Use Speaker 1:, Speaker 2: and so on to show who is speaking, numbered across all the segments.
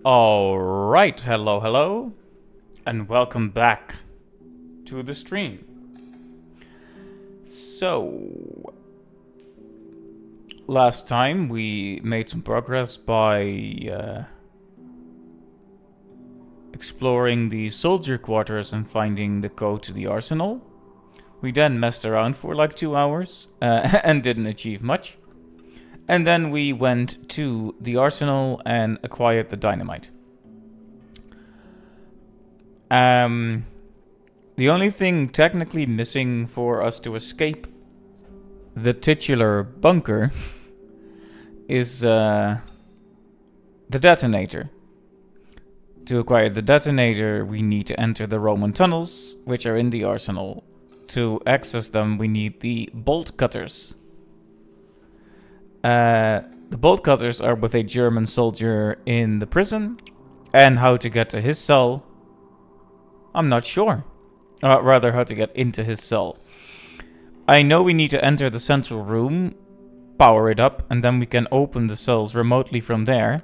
Speaker 1: Alright, hello, and welcome back to the stream. So, last time we made some progress by exploring the soldier quarters and finding the code to the arsenal. We then messed around for like 2 hours and didn't achieve much. And then we went to the arsenal and acquired the dynamite. The only thing technically missing for us to escape the titular bunker is the detonator. To acquire the detonator, we need to enter the Roman tunnels, which are in the arsenal. To access them, we need the bolt cutters. The bolt cutters are with a German soldier in the prison, and how to get to his cell, I'm not sure. Rather, how to get into his cell. I know we need to enter the central room, power it up, and then we can open the cells remotely from there,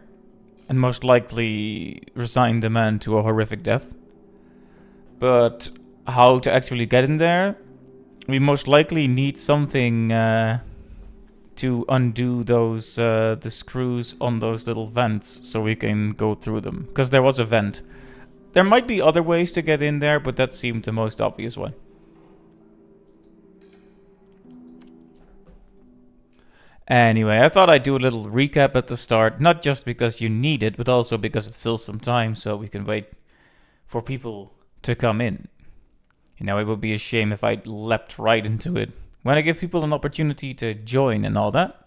Speaker 1: and most likely resign the man to a horrific death. But how to actually get in there? We most likely need something to undo those the screws on those little vents so we can go through them. Because there was a vent. There might be other ways to get in there, but that seemed the most obvious one. Anyway, I thought I'd do a little recap at the start, not just because you need it, but also because it fills some time so we can wait for people to come in. You know, it would be a shame if I leapt right into it. When I give people an opportunity to join and all that.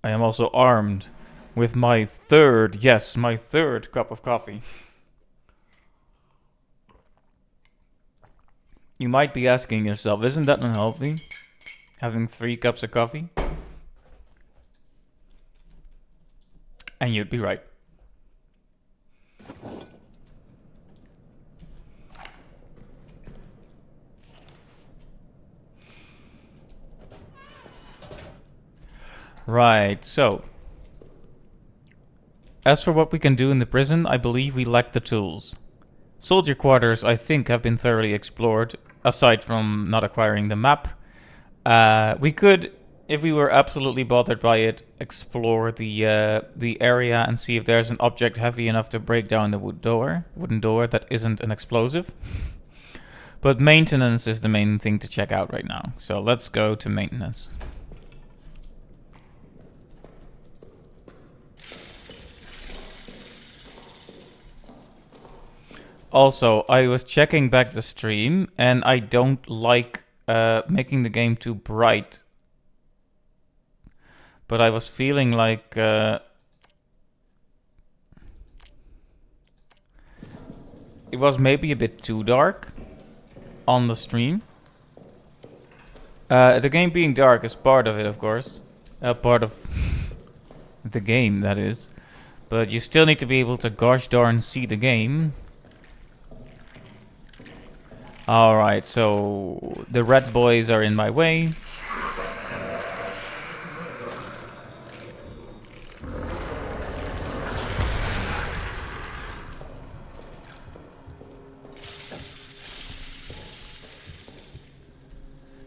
Speaker 1: I am also armed with my third cup of coffee. You might be asking yourself, isn't that unhealthy? Having 3 cups of coffee? And you'd be right. Right, so as for what we can do in the prison, I believe we lack the tools. Soldier quarters, I think, have been thoroughly explored, aside from not acquiring the map. We could, if we were absolutely bothered by it, explore the area and see if there's an object heavy enough to break down the wooden door that isn't an explosive. But maintenance is the main thing to check out right now. So let's go to maintenance. Also, I was checking back the stream, and I don't like making the game too bright. But I was feeling like it was maybe a bit too dark on the stream. The game being dark is part of it, of course. Part of the game, that is. But you still need to be able to gosh darn see the game. Alright, so the red boys are in my way.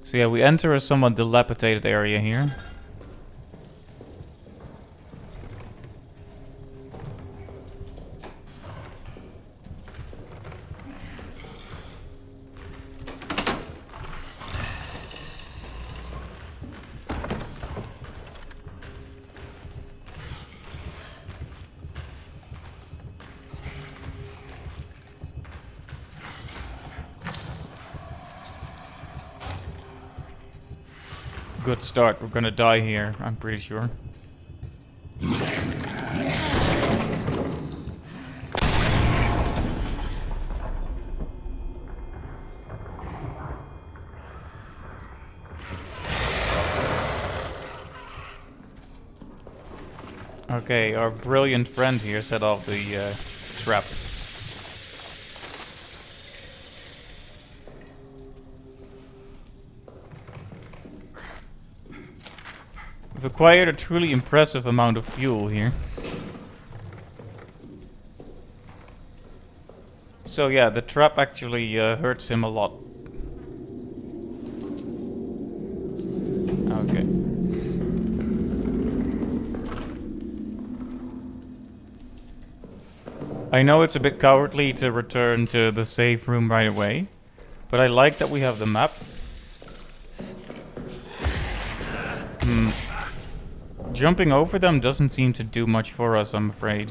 Speaker 1: So yeah, we enter a somewhat dilapidated area here. Good start. We're gonna die here, I'm pretty sure. Okay, our brilliant friend here set off the trap. We've acquired a truly impressive amount of fuel here. So yeah, the trap actually hurts him a lot. Okay. I know it's a bit cowardly to return to the safe room right away, but I like that we have the map. Jumping over them doesn't seem to do much for us, I'm afraid.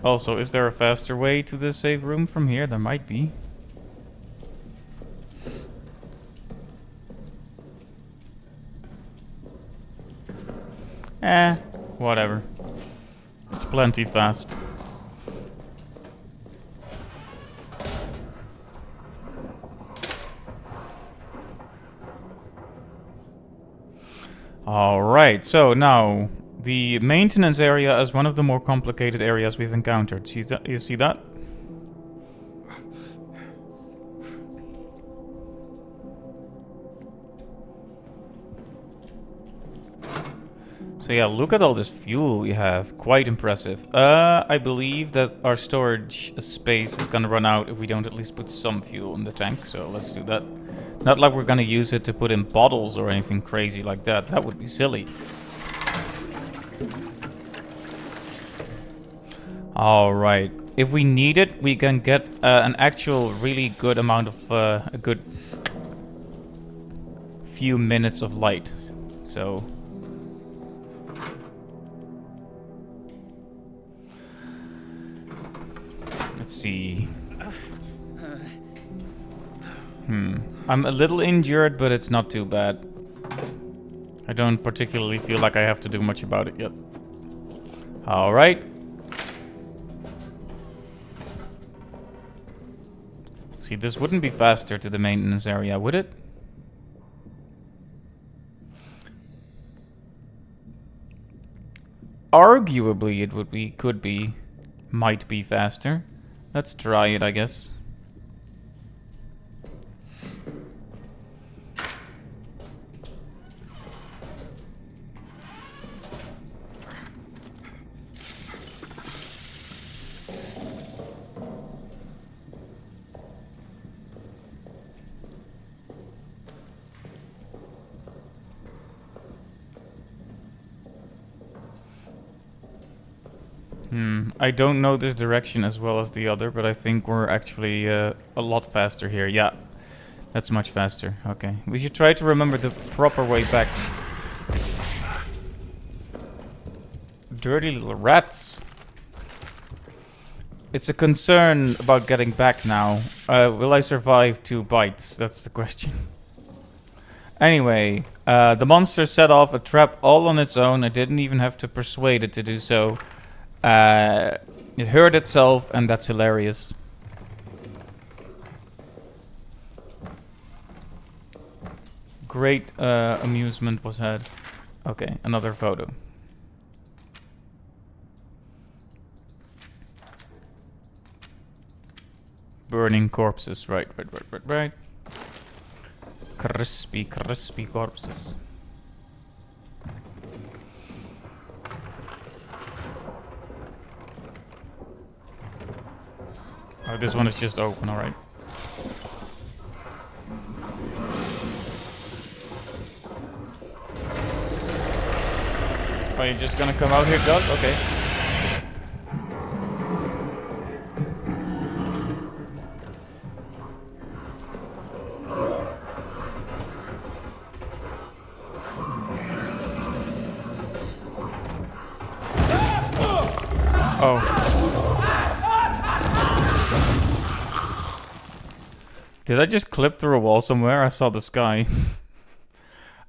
Speaker 1: Also, is there a faster way to the safe room from here? There might be. Whatever. It's plenty fast. Alright, so now the maintenance area is one of the more complicated areas we've encountered. You see that? So yeah, look at all this fuel we have. Quite impressive. I believe that our storage space is gonna run out if we don't at least put some fuel in the tank, so let's do that. Not like we're gonna use it to put in bottles or anything crazy like that. That would be silly. Alright. If we need it, we can get an actual really good amount of... a good few minutes of light. So... let's see. I'm a little injured, but it's not too bad. I don't particularly feel like I have to do much about it yet. Alright. See, this wouldn't be faster to the maintenance area, would it? Arguably, it would be, could be, might be faster. Let's try it, I guess. I don't know this direction as well as the other, but I think we're actually a lot faster here. Yeah, that's much faster. Okay, we should try to remember the proper way back. Dirty little rats. It's a concern about getting back now. Will I survive 2 bites? That's the question. Anyway, the monster set off a trap all on its own. I didn't even have to persuade it to do so. It hurt itself, and that's hilarious. Great amusement was had. Okay, another photo. Burning corpses. Right. Crispy corpses. Oh, this one is just open, alright. Are you just gonna come out here, Doug? Okay. Oh. Did I just clip through a wall somewhere? I saw the sky.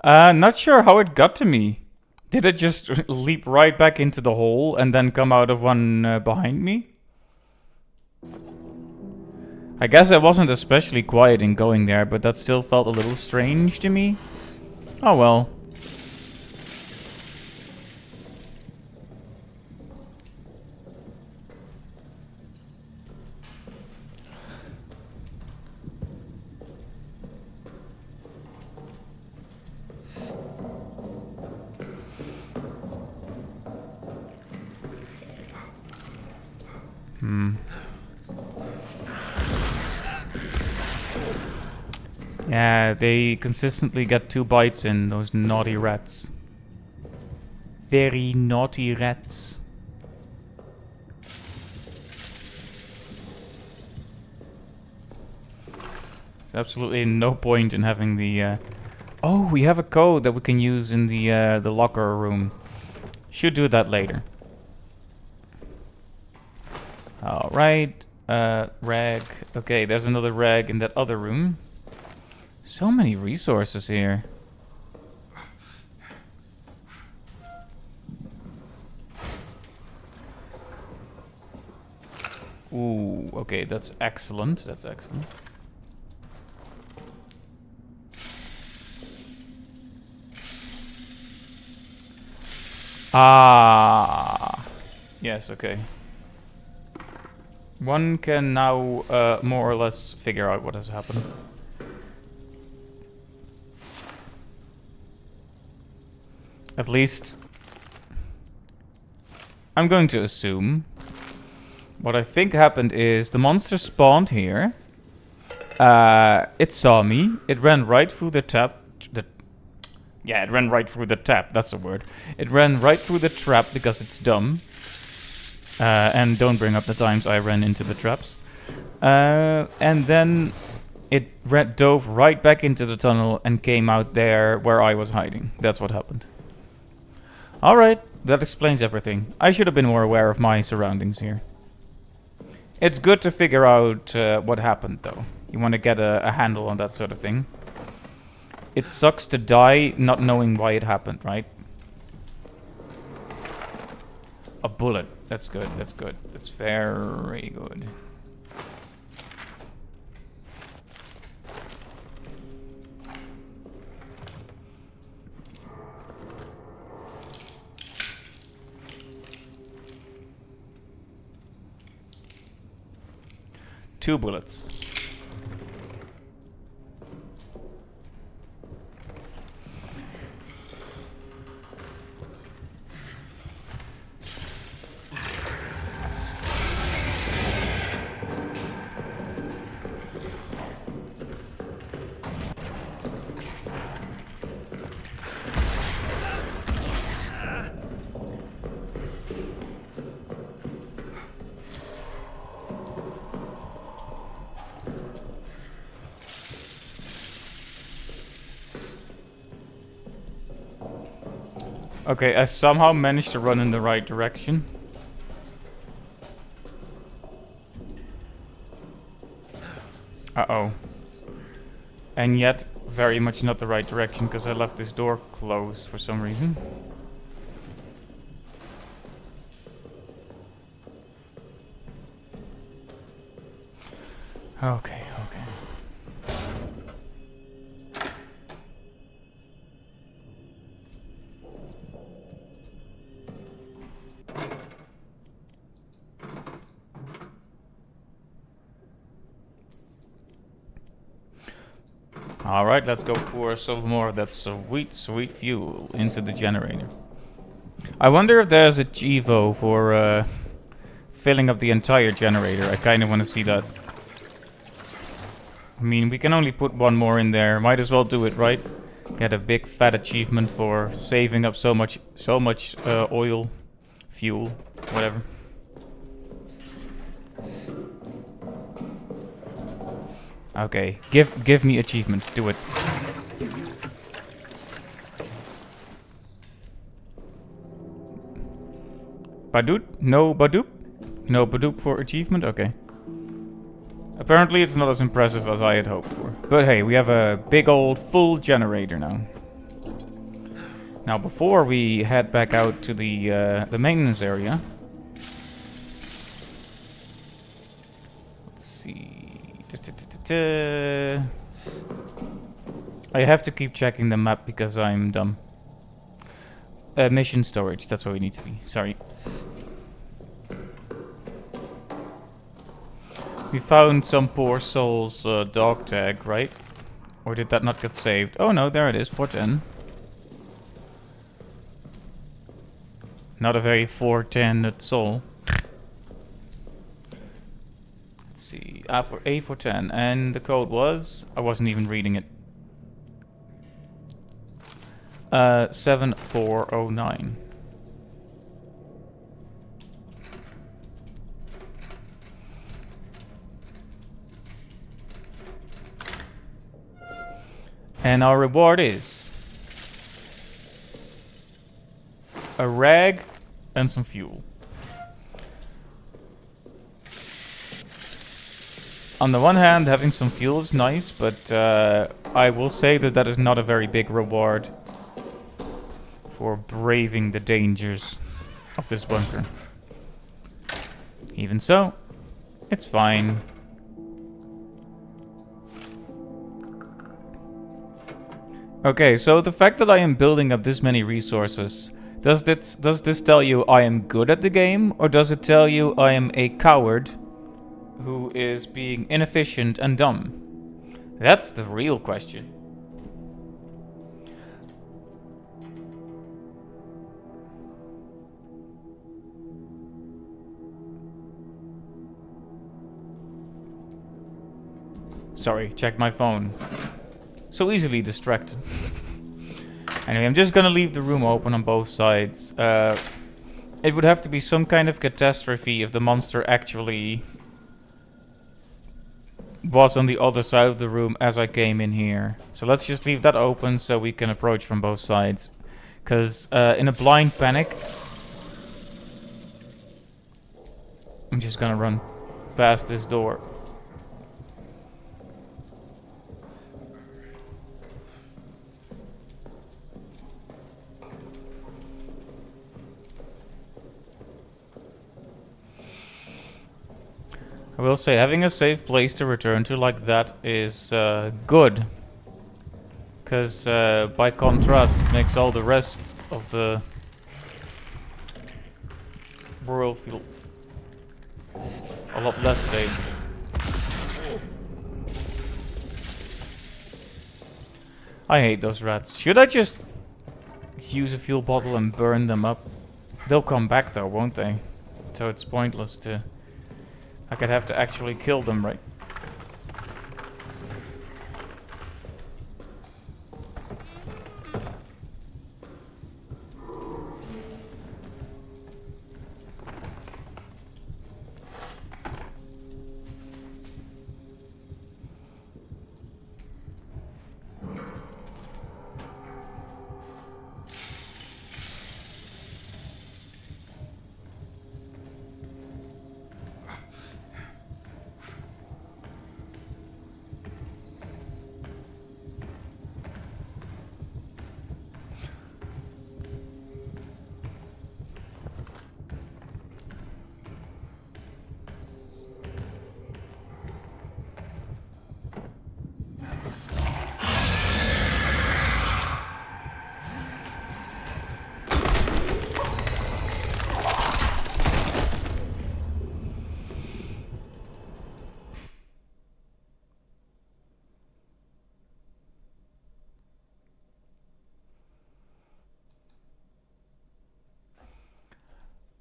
Speaker 1: Not sure how it got to me. Did it just leap right back into the hole and then come out of one behind me? I guess I wasn't especially quiet in going there, but that still felt a little strange to me. Oh well. Yeah, they consistently get 2 bites in, those naughty rats. Very naughty rats. There's absolutely no point in having the... Oh, we have a code that we can use in the locker room. Should do that later. Alright. Rag. Okay, there's another rag in that other room. So many resources here. Ooh, okay, that's excellent. That's excellent. Ah. Yes, okay. One can now more or less figure out what has happened. At least, I'm going to assume. What I think happened is the monster spawned here. It saw me. It ran right through the tap. Yeah, it ran right through the tap. That's a word. It ran right through the trap because it's dumb. And don't bring up the times I ran into the traps. And then it dove right back into the tunnel and came out there where I was hiding. That's what happened. Alright, that explains everything. I should have been more aware of my surroundings here. It's good to figure out what happened, though. You want to get a handle on that sort of thing. It sucks to die not knowing why it happened, right? A bullet. That's good, that's good. That's very good. Two bullets. Okay, I somehow managed to run in the right direction. Uh-oh. And yet, very much not the right direction, because I left this door closed for some reason. Okay, okay. Alright, let's go pour some more of that sweet, sweet fuel into the generator. I wonder if there's a Chivo for filling up the entire generator. I kind of want to see that. I mean, we can only put one more in there. Might as well do it, right? Get a big fat achievement for saving up so much oil, fuel, whatever. Okay, give me achievement. Do it. Badoop? No Badoop? No Badoop for achievement? Okay. Apparently it's not as impressive as I had hoped for. But hey, we have a big old full generator now. Now before we head back out to the maintenance area. Let's see. I have to keep checking the map because I'm dumb. Mission storage, that's where we need to be. Sorry. We found some poor soul's dog tag, right? Or did that not get saved? Oh no, there it is, 410. Not a very 410 soul. Let's see. A for 10. And the code was... I wasn't even reading it. 7409. And our reward is a rag and some fuel. On the one hand, having some fuel is nice, but I will say that that is not a very big reward for braving the dangers of this bunker. Even so, it's fine. Okay, so the fact that I am building up this many resources, does this tell you I am good at the game, or does it tell you I am a coward who is being inefficient and dumb? That's the real question. Sorry, checked my phone. So easily distracted. Anyway, I'm just gonna leave the room open on both sides. It would have to be some kind of catastrophe if the monster actually was on the other side of the room as I came in here. So let's just leave that open so we can approach from both sides. Because in a blind panic, I'm just gonna run past this door. I will say, having a safe place to return to like that is good. Because by contrast, it makes all the rest of the world feel a lot less safe. I hate those rats. Should I just use a fuel bottle and burn them up? They'll come back though, won't they? So it's pointless to... I could have to actually kill them, right?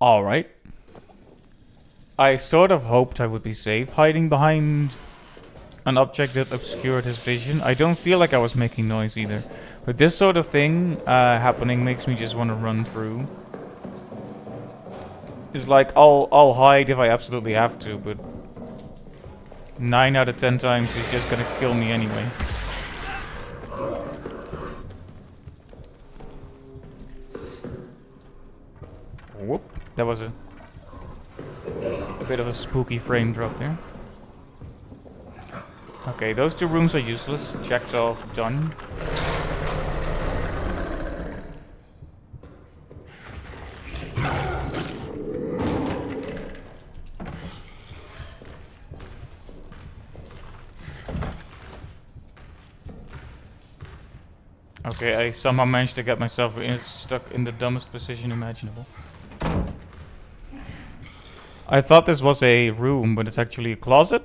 Speaker 1: Alright. I sort of hoped I would be safe hiding behind an object that obscured his vision. I don't feel like I was making noise either. But this sort of thing happening makes me just want to run through. It's like, I'll hide if I absolutely have to, but 9 out of 10 times he's just gonna kill me anyway. Whoop. That was a bit of a spooky frame drop there. Okay, those 2 rooms are useless. Checked off, done. Okay, I somehow managed to get myself stuck in the dumbest position imaginable. I thought this was a room, but it's actually a closet.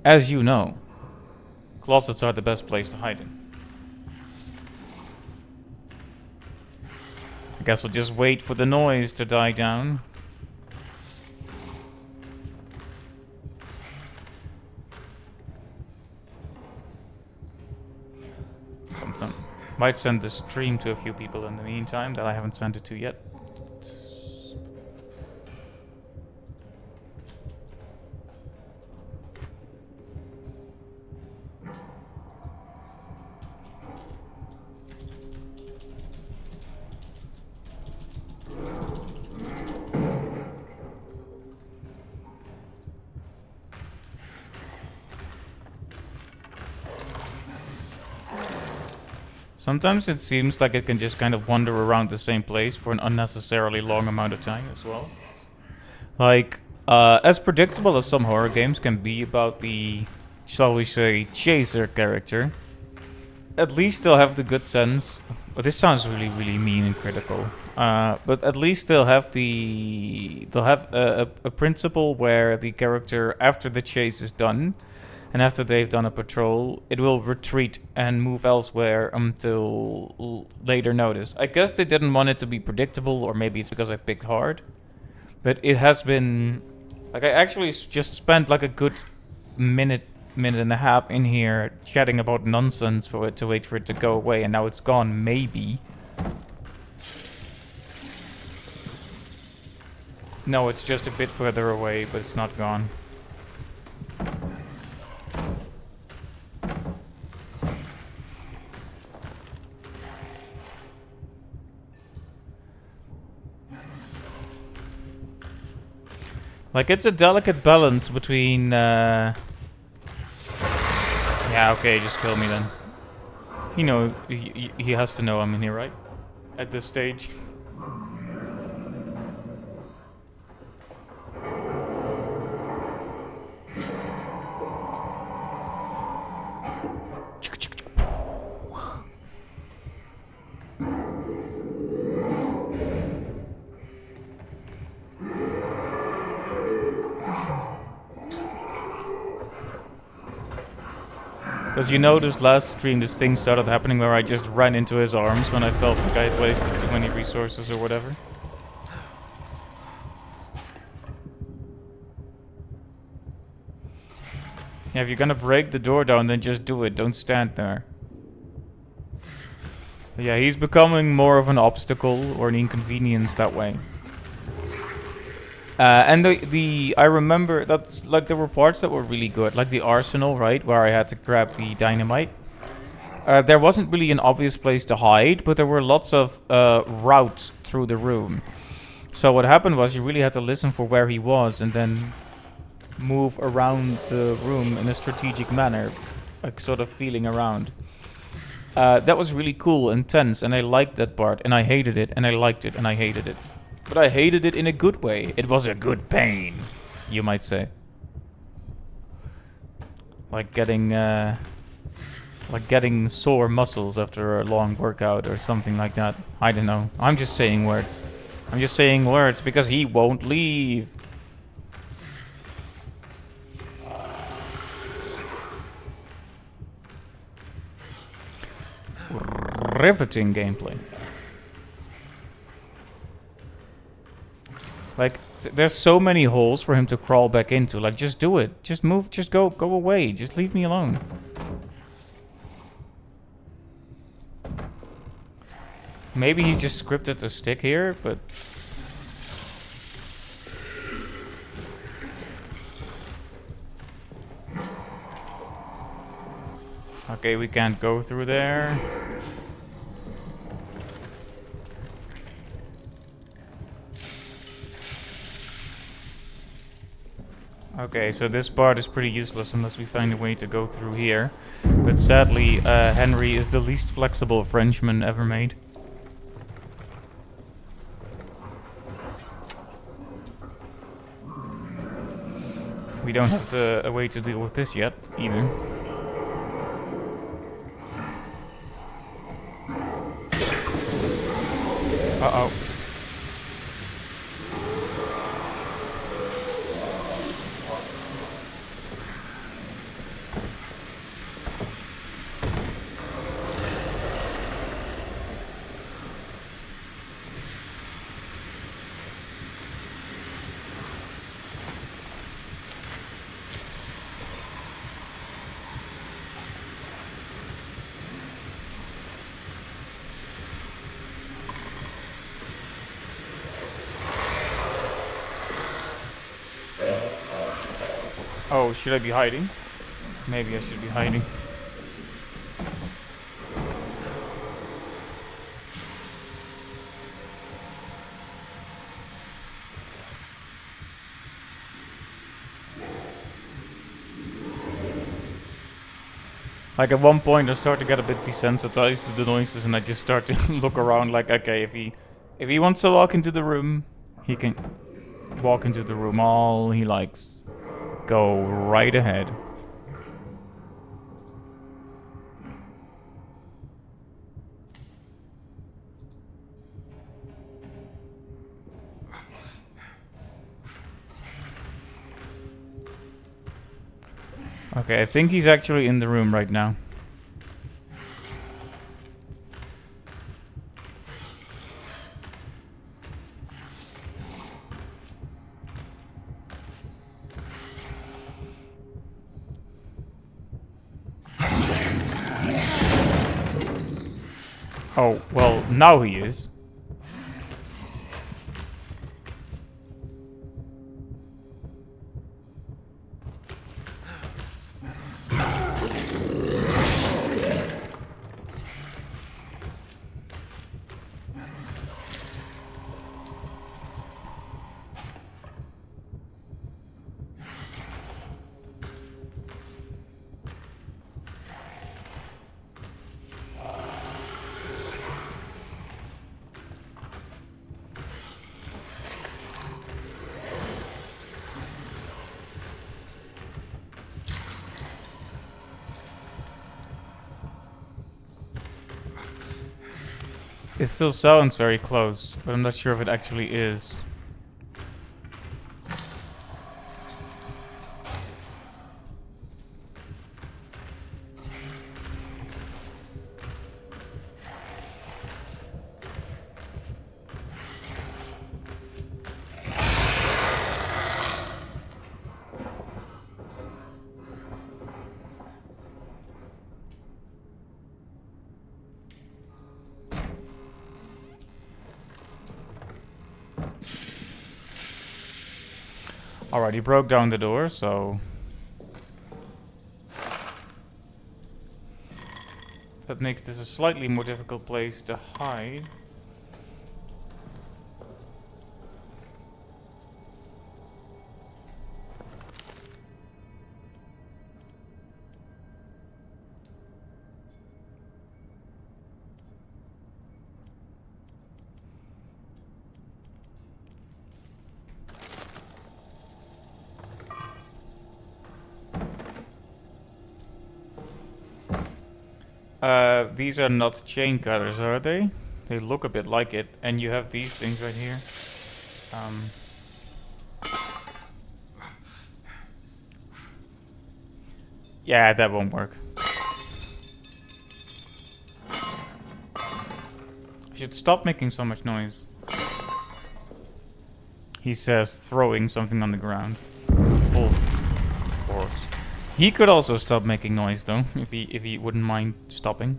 Speaker 1: As you know, closets are the best place to hide in. guess we'll just wait for the noise to die down. Something. Might send the stream to a few people in the meantime that I haven't sent it to yet. Sometimes it seems like it can just kind of wander around the same place for an unnecessarily long amount of time as well. Like, as predictable as some horror games can be about the, shall we say, chaser character, at least they'll have the good sense. Well, this sounds really, really mean and critical. But at least they'll have a principle where the character, after the chase is done, and after they've done a patrol, it will retreat and move elsewhere until later notice. I guess they didn't want it to be predictable, or maybe it's because I picked hard. But it has been... Like, I actually just spent like a good minute and a half in here chatting about nonsense for it to wait for it to go away, and now it's gone, maybe. No, it's just a bit further away, but it's not gone. Like, it's a delicate balance between, Yeah, okay, just kill me then. You know, he has to know I'm in here, right? At this stage. Because you noticed last stream this thing started happening where I just ran into his arms when I felt like I had wasted too many resources or whatever. Yeah, if you're gonna break the door down, then just do it. Don't stand there. But yeah, he's becoming more of an obstacle or an inconvenience that way. And I remember that's like there were parts that were really good, like the arsenal, right, where I had to grab the dynamite. There wasn't really an obvious place to hide, but there were lots of routes through the room. So what happened was you really had to listen for where he was and then move around the room in a strategic manner, like sort of feeling around. That was really cool and tense, and I liked that part, and I hated it, and I liked it, and I hated it. But I hated it in a good way. It was a good pain, you might say. Like getting sore muscles after a long workout or something like that. I don't know. I'm just saying words. I'm just saying words because he won't leave. Riveting gameplay. Like, there's so many holes for him to crawl back into. Like, just do it. Just move. Just go away. Just leave me alone. Maybe he's just scripted to stick here, but... Okay, we can't go through there. Okay, so this part is pretty useless unless we find a way to go through here. But sadly, Henry is the least flexible Frenchman ever made. We don't have a way to deal with this yet, either. Uh-oh. Oh, should I be hiding? Maybe I should be hiding. Like at one point I start to get a bit desensitized to the noises and I just start to look around like, okay, if he wants to walk into the room, he can walk into the room all he likes. Go right ahead. Okay, I think he's actually in the room right now. Oh, well, now he is. It still sounds very close, but I'm not sure if it actually is. Alright, he broke down the door, so... that makes this a slightly more difficult place to hide. These are not chain cutters, are they? They look a bit like it, and you have these things right here. Yeah, that won't work. I should stop making so much noise. He says, throwing something on the ground. Full force. He could also stop making noise, though, if he wouldn't mind stopping.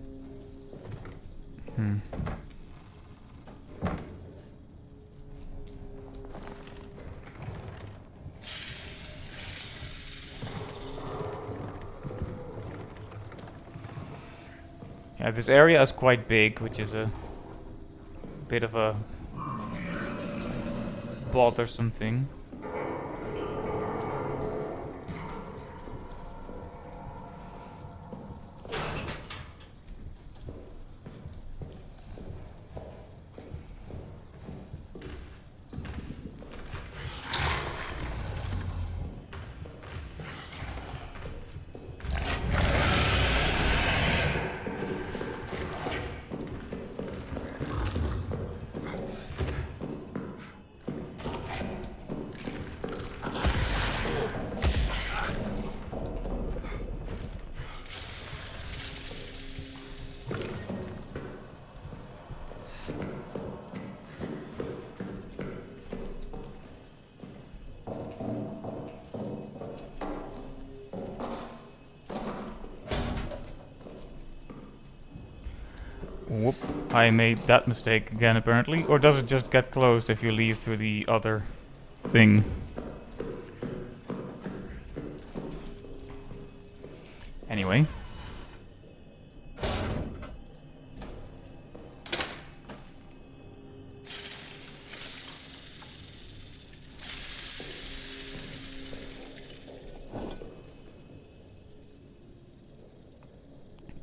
Speaker 1: Yeah, this area is quite big, which is a bit of a bothersome thing. Whoop, I made that mistake again apparently. Or does it just get closed if you leave through the other thing? Anyway.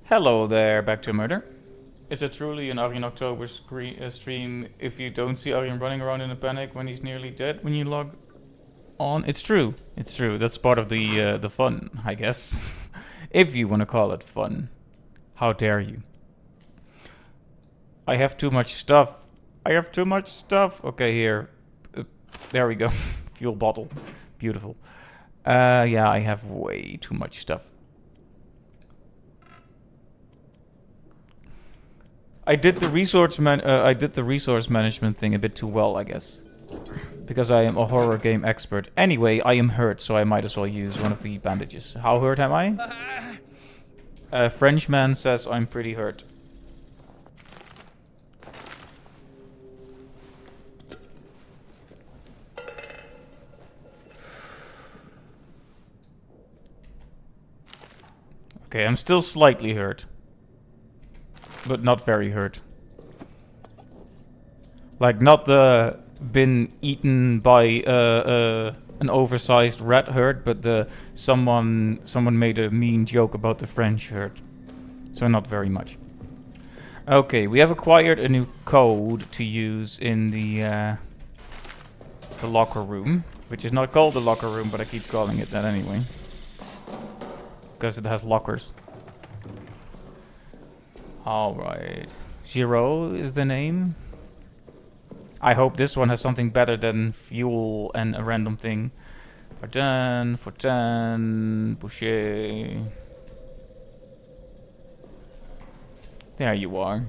Speaker 1: Hello there, back to murder. Is it truly an Arjen October stream if you don't see Arjen running around in a panic when he's nearly dead when you log on? It's true. It's true. That's part of the fun, I guess. If you want to call it fun. How dare you? I have too much stuff. I have too much stuff. Okay, here. There we go. Fuel bottle. Beautiful. Yeah, I have way too much stuff. I did the resource management thing a bit too well, I guess. Because I am a horror game expert. Anyway, I am hurt, so I might as well use one of the bandages. How hurt am I? A Frenchman says I'm pretty hurt. Okay, I'm still slightly hurt. But not very hurt. Like, not been eaten by an oversized rat hurt, but someone made a mean joke about the French hurt. So not very much. Okay, we have acquired a new code to use in the locker room. Which is not called the locker room, but I keep calling it that anyway. Because it has lockers. Alright. 0 is the name. I hope this one has something better than fuel and a random thing. For 10, Boucher. There you are.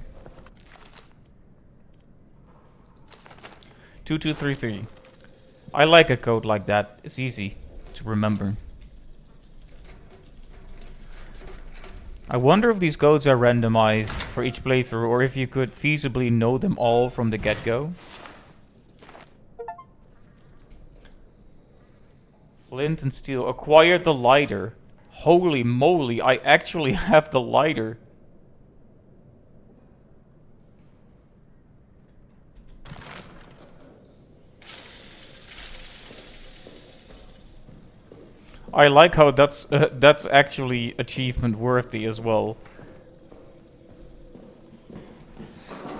Speaker 1: 2233. I like a code like that. It's easy to remember. I wonder if these codes are randomized for each playthrough, or if you could feasibly know them all from the get-go. Flint and steel. Acquired the lighter. Holy moly, I actually have the lighter. I like how that's actually achievement worthy as well.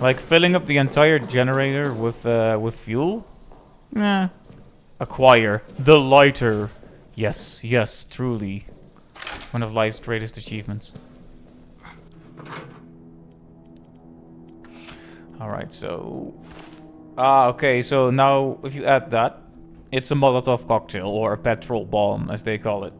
Speaker 1: Like filling up the entire generator with fuel? Nah. Acquire the lighter. Yes, yes, truly. One of life's greatest achievements. Alright, so... okay, so now if you add that, it's a Molotov cocktail, or a petrol bomb, as they call it.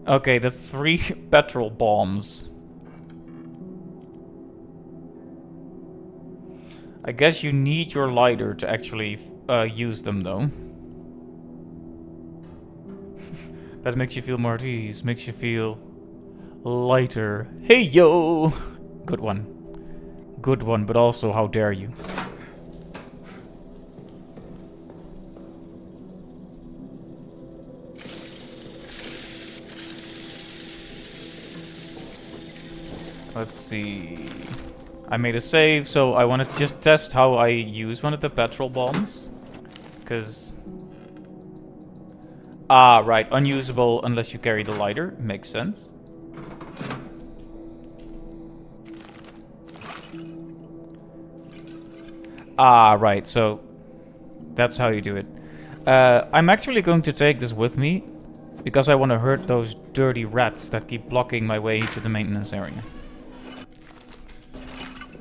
Speaker 1: Okay, that's 3 petrol bombs. I guess you need your lighter to actually use them, though. That makes you feel more at ease, makes you feel lighter. Hey, yo! Good one. Good one, but also, how dare you? Let's see. I made a save, so I want to just test how I use one of the petrol bombs. Because... right. Unusable unless you carry the lighter. Makes sense. Right. So, that's how you do it. I'm actually going to take this with me. Because I want to hurt those dirty rats that keep blocking my way to the maintenance area.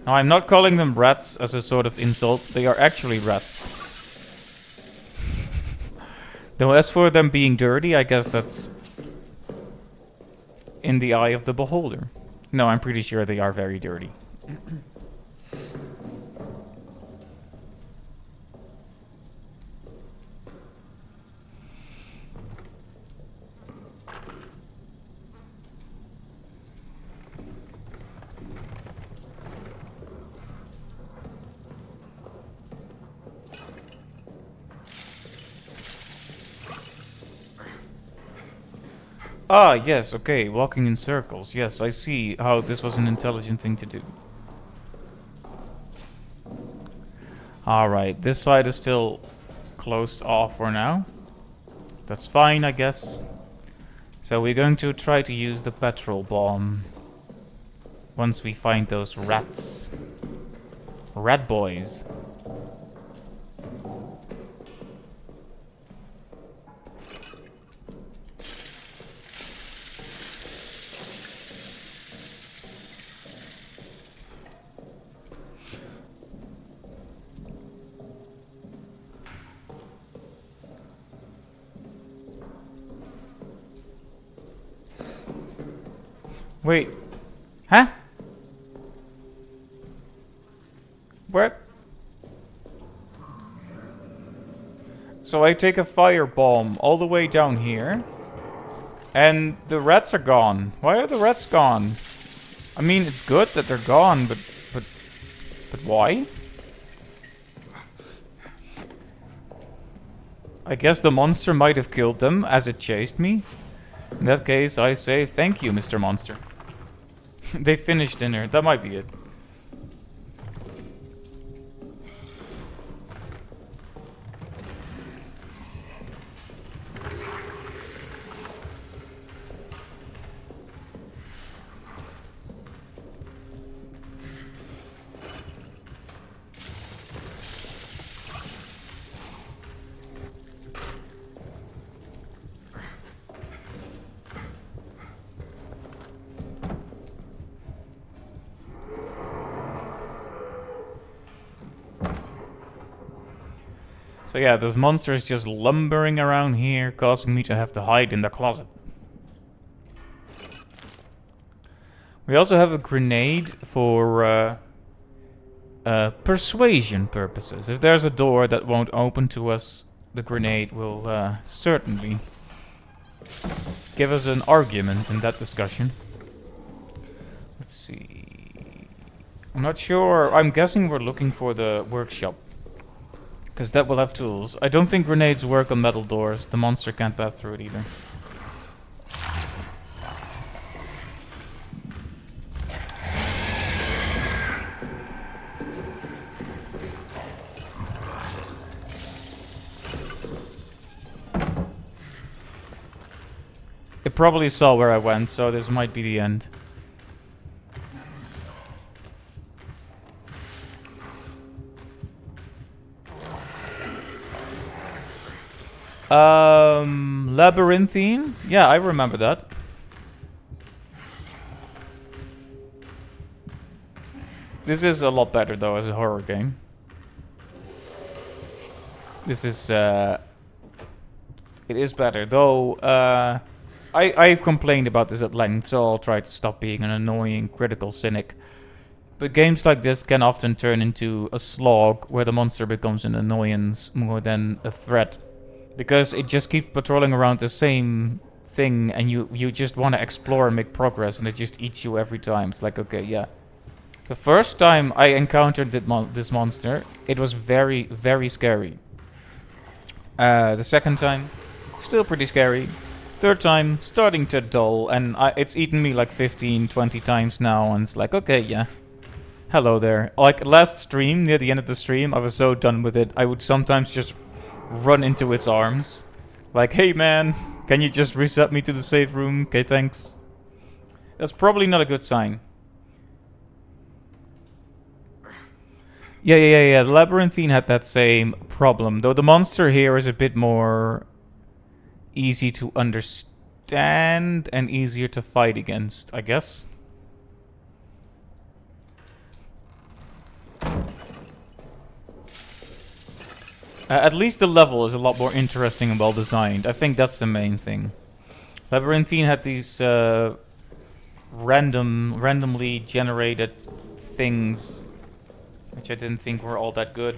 Speaker 1: Now, I'm not calling them rats as a sort of insult. They are actually rats. Though as for them being dirty, I guess that's in the eye of the beholder. No, I'm pretty sure they are very dirty. Ah, yes, okay, walking in circles. Yes, I see how this was an intelligent thing to do. Alright, this side is still closed off for now. That's fine, I guess. So we're going to try to use the petrol bomb once we find those rats. Rat boys. Wait. Huh? What? So I take a firebomb all the way down here. And the rats are gone. Why are the rats gone? I mean, it's good that they're gone, but why? I guess the monster might have killed them as it chased me. In that case, I say thank you, Mr. Monster. They finished dinner. That might be it. So yeah, this monster is just lumbering around here, causing me to have to hide in the closet. We also have a grenade for persuasion purposes. If there's a door that won't open to us, the grenade will certainly give us an argument in that discussion. Let's see. I'm not sure. I'm guessing we're looking for the workshop. Because that will have tools. I don't think grenades work on metal doors. The monster can't pass through it either. It probably saw where I went, so this might be the end. Labyrinthine? Yeah, I remember that. This is a lot better though as a horror game. This is it is better though. I've complained about this at length, so I'll try to stop being an annoying critical cynic. But games like this can often turn into a slog where the monster becomes an annoyance more than a threat. Because it just keeps patrolling around the same thing and you just want to explore and make progress and it just eats you every time. It's like, okay, yeah. The first time I encountered this monster, it was very, very scary. The second time, still pretty scary. Third time, starting to dull, and it's eaten me like 15, 20 times now, and it's like, okay, yeah. Hello there. Like, last stream, near the end of the stream, I was so done with it, I would sometimes just run into its arms. Like, hey man, can you just reset me to the safe room? Okay, thanks. That's probably not a good sign. Yeah. The Labyrinthine had that same problem, though the monster here is a bit more easy to understand and easier to fight against, I guess. At least the level is a lot more interesting and well designed. I think that's the main thing. Labyrinthine had these randomly generated things, which I didn't think were all that good.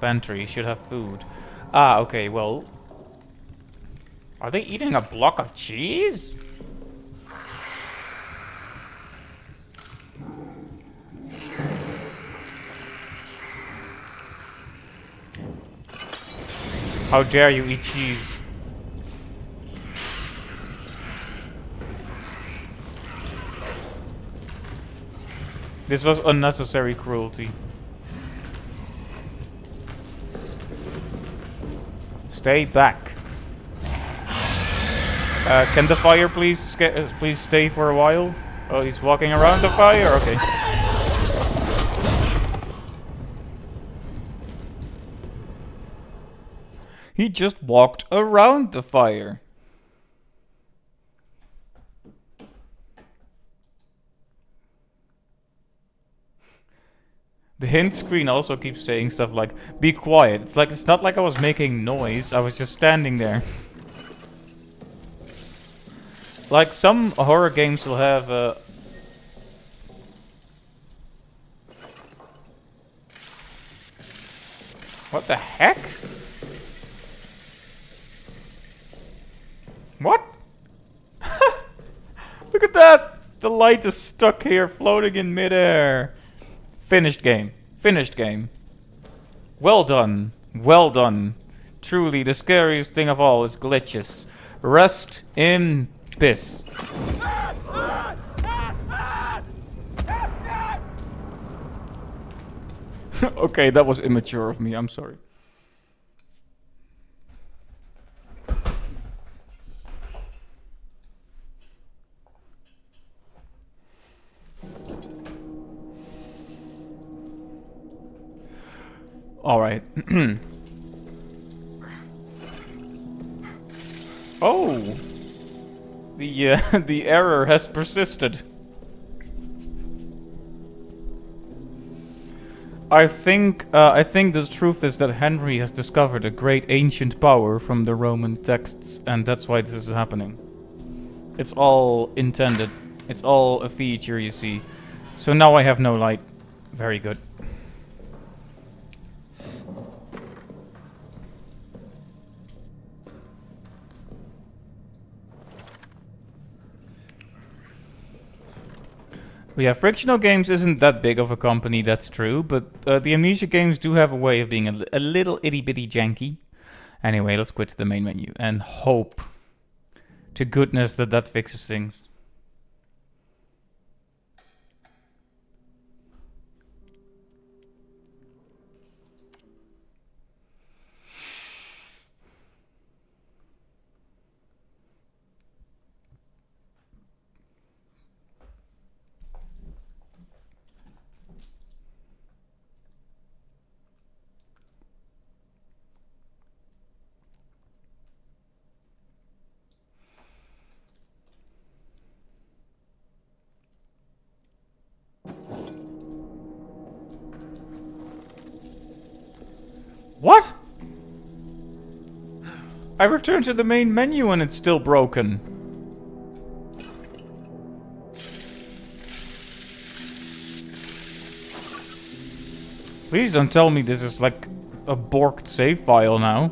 Speaker 1: Pantry should have food. Ah, okay, well. Are they eating a block of cheese? How dare you eat cheese? This was unnecessary cruelty. Stay back. Can the fire please stay for a while? Oh, he's walking around the fire? Okay. He just walked around the fire. The hint screen also keeps saying stuff like, be quiet. It's not like I was making noise, I was just standing there. Like some horror games will have what the heck? What? Look at that! The light is stuck here, floating in midair. Finished game. Finished game. Well done. Well done. Truly, the scariest thing of all is glitches. Rest in piss. Okay, that was immature of me. I'm sorry. All right. Oh, the error has persisted. I think the truth is that Henry has discovered a great ancient power from the Roman texts, and that's why this is happening. It's all intended. It's all a feature, you see. So now I have no light. Very good. Yeah, Frictional Games isn't that big of a company, that's true, but the Amnesia games do have a way of being a little itty-bitty janky. Anyway, let's quit to the main menu and hope to goodness that that fixes things. What? I returned to the main menu and it's still broken. Please don't tell me this is like a borked save file now.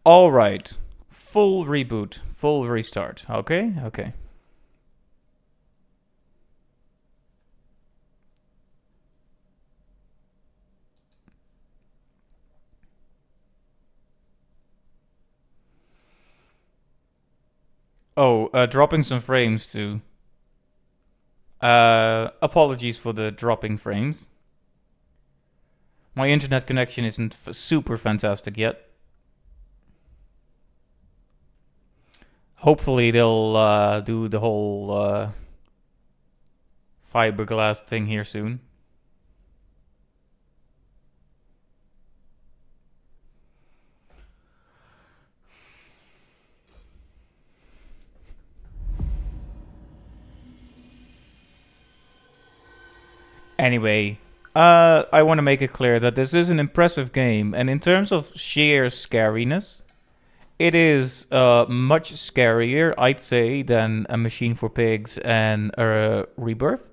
Speaker 1: Alright. Full reboot. Full restart. Okay? Okay. Oh, dropping some frames too. Apologies for the dropping frames. My internet connection isn't super fantastic yet. Hopefully they'll do the whole fiberglass thing here soon. Anyway, I want to make it clear that this is an impressive game, and in terms of sheer scariness, it is much scarier, I'd say, than A Machine for Pigs and Rebirth.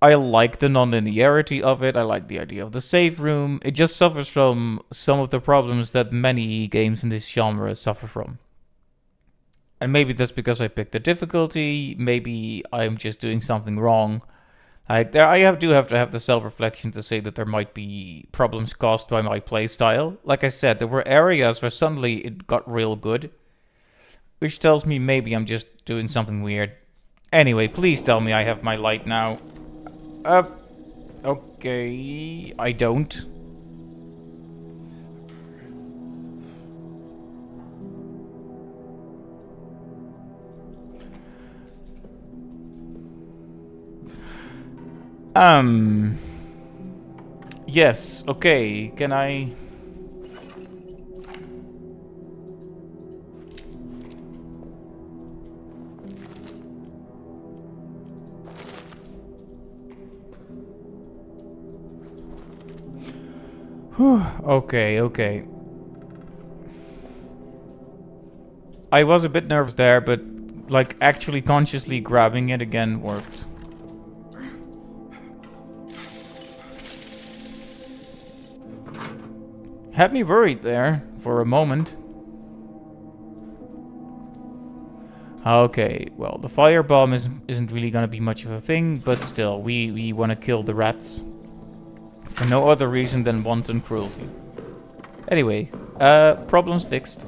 Speaker 1: I like the non-linearity of it, I like the idea of the save room. It just suffers from some of the problems that many games in this genre suffer from. And maybe that's because I picked the difficulty, maybe I'm just doing something wrong. do have to have the self-reflection to say that there might be problems caused by my playstyle. Like I said, there were areas where suddenly it got real good, which tells me maybe I'm just doing something weird. Anyway, please tell me I have my light now. Okay, I don't. Yes, okay, can I... Okay, okay. I was a bit nervous there, but like actually consciously grabbing it again worked. Had me worried there for a moment. Okay, well, the firebomb isn't really gonna be much of a thing, but still, we want to kill the rats. For no other reason than wanton cruelty. Anyway, problems fixed.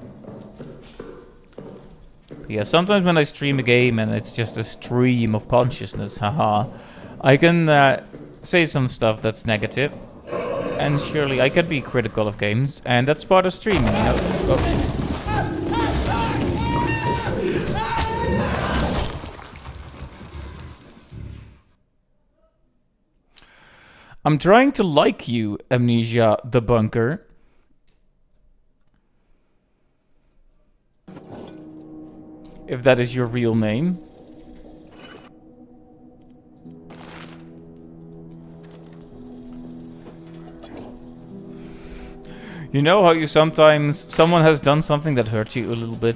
Speaker 1: Yeah, sometimes when I stream a game and it's just a stream of consciousness, haha, I can say some stuff that's negative. And surely I can be critical of games, and that's part of streaming, you know? Oh. I'm trying to like you, Amnesia the Bunker. If that is your real name. You know how you sometimes... Someone has done something that hurts you a little bit,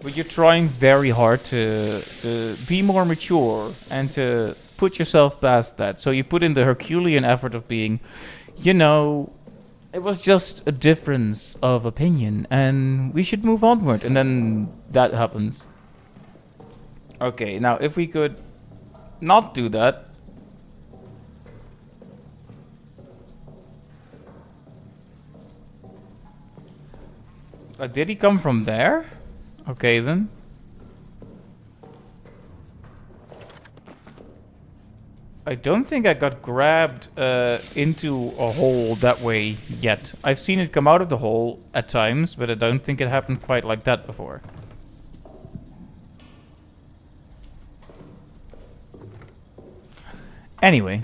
Speaker 1: but you're trying very hard to be more mature and to put yourself past that. So you put in the Herculean effort of being, you know, it was just a difference of opinion and we should move onward. And then that happens. Okay, now if we could not do that. Did he come from there? Okay then. I don't think I got grabbed into a hole that way yet. I've seen it come out of the hole at times, but I don't think it happened quite like that before. Anyway.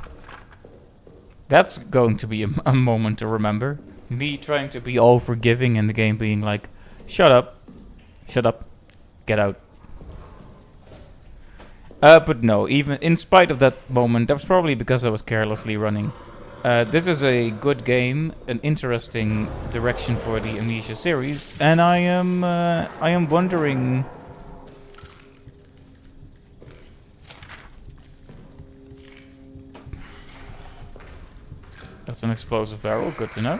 Speaker 1: That's going to be a moment to remember. Me trying to be all forgiving and the game being like, shut up, get out. But no, even in spite of that moment, that was probably because I was carelessly running. This is a good game, an interesting direction for the Amnesia series, and I am wondering... That's an explosive barrel, good to know.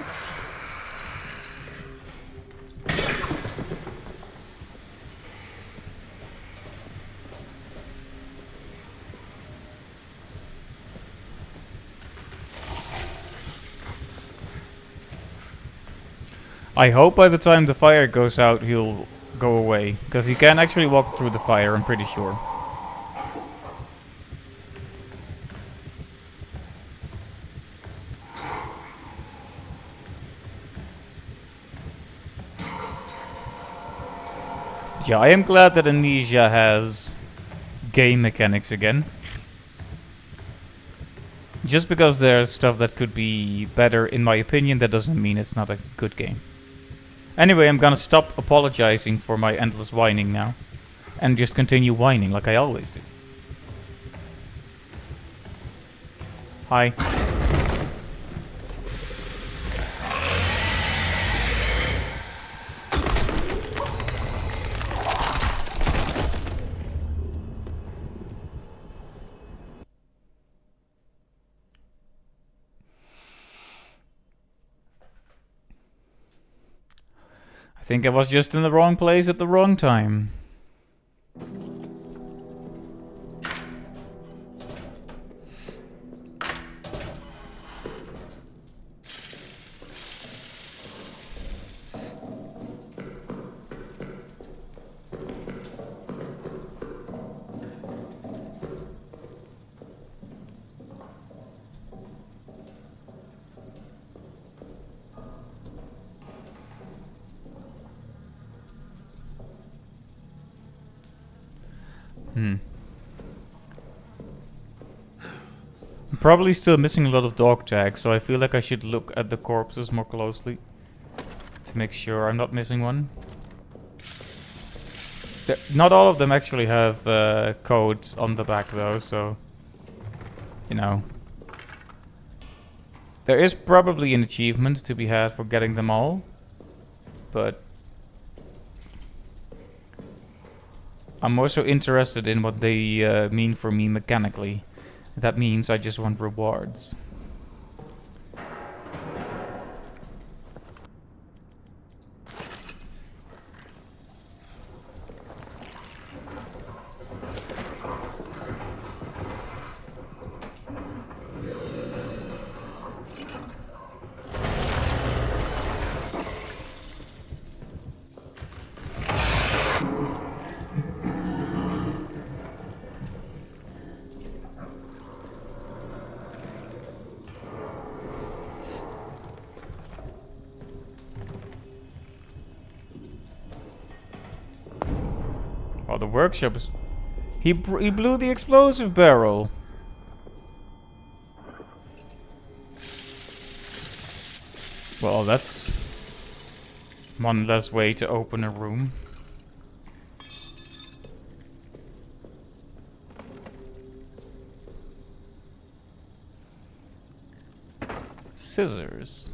Speaker 1: I hope by the time the fire goes out, he'll go away. Because he can actually walk through the fire, I'm pretty sure. Yeah, I am glad that Amnesia has game mechanics again. Just because there's stuff that could be better, in my opinion, that doesn't mean it's not a good game. Anyway, I'm gonna stop apologizing for my endless whining now. And just continue whining like I always do. Hi. I think I was just in the wrong place at the wrong time. I'm probably still missing a lot of dog tags, so I feel like I should look at the corpses more closely to make sure I'm not missing one. Not all of them actually have codes on the back though, so you know. There is probably an achievement to be had for getting them all, but I'm also interested in what they mean for me mechanically. That means I just want rewards. Oh, the workshop is... He blew the explosive barrel. Well, that's one less way to open a room. Scissors.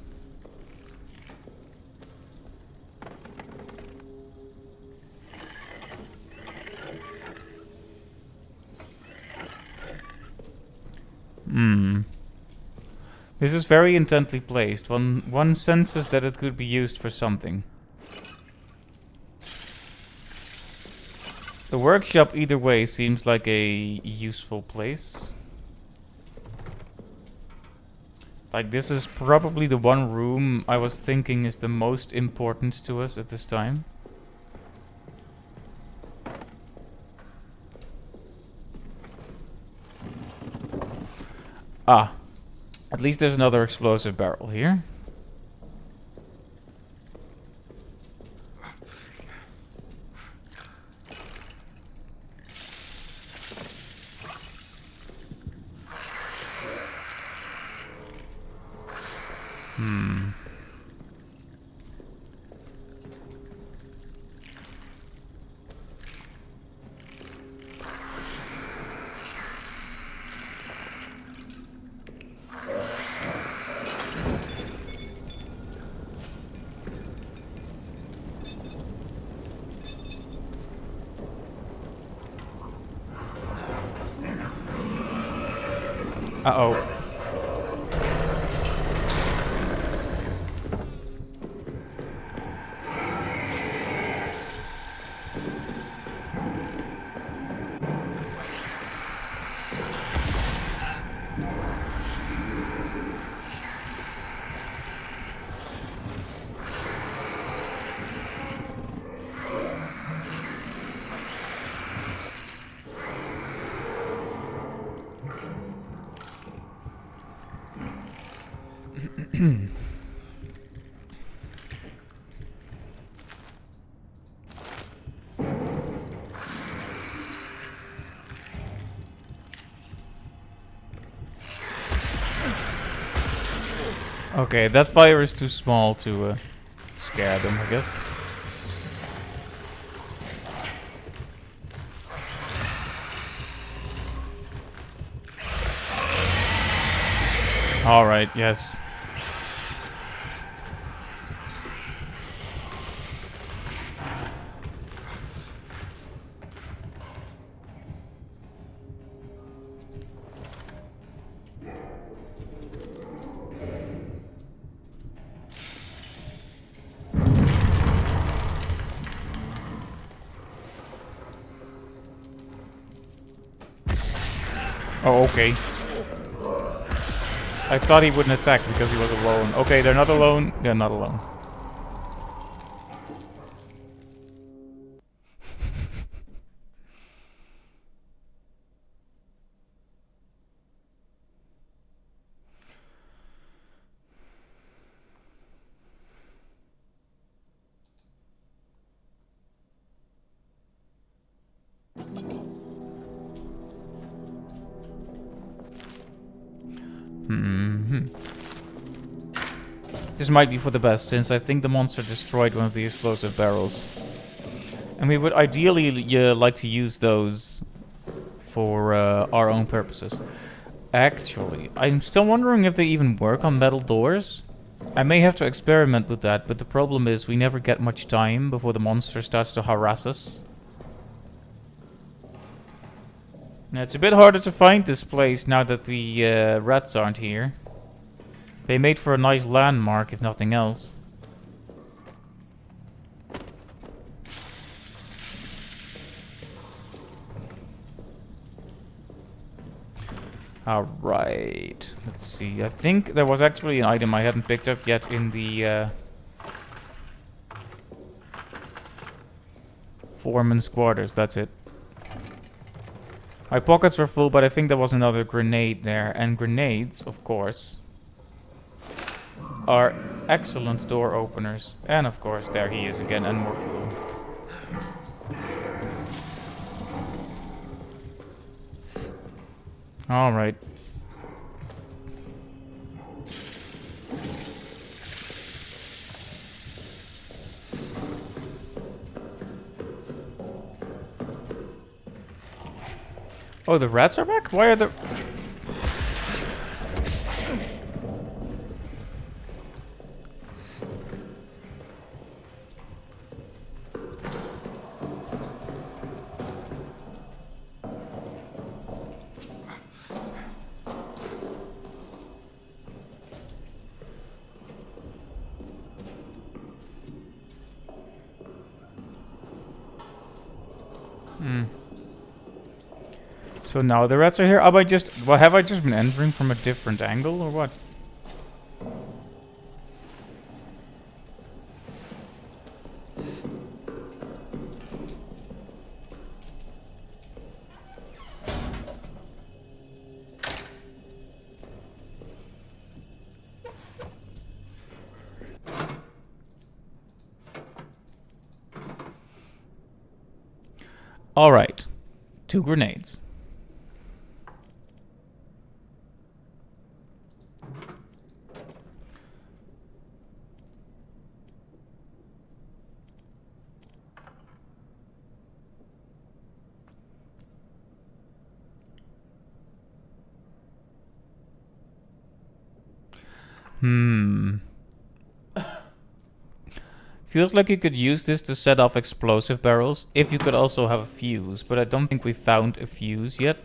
Speaker 1: This is very intently placed. One senses that it could be used for something. The workshop either way seems like a useful place. Like, this is probably the one room I was thinking is the most important to us at this time. Ah. At least there's another explosive barrel here. Uh-oh. Okay, that fire is too small to scare them, I guess. Alright, yes. Oh, okay. I thought he wouldn't attack because he was alone. Okay, they're not alone. They're not alone. Hmm. This might be for the best, since I think the monster destroyed one of the explosive barrels. And we would ideally like to use those for our own purposes. Actually, I'm still wondering if they even work on metal doors. I may have to experiment with that, but the problem is we never get much time before the monster starts to harass us. Now, it's a bit harder to find this place now that the rats aren't here. They made for a nice landmark, if nothing else. Alright, let's see. I think there was actually an item I hadn't picked up yet in the foreman's quarters. That's it. My pockets were full, but I think there was another grenade there. And grenades, of course, are excellent door openers. And of course, there he is again, and more fuel. Alright. Oh, the rats are back? Why are the... So now the rats are here? Well, have I just been entering from a different angle, or what? Alright. 2 grenades. Feels like you could use this to set off explosive barrels if you could also have a fuse, but I don't think we found a fuse yet.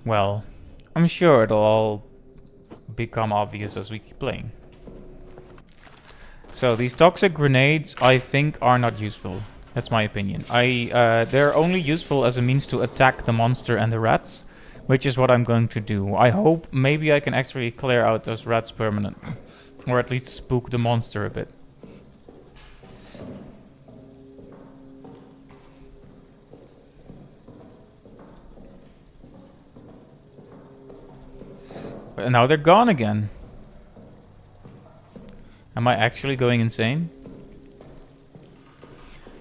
Speaker 1: Well, I'm sure it'll all become obvious as we keep playing. So these toxic grenades, I think, are not useful. That's my opinion. They're only useful as a means to attack the monster and the rats, which is what I'm going to do. I hope maybe I can actually clear out those rats permanently, or at least spook the monster a bit. And now they're gone again. Am I actually going insane?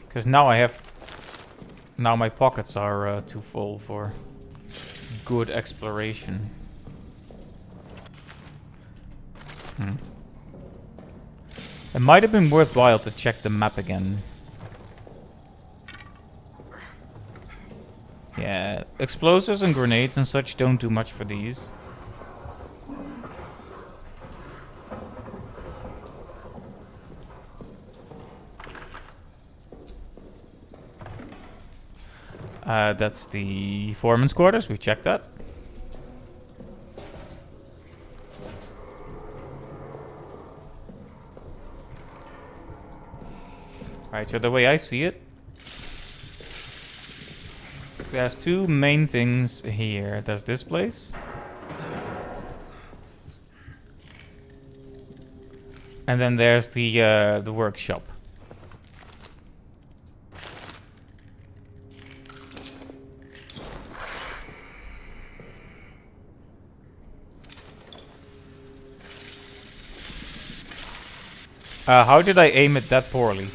Speaker 1: Because now now my pockets are too full for good exploration. It might have been worthwhile to check the map again. Yeah, explosives and grenades and such don't do much for these. That's the foreman's quarters. We checked that. Alright, so the way I see it, there's 2 main things here. There's this place. And then there's the workshop. How did I aim it that poorly?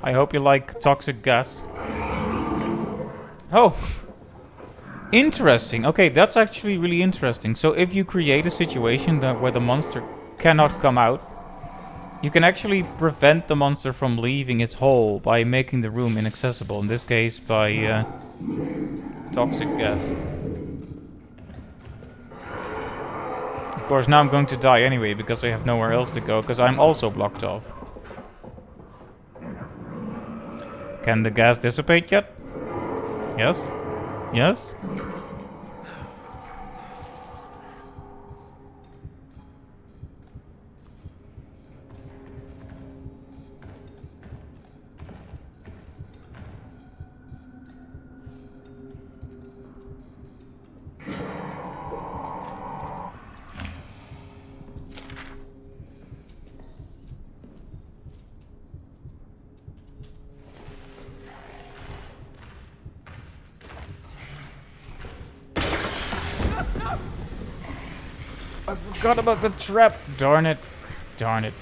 Speaker 1: I hope you like toxic gas. Oh! Interesting. Okay, that's actually really interesting. So if you create a situation that where the monster cannot come out, you can actually prevent the monster from leaving its hole by making the room inaccessible. In this case, by toxic gas. Of course, now I'm going to die anyway because I have nowhere else to go because I'm also blocked off. Can the gas dissipate yet? Yes? Yes? I forgot about the trap. Darn it. Darn it.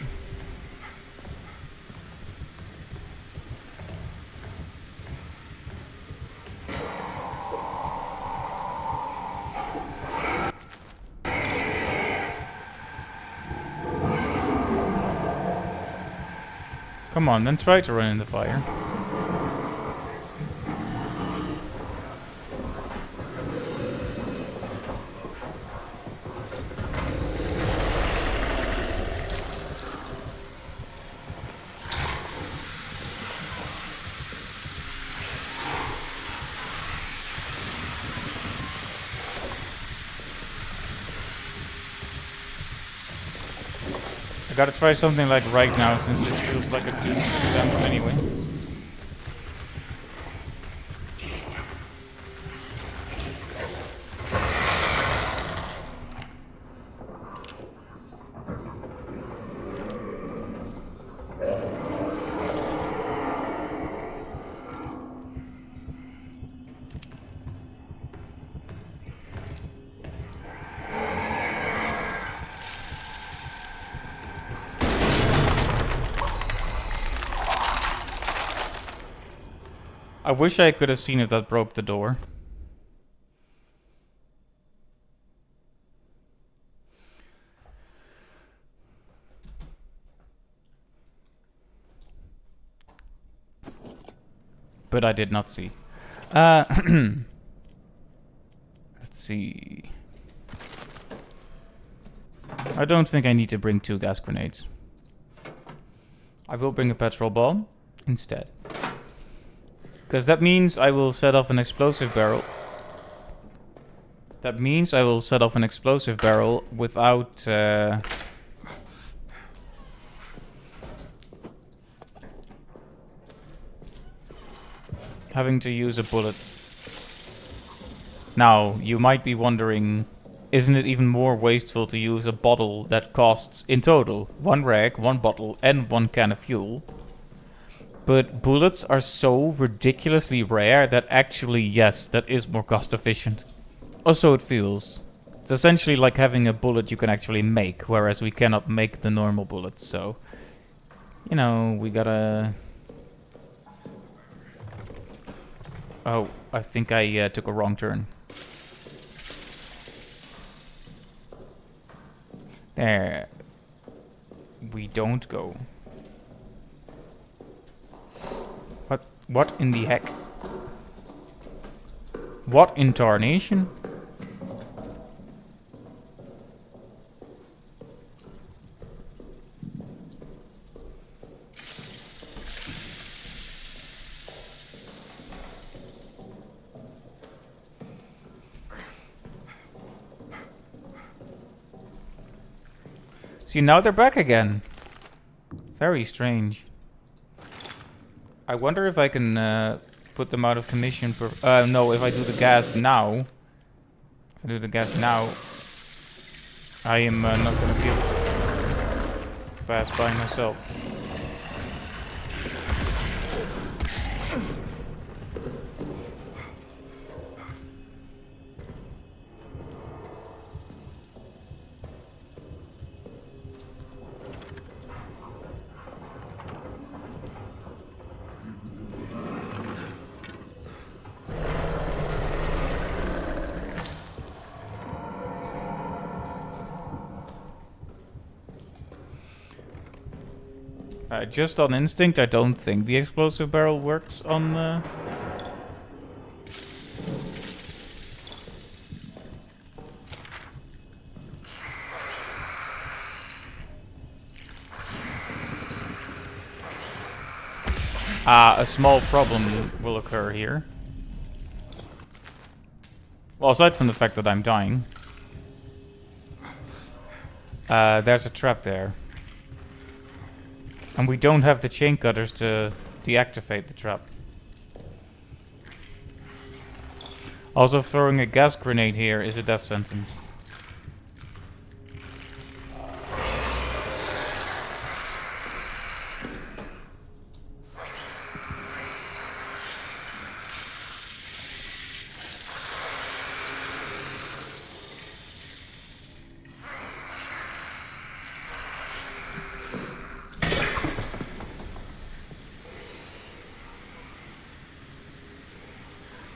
Speaker 1: Come on, then try to run in the fire. I gotta try something like right now, since this feels like a good attempt anyway. I wish I could have seen if that broke the door. But I did not see. Let's see. I don't think I need to bring 2 gas grenades. I will bring a petrol bomb instead. Because that means I will set off an explosive barrel. That means I will set off an explosive barrel without... having to use a bullet. Now, you might be wondering, isn't it even more wasteful to use a bottle that costs, in total, 1 rag, 1 bottle, and 1 can of fuel? But bullets are so ridiculously rare that actually, yes, that is more cost efficient. Or so it feels. It's essentially like having a bullet you can actually make, whereas we cannot make the normal bullets, so... You know, we gotta... Oh, I think I took a wrong turn. There. We don't go. What in the heck? What in tarnation? See, now they're back again. Very strange. I wonder if I can put them out of commission for... no, if I do the gas now... If I do the gas now... I am not gonna be able to pass by myself. Just on instinct, I don't think the explosive barrel works on... a small problem will occur here. Well, aside from the fact that I'm dying. There's a trap there. And we don't have the chain cutters to deactivate the trap. Also, throwing a gas grenade here is a death sentence.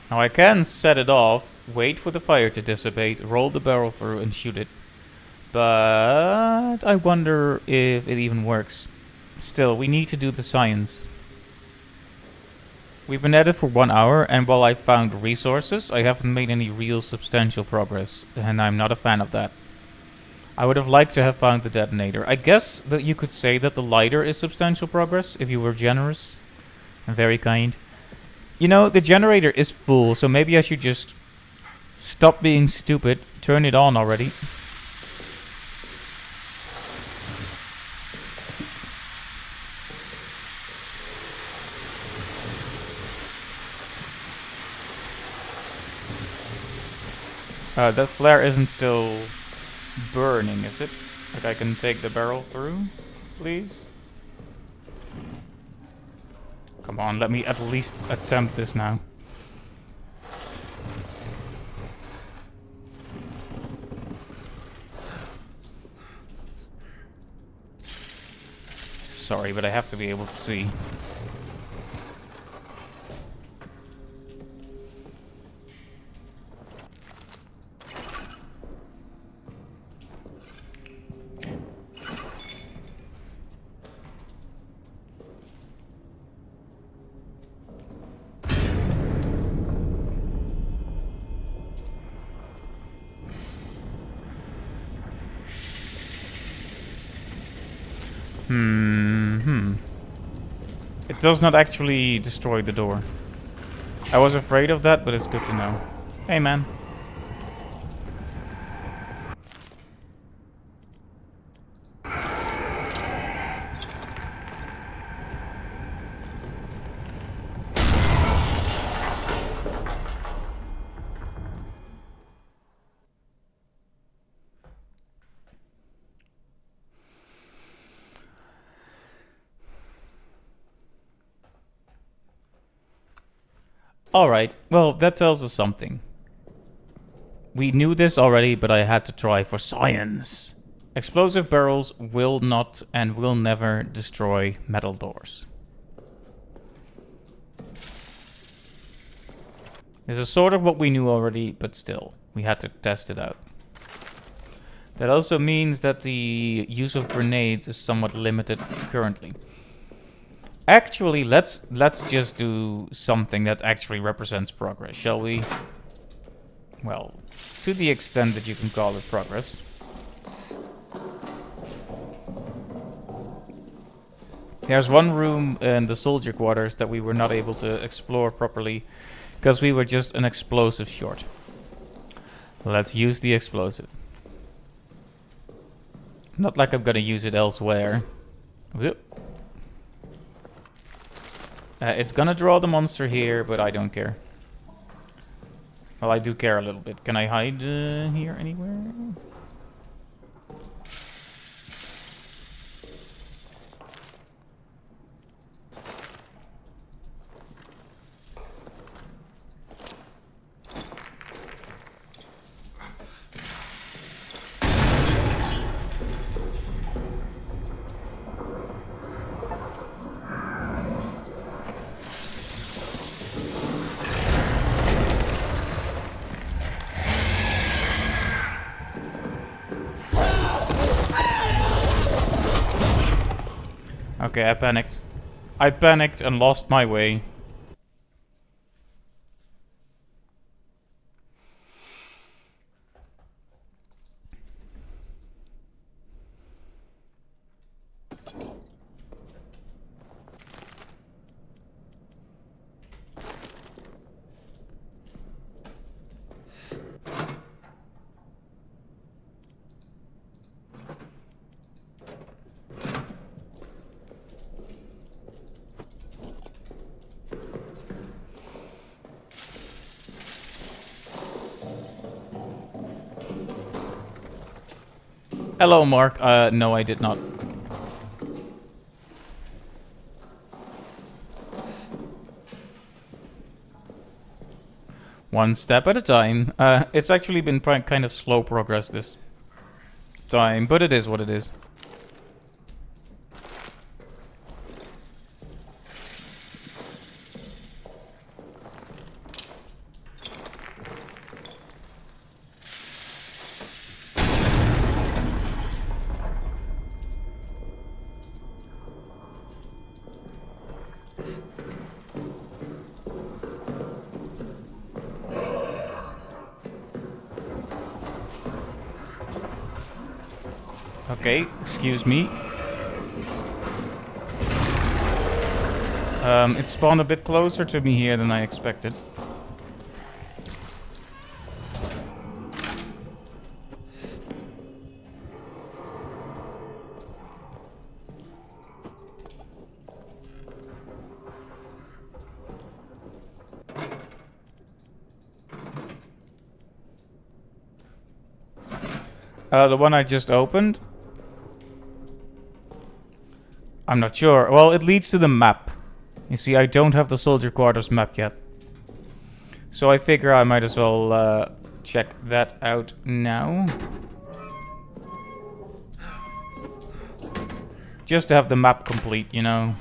Speaker 1: Now I can set it off, wait for the fire to dissipate, roll the barrel through and shoot it. But I wonder if it even works. Still, we need to do the science. We've been at it for 1 hour, and while I found resources, I haven't made any real substantial progress, and I'm not a fan of that. I would have liked to have found the detonator. I guess that you could say that the lighter is substantial progress, if you were generous and very kind. You know, the generator is full, so maybe I should just stop being stupid, turn it on already. That flare isn't still burning, is it? Like I can take the barrel through, please? Come on, let me at least attempt this now. Sorry, but I have to be able to see. It does not actually destroy the door. I was afraid of that, but it's good to know. Hey, man. Alright, well, that tells us something. We knew this already, but I had to try for science. Explosive barrels will not and will never destroy metal doors. This is sort of what we knew already, but still, we had to test it out. That also means that the use of grenades is somewhat limited currently. Actually, let's just do something that actually represents progress, shall we? Well, to the extent that you can call it progress. There's one room in the soldier quarters that we were not able to explore properly because we were just an explosive short. Let's use the explosive. Not like I'm gonna use it elsewhere. Whoop. It's gonna draw the monster here, but I don't care. Well, I do care a little bit. Can I hide here anywhere? Okay, I panicked. I panicked and lost my way. Hello, Mark. No, I did not. One step at a time. It's actually been kind of slow progress this time, but it is what it is. Okay, excuse me. It spawned a bit closer to me here than I expected. The one I just opened? I'm not sure. Well, it leads to the map. You see, I don't have the soldier quarters map yet. So I figure I might as well check that out now. Just to have the map complete, you know.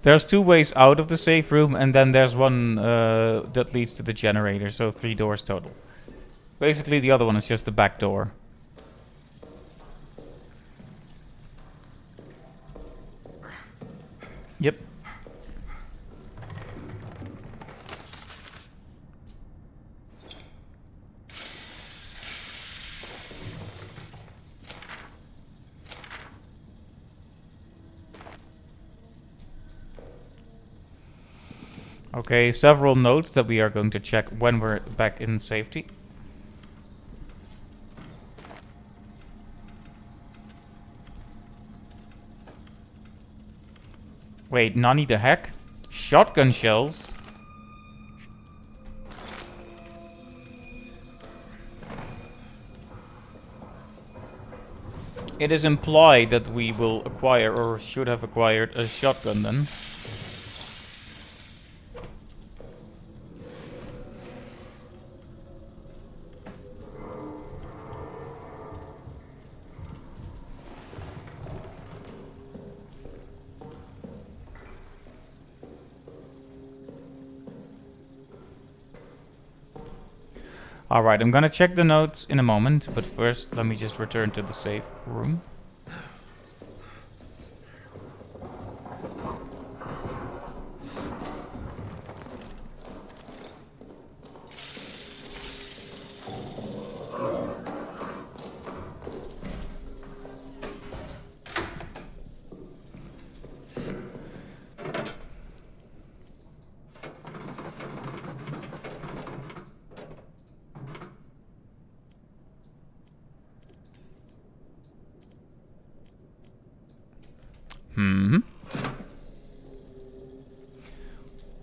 Speaker 1: There's two ways out of the safe room, and then there's one that leads to the generator, so 3 doors total. Basically, the other one is just the back door. Yep. Okay, several notes that we are going to check when we're back in safety. Wait, Nani the heck? Shotgun shells? It is implied that we will acquire, or should have acquired, a shotgun then. Alright, I'm gonna check the notes in a moment, but first let me just return to the safe room.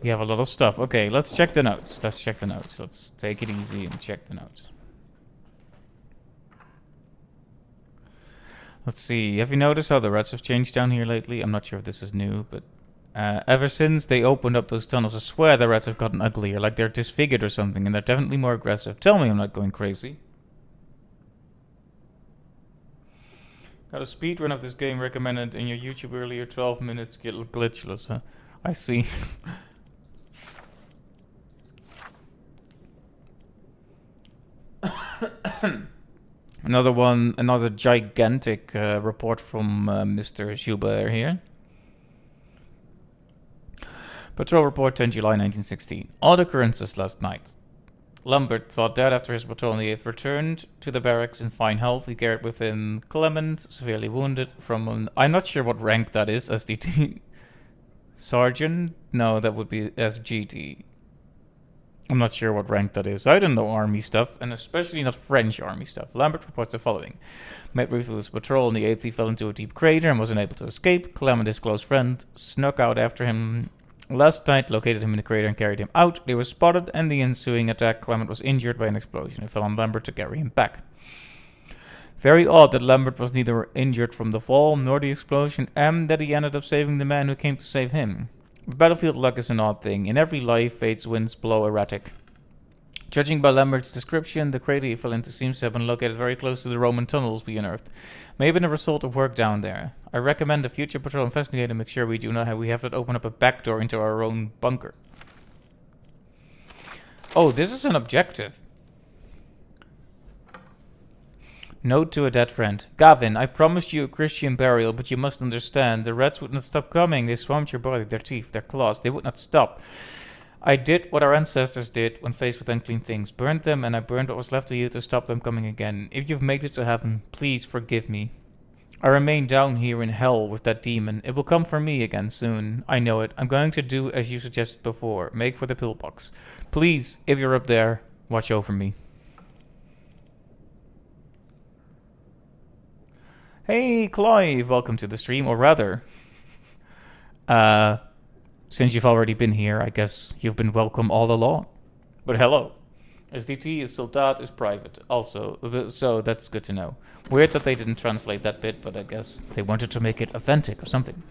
Speaker 1: We have a lot of stuff. Okay, let's check the notes. Let's check the notes. Let's take it easy and check the notes. Let's see. Have you noticed how the rats have changed down here lately? I'm not sure if this is new, but ever since they opened up those tunnels, I swear the rats have gotten uglier. Like they're disfigured or something, and they're definitely more aggressive. Tell me I'm not going crazy. Got a speedrun of this game recommended in your YouTube earlier, 12 minutes glitchless, huh? I see. Another gigantic report from Mr. Schubert here. Patrol report 10 July 1916. Odd occurrences last night. Lambert thought dead after his patrol on the 8th returned to the barracks in fine health. He carried with him Clement, severely wounded from an... I'm not sure what rank that is, SDT. Sergeant? No, that would be SGT. I'm not sure what rank that is. I don't know army stuff, and especially not French army stuff. Lambert reports the following. Met briefly with his patrol on the 8th. He fell into a deep crater and was unable to escape. Clement, his close friend, snuck out after him last night, located him in the crater and carried him out. They were spotted, and the ensuing attack, Clement was injured by an explosion. It fell on Lambert to carry him back. Very odd that Lambert was neither injured from the fall nor the explosion, and that he ended up saving the man who came to save him. Battlefield luck is an odd thing. In every life, fate's winds blow erratic. Judging by Lambert's description, the crater he fell into seems to have been located very close to the Roman tunnels we unearthed. May have been a result of work down there. I recommend a future patrol investigate and make sure we have to open up a back door into our own bunker. Oh, this is an objective. Note to a dead friend. Gavin, I promised you a Christian burial, but you must understand, the rats would not stop coming. They swarmed your body, their teeth, their claws. They would not stop. I did what our ancestors did when faced with unclean things. Burned them, and I burned what was left of you to stop them coming again. If you've made it to heaven, please forgive me. I remain down here in hell with that demon. It will come for me again soon. I know it. I'm going to do as you suggested before. Make for the pillbox. Please, if you're up there, watch over me. Hey, Clive, welcome to the stream, or rather, since you've already been here, I guess you've been welcome all along. But hello. SDT is Soldat is private, also, so that's good to know. Weird that they didn't translate that bit, but I guess they wanted to make it authentic or something.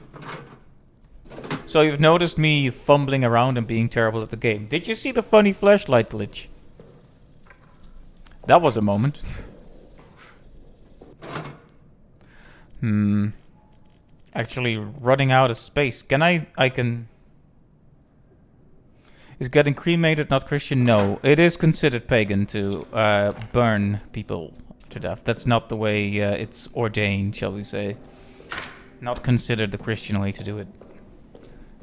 Speaker 1: So you've noticed me fumbling around and being terrible at the game. Did you see the funny flashlight glitch? That was a moment. Actually running out of space. I can... Is getting cremated not Christian? No. It is considered pagan to burn people to death. That's not the way it's ordained, shall we say. Not considered the Christian way to do it.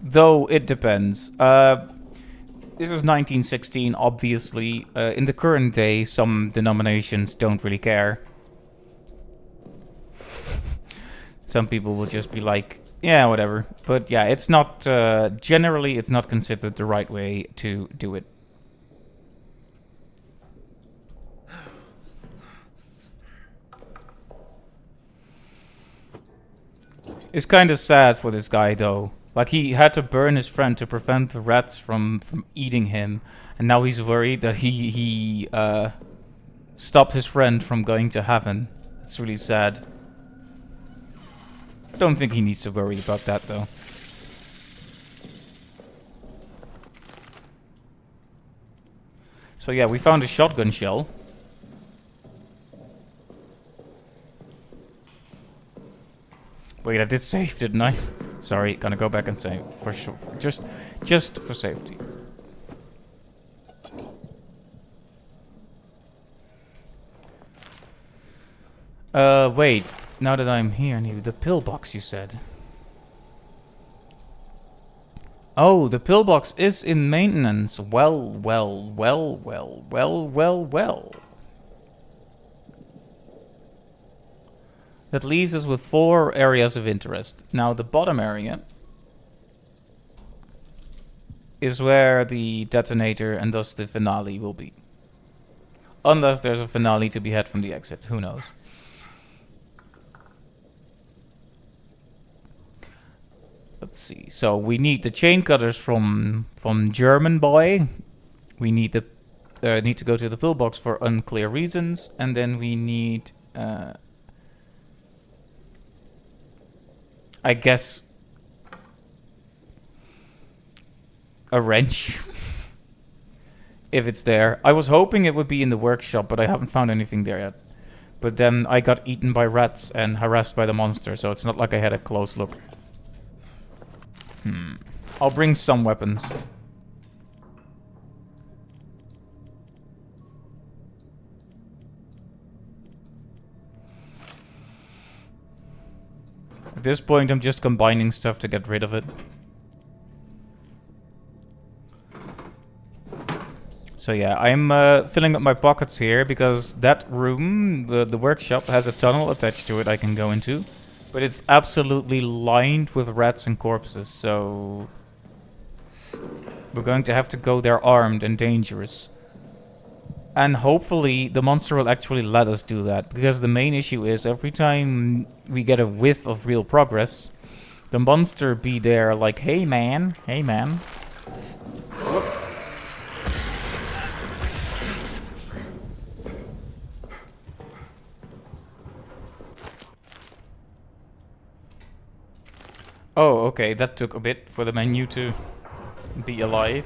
Speaker 1: Though it depends. This is 1916, obviously. In the current day, some denominations don't really care. Some people will just be like, yeah, whatever. But yeah, it's not, generally, it's not considered the right way to do it. It's kind of sad for this guy, though. Like, he had to burn his friend to prevent the rats from eating him. And now he's worried that he stopped his friend from going to heaven. It's really sad. I don't think he needs to worry about that, though. So yeah, we found a shotgun shell. Wait, I did save, didn't I? Sorry, gonna go back and save for sure, just for safety. Wait. Now that I'm here, the pillbox, you said. Oh, the pillbox is in maintenance. Well. That leaves us with 4 areas of interest. Now, the bottom area is where the detonator and thus the finale will be. Unless there's a finale to be had from the exit. Who knows? Let's see. So we need the chain cutters from German boy. We need the need to go to the pillbox for unclear reasons, and then we need I guess a wrench. If it's there. I was hoping it would be in the workshop, but I haven't found anything there yet. But then I got eaten by rats and harassed by the monster, so it's not like I had a close look. I'll bring some weapons. At this point, I'm just combining stuff to get rid of it. So yeah, I'm filling up my pockets here because that room, the workshop, has a tunnel attached to it I can go into. But it's absolutely lined with rats and corpses, so... we're going to have to go there armed and dangerous. And hopefully the monster will actually let us do that. Because the main issue is every time we get a whiff of real progress, the monster be there like, hey man, hey man. Oh, okay, that took a bit for the menu to be alive.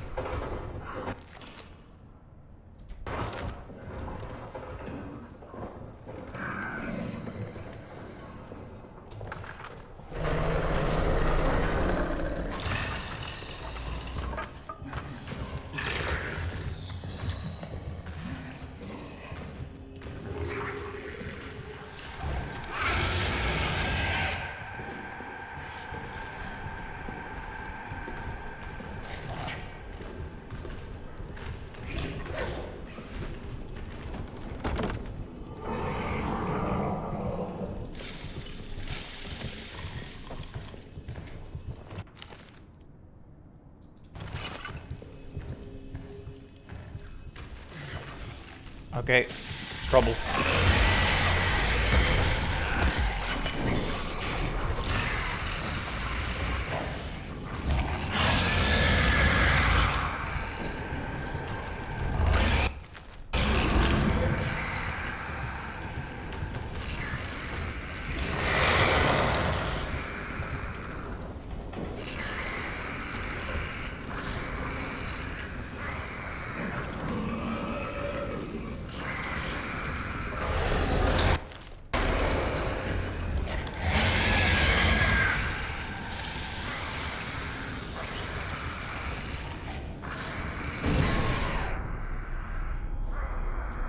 Speaker 1: Okay, trouble.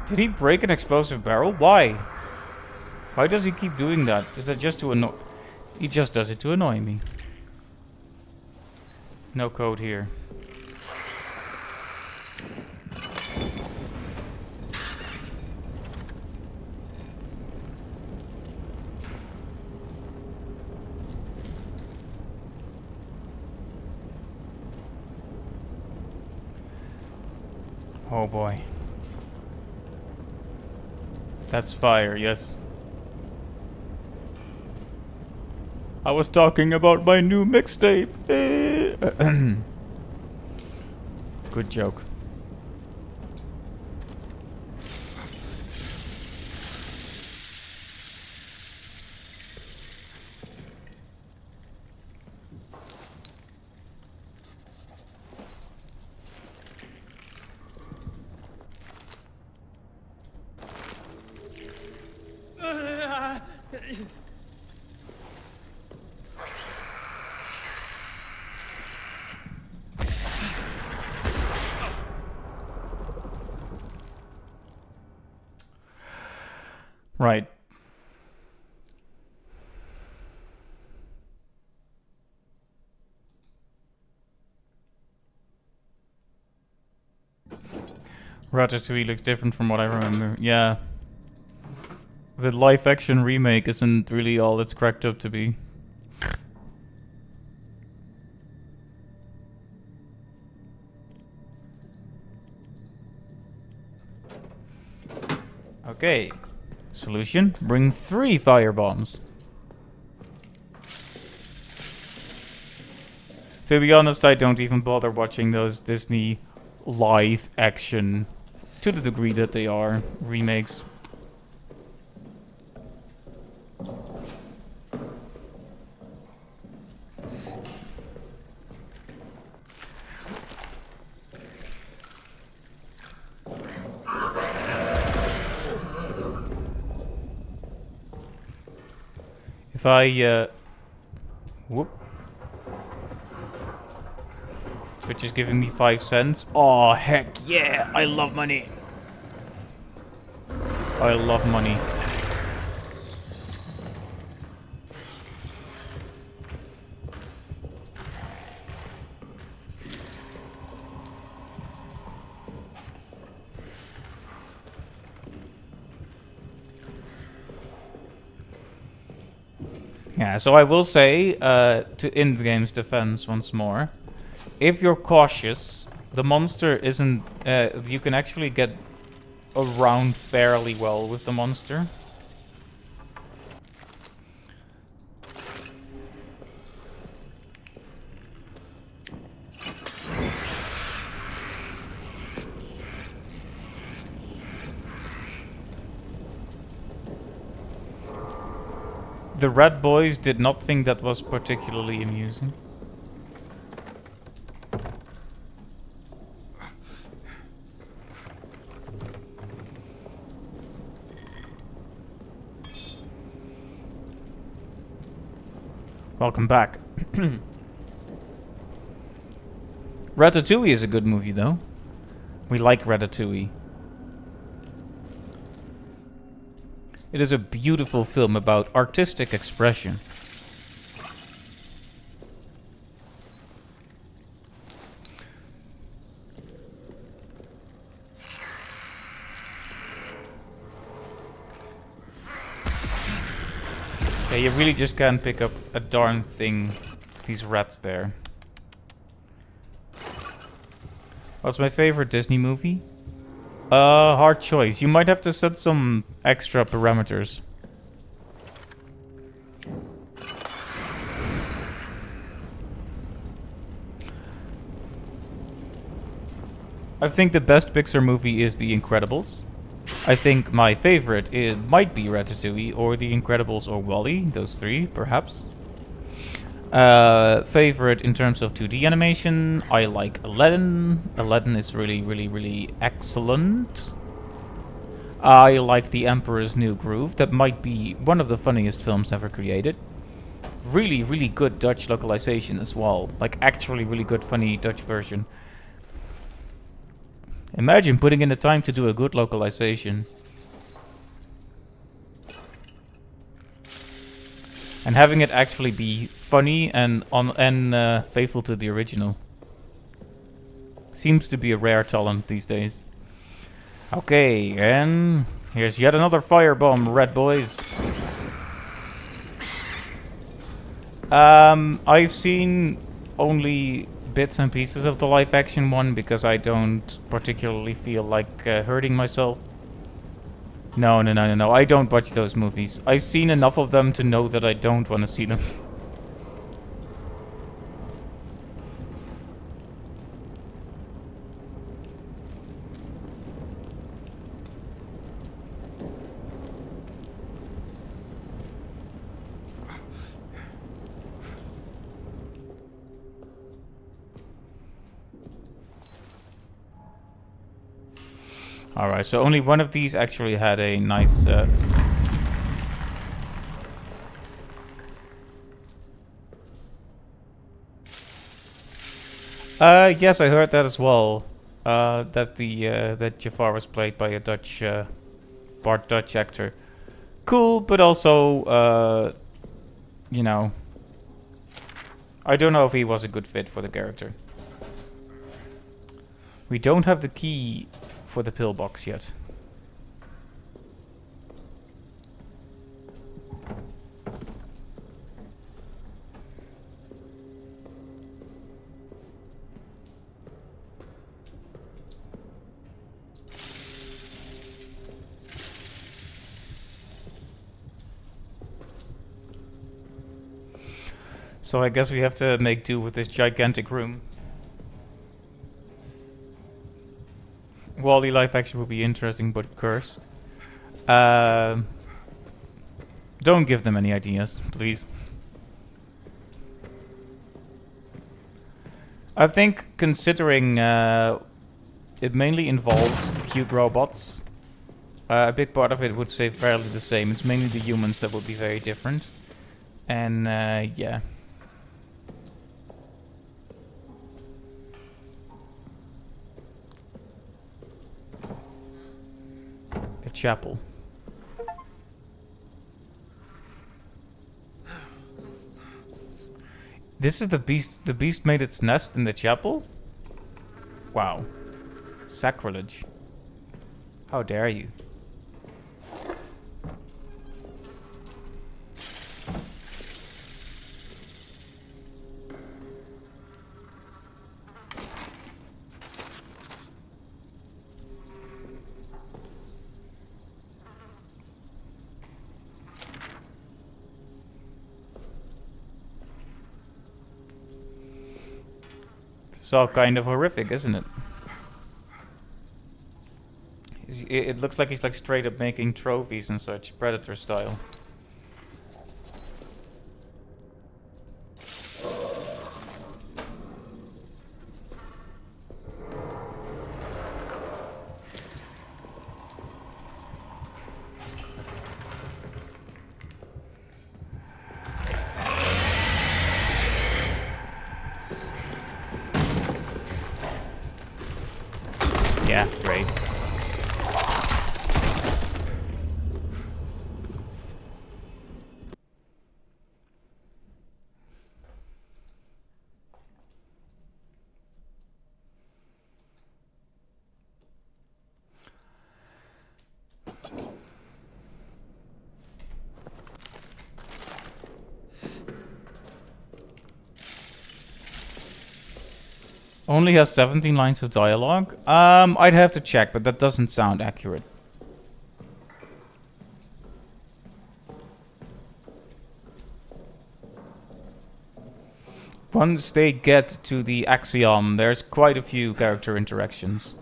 Speaker 1: Did he break an explosive barrel? Why? Why does he keep doing that? Is that just to annoy... He just does it to annoy me. No code here. Oh boy. That's fire, yes. I was talking about my new mixtape. Good joke. Right. Ratatouille looks different from what I remember. Yeah. The live-action remake isn't really all it's cracked up to be. Okay. Solution? Bring 3 firebombs. To be honest, I don't even bother watching those Disney live action, to the degree that they are, remakes. If I, whoop. Twitch is giving me 5 cents. Oh, heck yeah. I love money. I love money. Yeah, so I will say, in the game's defense once more, if you're cautious, the monster isn't, you can actually get around fairly well with the monster. The rat boys did not think that was particularly amusing. Welcome back. Ratatouille is a good movie, though. We like Ratatouille. It is a beautiful film about artistic expression. Yeah, you really just can't pick up a darn thing. These rats there. What's my favorite Disney movie? Hard choice. You might have to set some extra parameters. I think the best Pixar movie is The Incredibles. I think my favorite might be Ratatouille or The Incredibles or WALL-E. Those three, perhaps. Favorite in terms of 2D animation, I like Aladdin. Aladdin is really, really, really excellent. I like The Emperor's New Groove. That might be one of the funniest films ever created. Really, really good Dutch localization as well. Like, actually really good, funny Dutch version. Imagine putting in the time to do a good localization. And having it actually be funny and faithful to the original. Seems to be a rare talent these days. Okay, and here's yet another firebomb, red boys. I've seen only bits and pieces of the live action one because I don't particularly feel like hurting myself. No. I don't watch those movies. I've seen enough of them to know that I don't want to see them. Alright, so only one of these actually had a nice... yes, I heard that as well. That Jafar was played by a Dutch, part Dutch actor. Cool, but also, you know... I don't know if he was a good fit for the character. We don't have the key for the pillbox yet. So I guess we have to make do with this gigantic room. WALL-E live action would be interesting, but cursed. Don't give them any ideas, please. I think considering it mainly involves cute robots, a big part of it would stay fairly the same. It's mainly the humans that would be very different. And, yeah. A chapel. This is the beast. The beast made its nest in the chapel? Wow. Sacrilege. How dare you? It's all kind of horrific, isn't it? It looks like he's like straight up making trophies and such, Predator style. Yeah, great. Only has 17 lines of dialogue? I'd have to check, but that doesn't sound accurate. Once they get to the axiom, there's quite a few character interactions.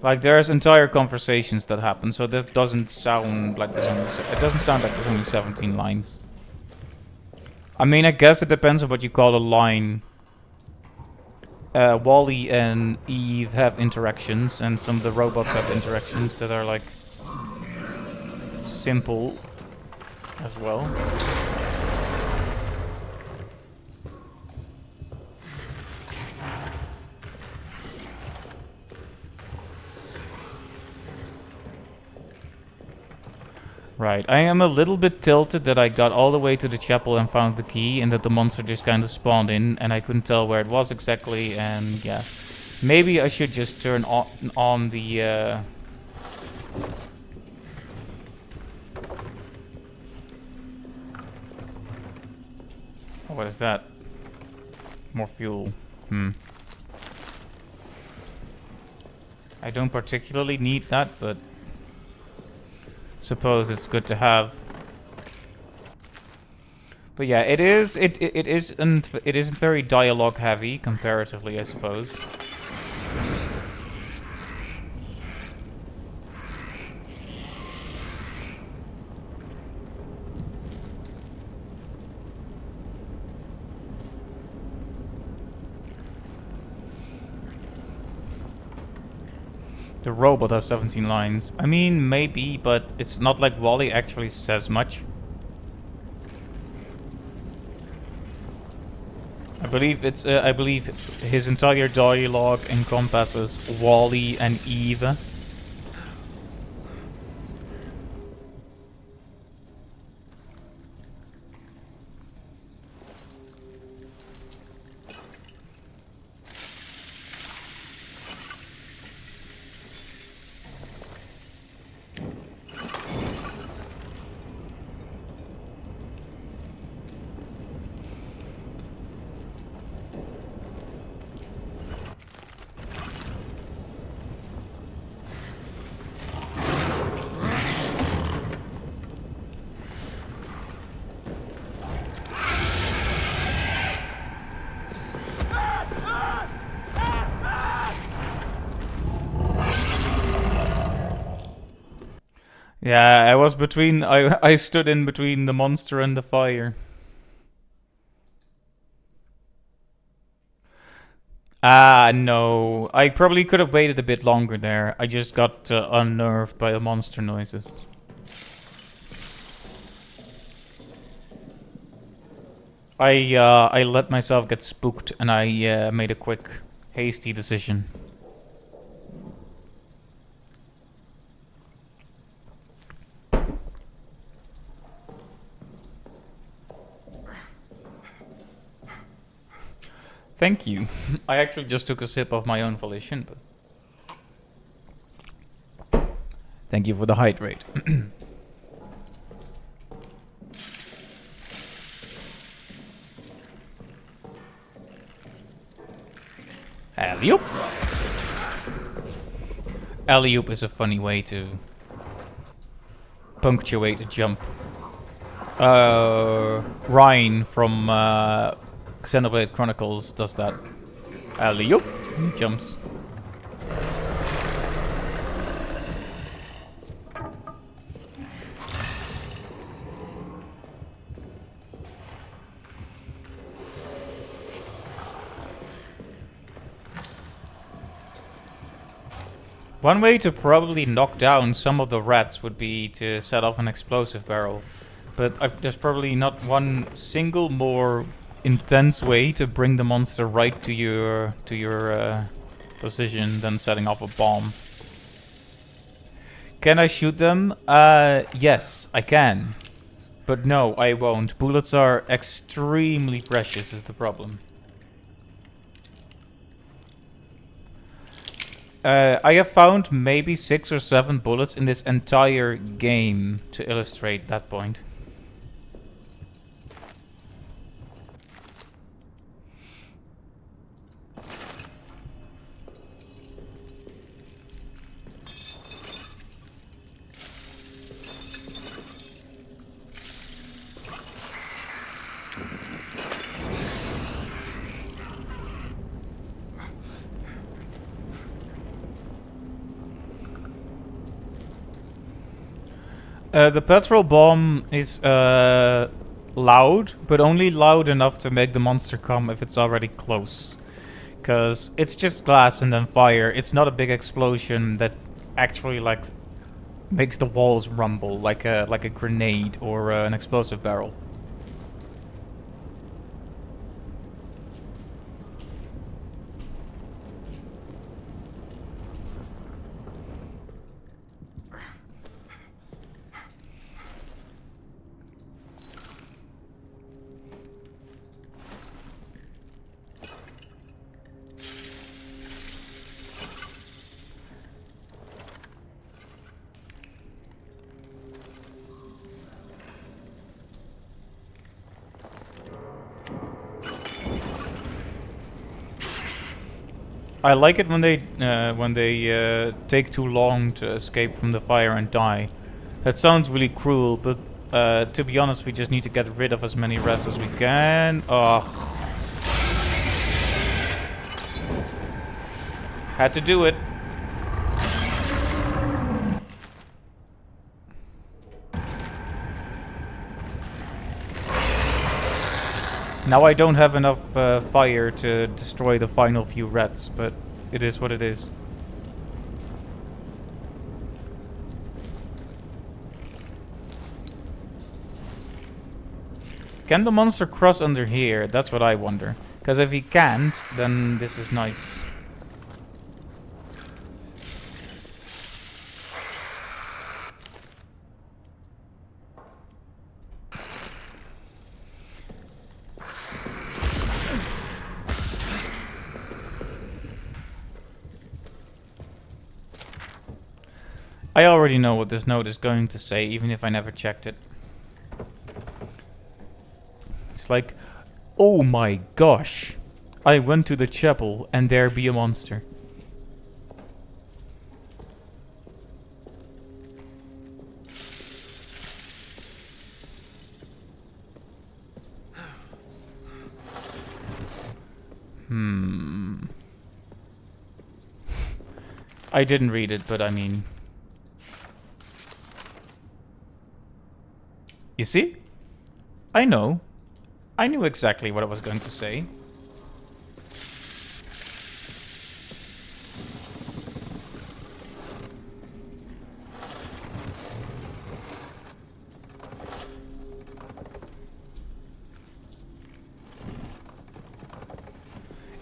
Speaker 1: Like, there's entire conversations that happen, so that doesn't sound like there's only... It doesn't sound like there's only 17 lines. I mean, I guess it depends on what you call a line. Wally and Eve have interactions, and some of the robots have interactions that are, like, simple as well. Right, I am a little bit tilted that I got all the way to the chapel and found the key, and that the monster just kind of spawned in, and I couldn't tell where it was exactly, and yeah. Maybe I should just turn on the... What is that? More fuel. I don't particularly need that, but... suppose it's good to have. But yeah, it isn't very dialogue heavy comparatively, I suppose. The robot has 17 lines. I mean, maybe, but it's not like Wally actually says much. I believe his entire dialogue encompasses Wally and Eve. Yeah, I was between... I stood in between the monster and the fire. Ah, no. I probably could have waited a bit longer there. I just got unnerved by the monster noises. I let myself get spooked, and I made a quick, hasty decision. Thank you. I actually just took a sip of my own volition, but thank you for the hydrate. Alley-oop. Alley-oop is a funny way to punctuate a jump. Ryan from Xenoblade Chronicles does that. Alley-oop. He jumps. One way to probably knock down some of the rats would be to set off an explosive barrel. But there's probably not one single more intense way to bring the monster right to your position than setting off a bomb. Can I shoot them? Yes, I can. But no, I won't. Bullets are extremely precious is the problem. I have found maybe 6 or 7 bullets in this entire game to illustrate that point. The petrol bomb is loud, but only loud enough to make the monster come if it's already close. Because it's just glass and then fire. It's not a big explosion that actually like makes the walls rumble like a grenade or an explosive barrel. I like it when they take too long to escape from the fire and die. That sounds really cruel, but to be honest, we just need to get rid of as many rats as we can. Oh, had to do it. Now I don't have enough fire to destroy the final few rats, but it is what it is. Can the monster cross under here? That's what I wonder. Because if he can't, then this is nice. I already know what this note is going to say, even if I never checked it. It's like, oh my gosh, I went to the chapel and there be a monster. I didn't read it, but I mean... You see? I know. I knew exactly what I was going to say.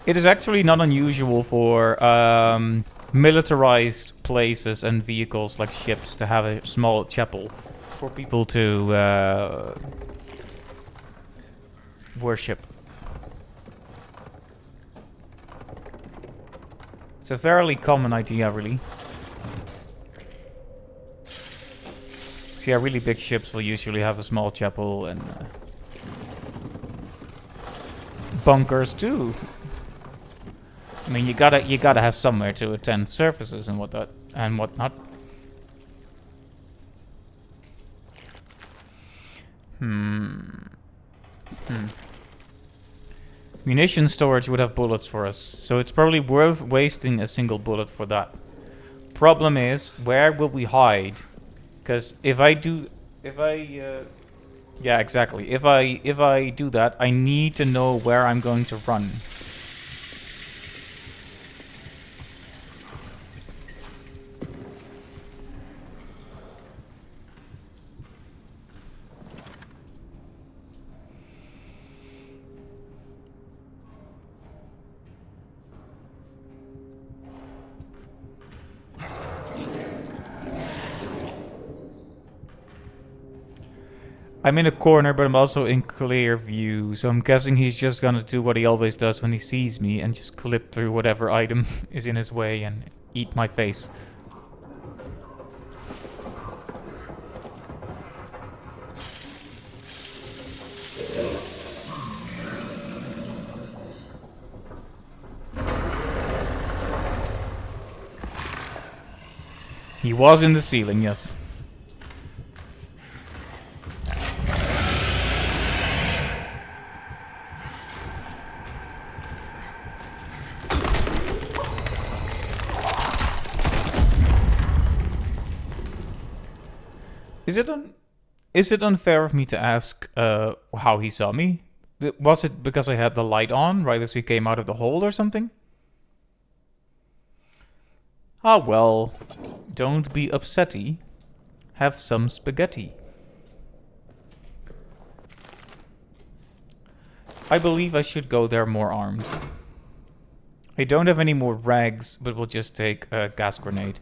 Speaker 1: It is actually not unusual for militarized places and vehicles like ships to have a small chapel for people to worship. It's a fairly common idea, really. So yeah, really big ships will usually have a small chapel and bunkers too. I mean, you gotta have somewhere to attend services and whatnot. Munition storage would have bullets for us, so it's probably worth wasting a single bullet for that. Problem is, where will we hide? Because yeah, exactly. If I do that, I need to know where I'm going to run. I'm in a corner, but I'm also in clear view, so I'm guessing he's just gonna do what he always does when he sees me and just clip through whatever item is in his way and eat my face. He was in the ceiling, yes. Is it unfair of me to ask how he saw me? Was it because I had the light on right as he came out of the hole or something? Ah well, don't be upsetty. Have some spaghetti. I believe I should go there more armed. I don't have any more rags, but we'll just take a gas grenade.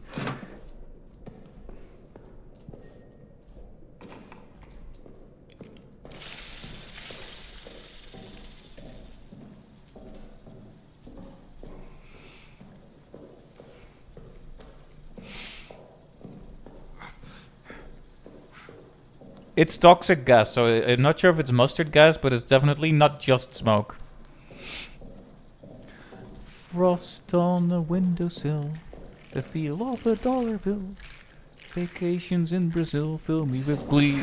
Speaker 1: It's toxic gas, so I'm not sure if it's mustard gas, but it's definitely not just smoke. Frost on the windowsill, the feel of a dollar bill. Vacations in Brazil fill me with glee.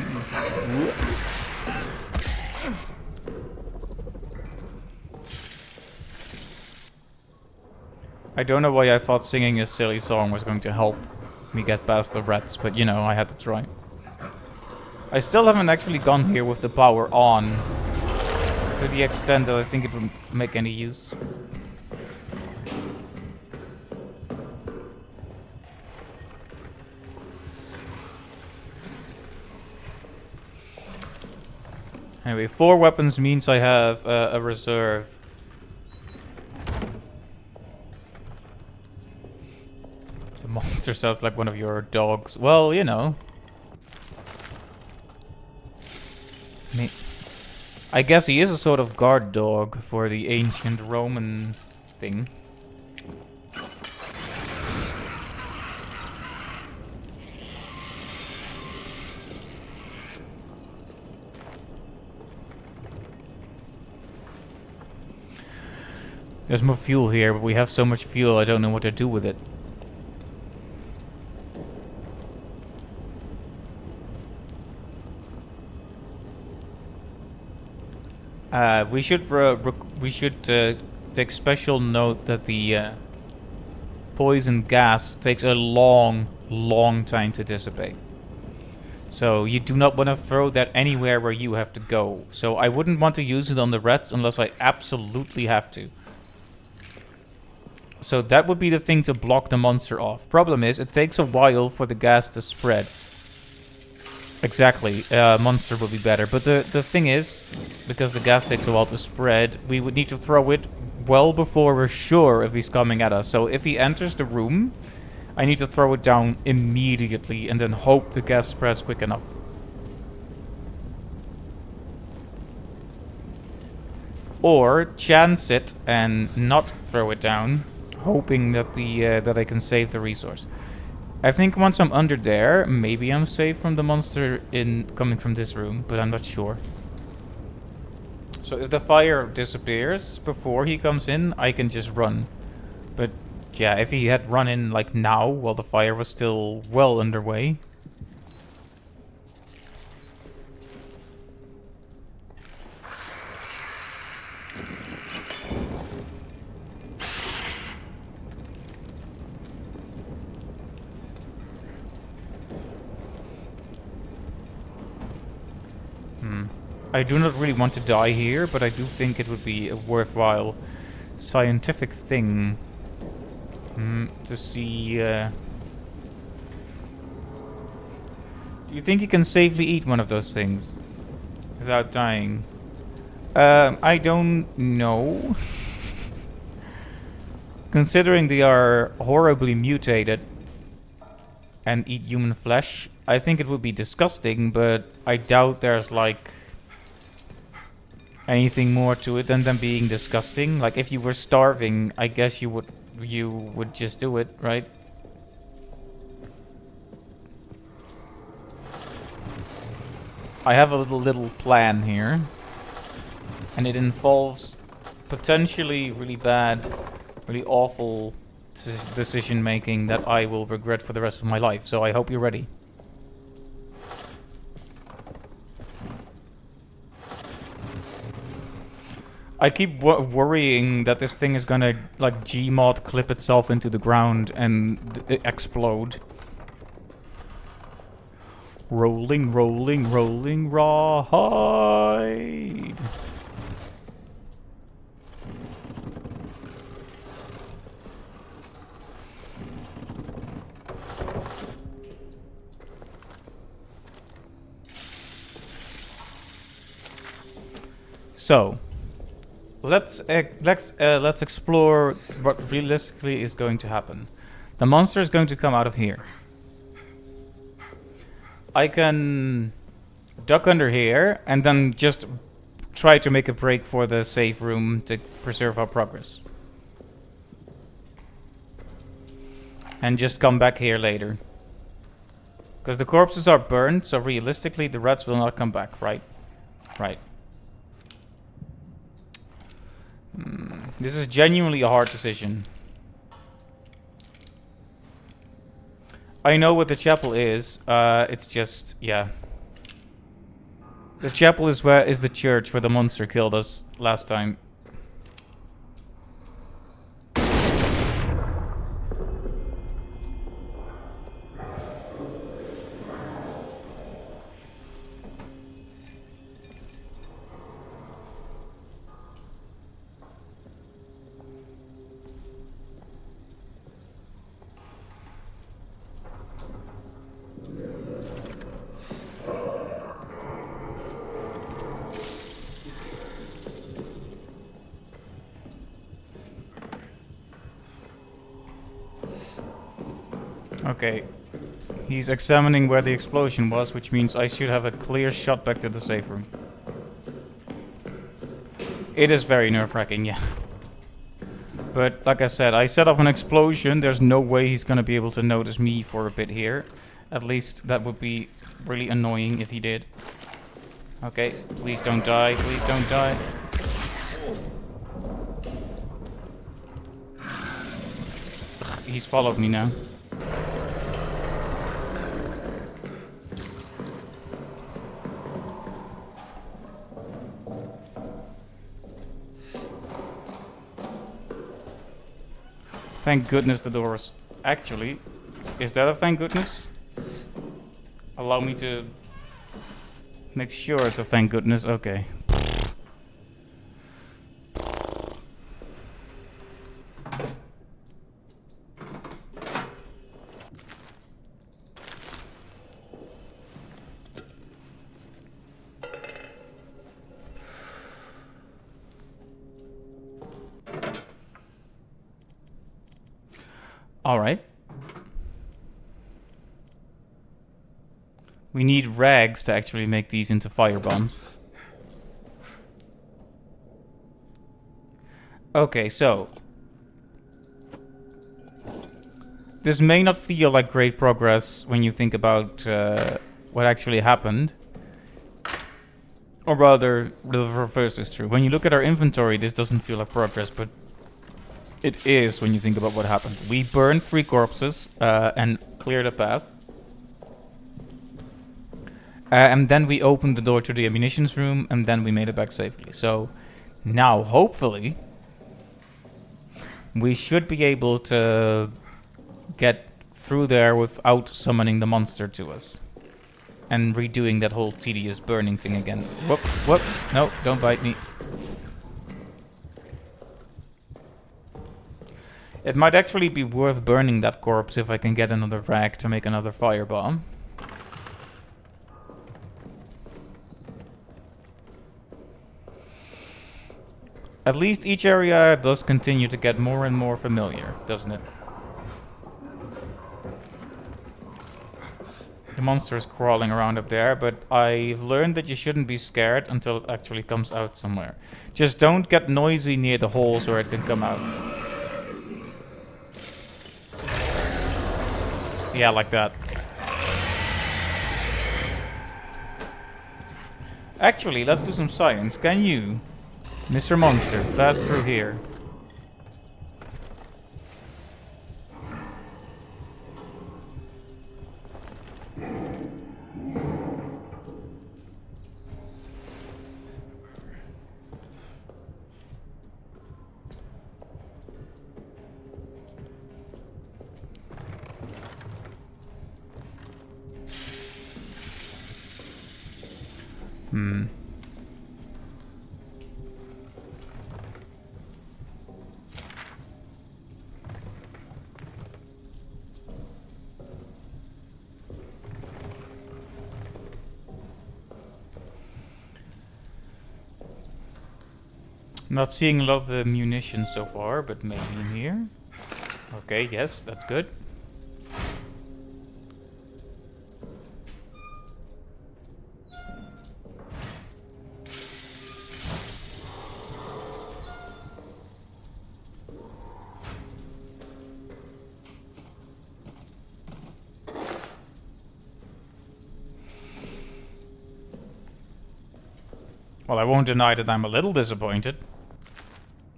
Speaker 1: I don't know why I thought singing a silly song was going to help me get past the rats, but you know, I had to try. I still haven't actually gone here with the power on, to the extent that I think it would make any use. Anyway, 4 weapons means I have a reserve. The monster sounds like one of your dogs. Well, you know. I guess he is a sort of guard dog for the ancient Roman thing. There's more fuel here, but we have so much fuel I don't know what to do with it. We should take special note that the poison gas takes a long time to dissipate. So you do not want to throw that anywhere where you have to go. So I wouldn't want to use it on the rats unless I absolutely have to. So that would be the thing to block the monster off. Problem is, it takes a while for the gas to spread. Exactly, monster would be better. But the thing is, because the gas takes a while to spread, we would need to throw it well before we're sure if he's coming at us. So if he enters the room, I need to throw it down immediately and then hope the gas spreads quick enough. Or chance it and not throw it down, hoping that that I can save the resource. I think once I'm under there, maybe I'm safe from the monster coming from this room, but I'm not sure. So if the fire disappears before he comes in, I can just run. But yeah, if he had run in like now, while the fire was still well underway. I do not really want to die here, but I do think it would be a worthwhile scientific thing to see. Do you think you can safely eat one of those things without dying? I don't know. Considering they are horribly mutated and eat human flesh, I think it would be disgusting, but I doubt there's like anything more to it than them being disgusting. Like if you were starving, I guess you would just do it, right? I have a little plan here, and it involves potentially really bad, really awful decision making that I will regret for the rest of my life. So I hope you're ready. I keep worrying that this thing is gonna like Gmod clip itself into the ground and explode. Rolling, rolling, rolling, rawhide. So, let's explore what realistically is going to happen. The monster is going to come out of here. I can duck under here and then just try to make a break for the safe room to preserve our progress. And just come back here later. Because the corpses are burned, so realistically the rats will not come back, right? Right. This is genuinely a hard decision. I know what the chapel is. It's just, yeah. The chapel is the church where the monster killed us last time. Okay. He's examining where the explosion was, which means I should have a clear shot back to the safe room. It is very nerve-wracking, yeah. But like I said, I set off an explosion. There's no way he's gonna be able to notice me for a bit here. At least that would be really annoying if he did. Okay, please don't die. Please don't die. Ugh, he's followed me now. Thank goodness the doors. Actually, is that a thank goodness? Allow me to make sure it's a thank goodness. Okay. Alright. We need rags to actually make these into fire bombs. Okay, so this may not feel like great progress when you think about what actually happened. Or rather, the reverse is true. When you look at our inventory, this doesn't feel like progress, but it is when you think about what happened. We burned 3 corpses and cleared a path. And then we opened the door to the ammunitions room, and then we made it back safely. So now, hopefully, we should be able to get through there without summoning the monster to us. And redoing that whole tedious burning thing again. Whoop, whoop. No, don't bite me. It might actually be worth burning that corpse if I can get another rag to make another firebomb. At least each area does continue to get more and more familiar, doesn't it? The monster is crawling around up there, but I've learned that you shouldn't be scared until it actually comes out somewhere. Just don't get noisy near the holes where it can come out. Yeah, like that. Actually, let's do some science. Can you, Mr. Monster, pass through here? Not seeing a lot of the munitions so far, but maybe in here. Okay, yes, that's good. Well, I won't deny that I'm a little disappointed.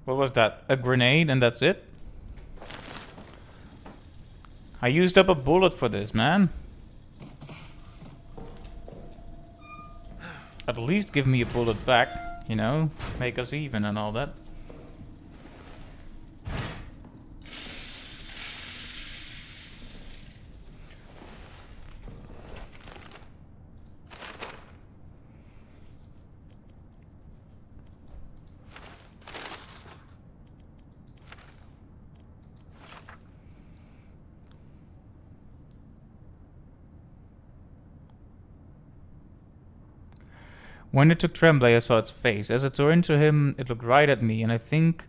Speaker 1: What was that? A grenade and that's it? I used up a bullet for this, man. At least give me a bullet back, you know? Make us even and all that. When it took Tremblay, I saw its face. As it turned to him, it looked right at me, and I think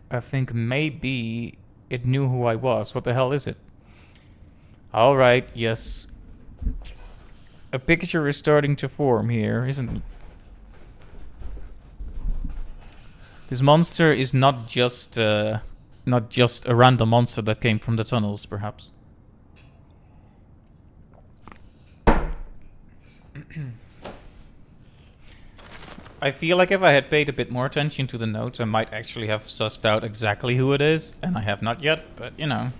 Speaker 1: maybe it knew who I was. What the hell is it? Alright, yes. A picture is starting to form here, isn't it? This monster is not just a random monster that came from the tunnels, perhaps. I feel like if I had paid a bit more attention to the notes, I might actually have sussed out exactly who it is, and I have not yet, but you know.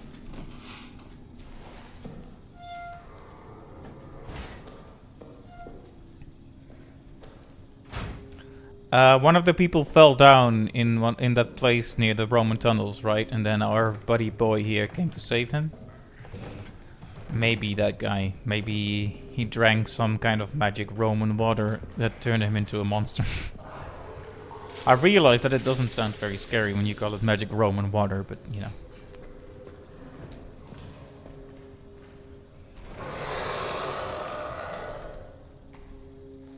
Speaker 1: One of the people fell down in that place near the Roman tunnels, right? And then our buddy boy here came to save him. Maybe that guy. Maybe he drank some kind of magic Roman water that turned him into a monster. I realize that it doesn't sound very scary when you call it magic Roman water, but you know.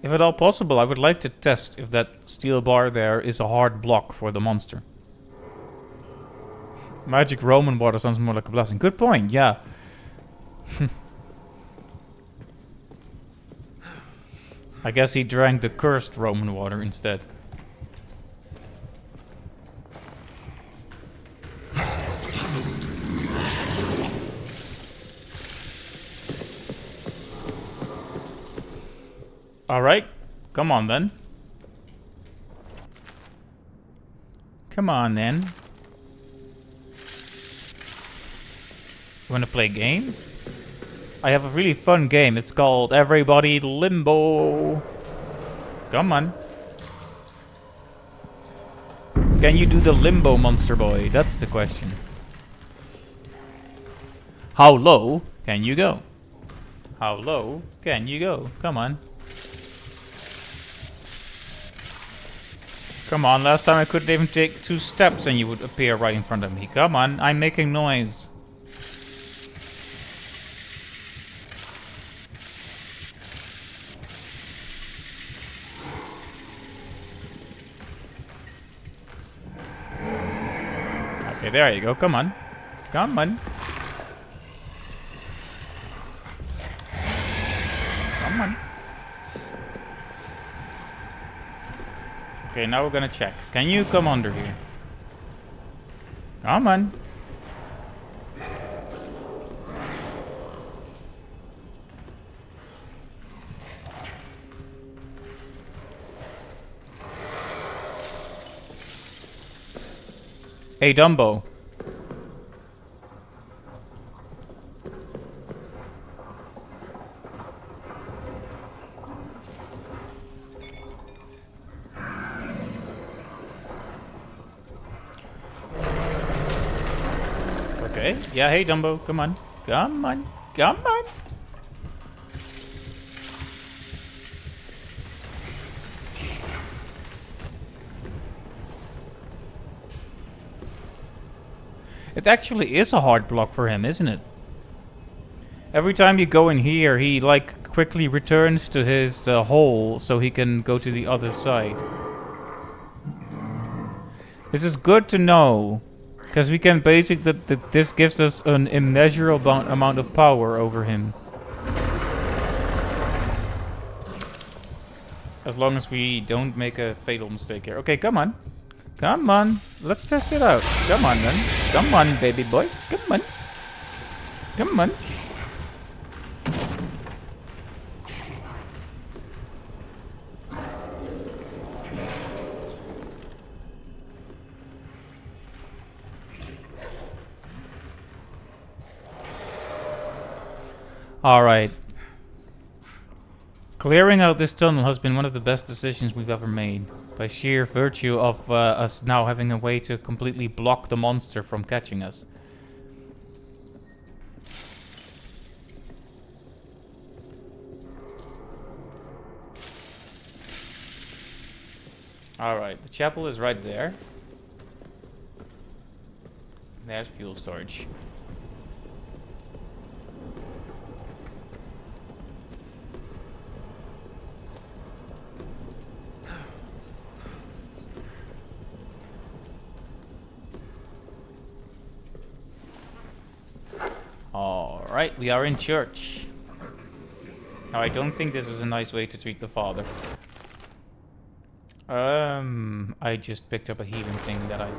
Speaker 1: If at all possible, I would like to test if that steel bar there is a hard block for the monster. Magic Roman water sounds more like a blessing. Good point, yeah. I guess he drank the cursed Roman water instead. Alright, come on then. Come on then. You wanna play games? I have a really fun game. It's called Everybody Limbo. Come on. Can you do the limbo, monster boy? That's the question. How low can you go? How low can you go? Come on. Come on, last time I couldn't even take 2 steps and you would appear right in front of me. Come on, I'm making noise. Okay, there you go. Come on. Come on. Come on. Okay, now we're gonna check. Can you come under here? Come on. Hey, Dumbo. Okay. Yeah, hey, Dumbo. Come on. Come on. Come on. It actually is a hard block for him, isn't it? Every time you go in here, he, like, quickly returns to his hole so he can go to the other side. This is good to know. Because we can basically... this gives us an immeasurable amount of power over him. As long as we don't make a fatal mistake here. Okay, come on. Come on. Let's test it out. Come on, then. Come on, baby boy. Come on. Come on. Alright. Clearing out this tunnel has been one of the best decisions we've ever made. By sheer virtue of us now having a way to completely block the monster from catching us. Alright, the chapel is right there. There's fuel storage. Alright, we are in church. Now, I don't think this is a nice way to treat the father. I just picked up a healing thing that I...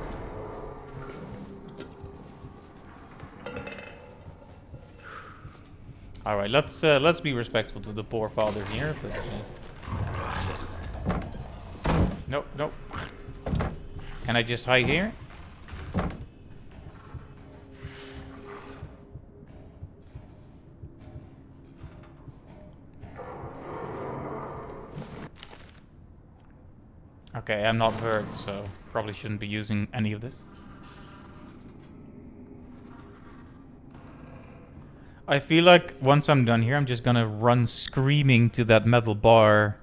Speaker 1: Alright, let's be respectful to the poor father here. Nope, nope. Can I just hide here? Okay, I'm not hurt, so probably shouldn't be using any of this. I feel like once I'm done here, I'm just gonna run screaming to that metal bar.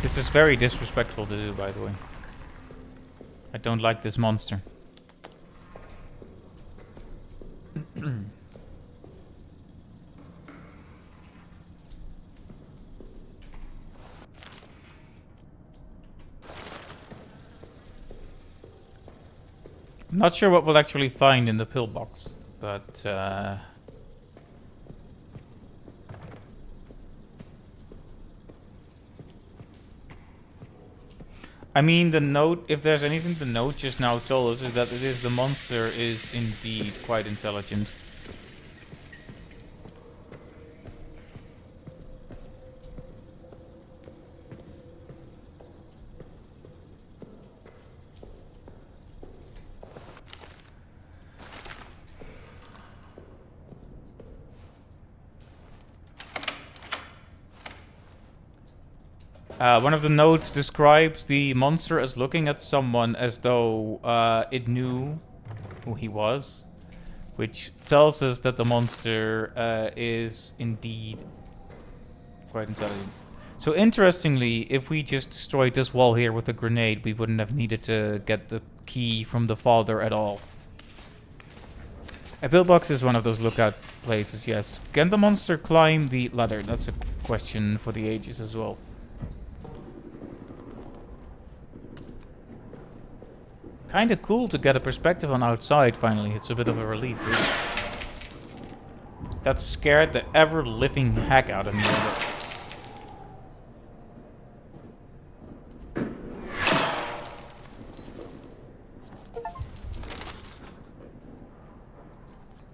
Speaker 1: This is very disrespectful to do, by the way. I don't like this monster. I'm not sure what we'll actually find in the pillbox, but I mean, the note, if there's anything the note just now told us, is that the monster is indeed quite intelligent. One of the notes describes the monster as looking at someone as though it knew who he was, which tells us that the monster is indeed quite intelligent. So interestingly, if we just destroyed this wall here with a grenade, we wouldn't have needed to get the key from the father at all. A pillbox is one of those lookout places, yes. Can the monster climb the ladder? That's a question for the ages as well. Kinda cool to get a perspective on outside, finally. It's a bit of a relief, really. That scared the ever-living heck out of me.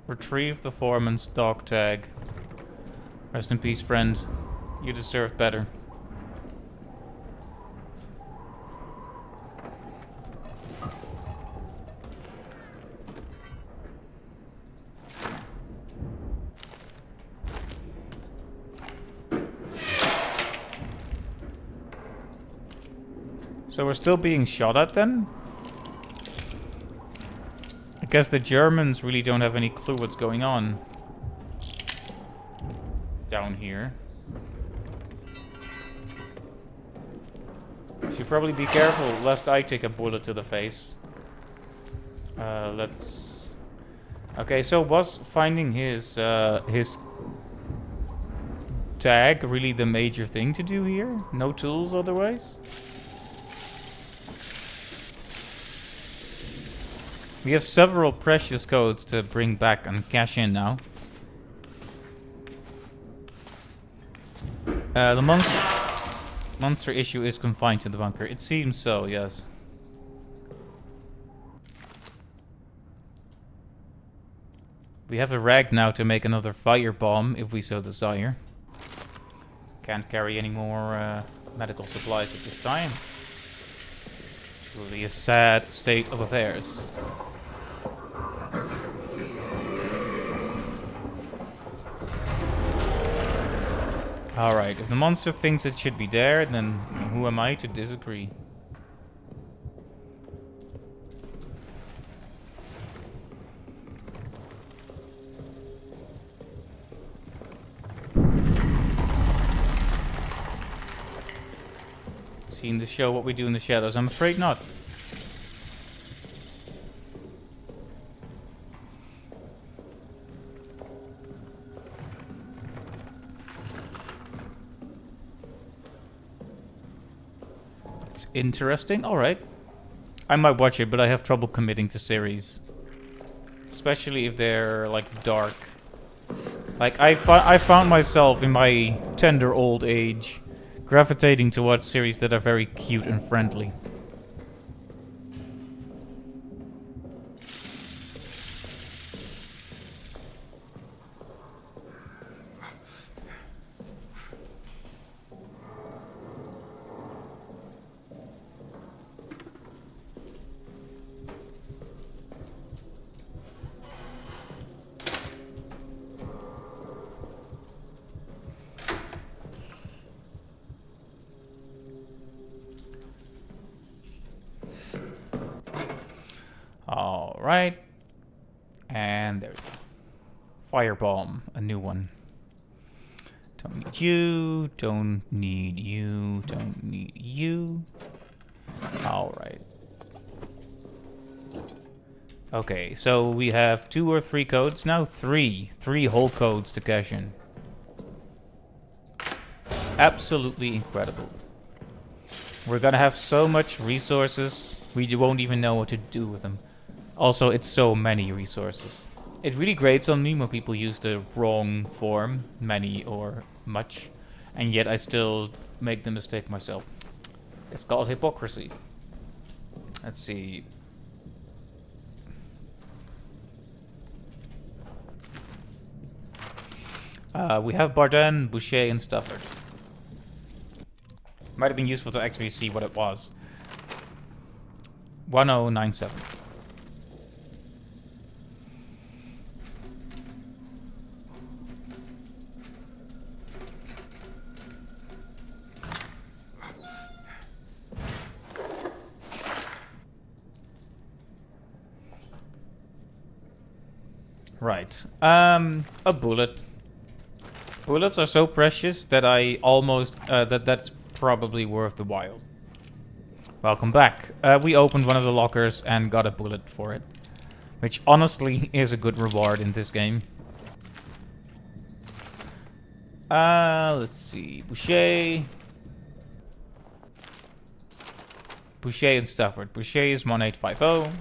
Speaker 1: Retrieve the foreman's dog tag. Rest in peace, friend. You deserve better. So we're still being shot at then? I guess the Germans really don't have any clue what's going on down here. Should probably be careful lest I take a bullet to the face. Let's... Okay, so was finding his tag really the major thing to do here? No tools otherwise? We have several precious codes to bring back and cash in now. The monster issue is confined to the bunker. It seems so, yes. We have a rag now to make another firebomb if we so desire. Can't carry any more medical supplies at this time. Truly a sad state of affairs. Alright, if the monster thinks it should be there, then who am I to disagree? Seen the show What We Do in the Shadows? I'm afraid not. Interesting. Alright. I might watch it, but I have trouble committing to series. Especially if they're, like, dark. Like, I found myself in my tender old age gravitating towards series that are very cute and friendly. Alright. And there we go. Firebomb, a new one. Don't need you, don't need you, don't need you. Alright. Okay, so we have 2 or 3 codes now? 3. 3 whole codes to cash in. Absolutely incredible. We're gonna have so much resources, we won't even know what to do with them. Also, it's so many resources. It really grates on me when people use the wrong form, many or much, and yet I still make the mistake myself. It's called hypocrisy. Let's see. We have Barden, Boucher, and Stafford. Might have been useful to actually see what it was. 1097. Right. A bullet. Bullets are so precious that I almost that's probably worth the while. Welcome back. We opened one of the lockers and got a bullet for it, which honestly is a good reward in this game. Let's see. Boucher and Stafford. Boucher is 1850.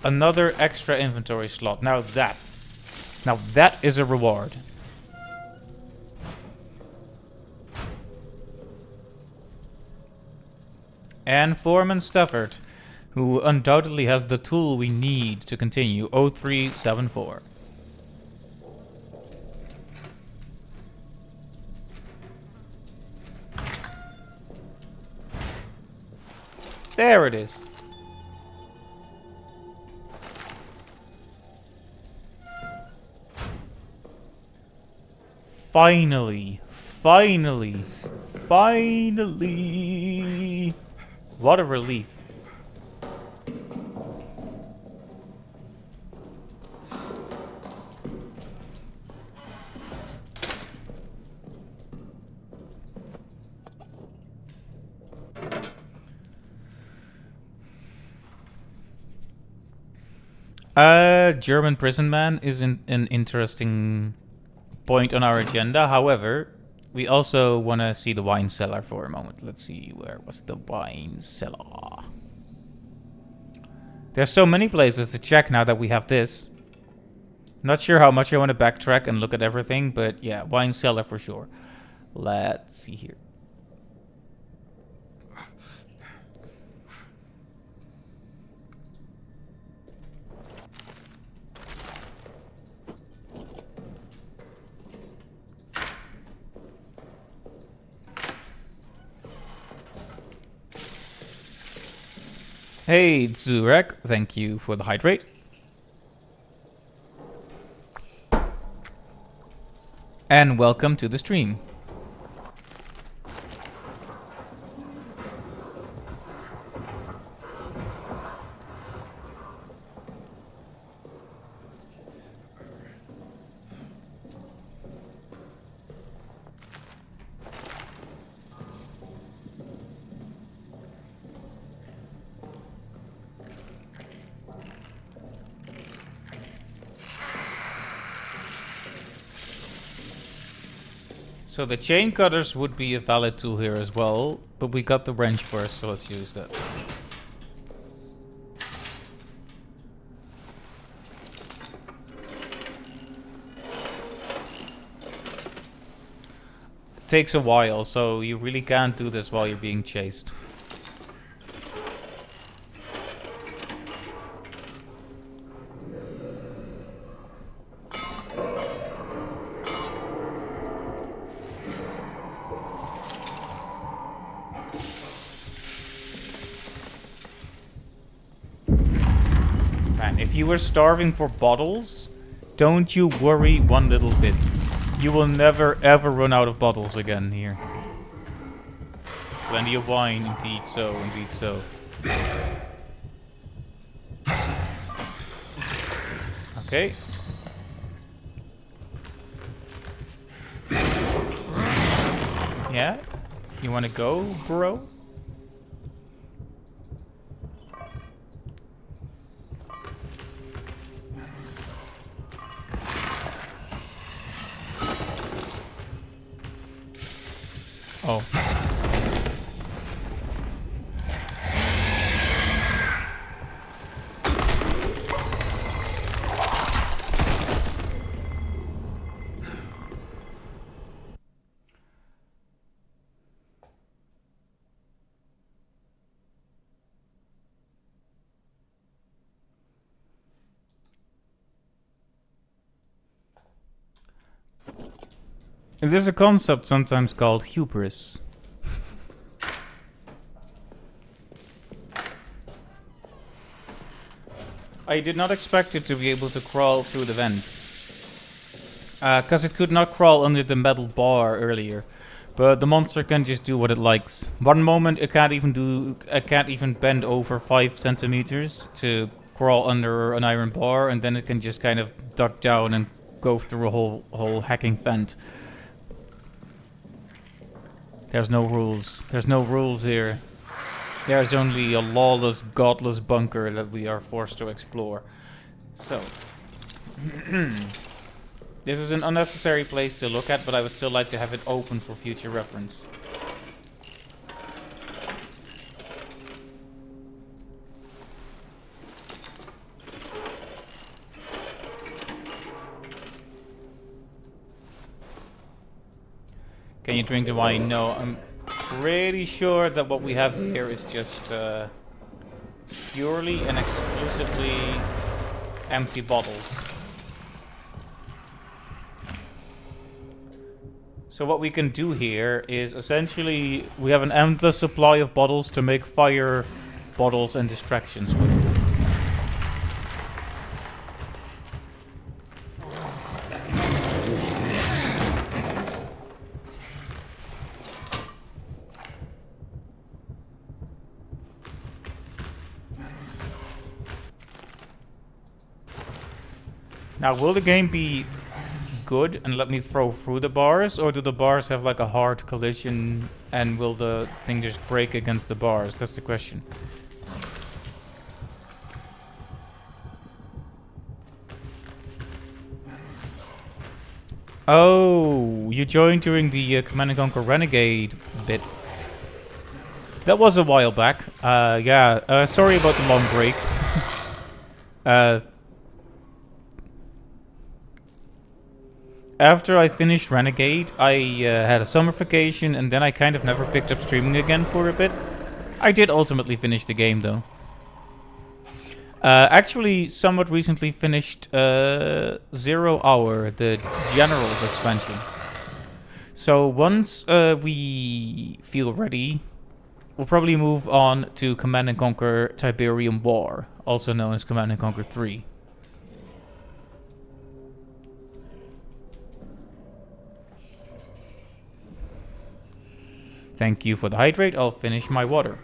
Speaker 1: Another extra inventory slot. Now that is a reward. And Foreman Stafford, who undoubtedly has the tool we need to continue. 0374. There it is. Finally. What a relief. German prison man is an interesting point on our agenda. However, we also want to see the wine cellar for a moment. Let's see, where was the wine cellar? There's so many places to check now that we have this. Not sure how much I want to backtrack and look at everything, but yeah, wine cellar for sure. Let's see here. Hey, Zurek, thank you for the hydrate. And welcome to the stream. So the chain cutters would be a valid tool here as well, but we got the wrench first, so let's use that. It takes a while, so you really can't do this while you're being chased. If you were starving for bottles, don't you worry one little bit. You will never ever run out of bottles again here. Plenty of wine, indeed so, indeed so. Okay. Yeah? You wanna go, bro? Oh. There's a concept sometimes called hubris. I did not expect it to be able to crawl through the vent. Because it could not crawl under the metal bar earlier. But the monster can just do what it likes. One moment it can't even bend over 5 centimeters to crawl under an iron bar, and then it can just kind of duck down and go through a whole hacking vent. There's no rules. There's no rules here. There's only a lawless, godless bunker that we are forced to explore. So, this is an unnecessary place to look at, but I would still like to have it open for future reference. Can you drink the wine? No, I'm pretty sure that what we have here is just purely and exclusively empty bottles. So what we can do here is essentially we have an endless supply of bottles to make fire bottles and distractions with. Now, will the game be good and let me throw through the bars, or do the bars have like a hard collision and will the thing just break against the bars? That's the question. Oh, you joined during the Command & Conquer Renegade bit. That was a while back. Yeah, sorry about the long break. After I finished Renegade, I had a summer vacation, and then I kind of never picked up streaming again for a bit. I did ultimately finish the game, though. Actually, somewhat recently finished 0 Hour, the Generals expansion. So once we feel ready, we'll probably move on to Command & Conquer Tiberium War, also known as Command & Conquer 3. Thank you for the hydrate. I'll finish my water.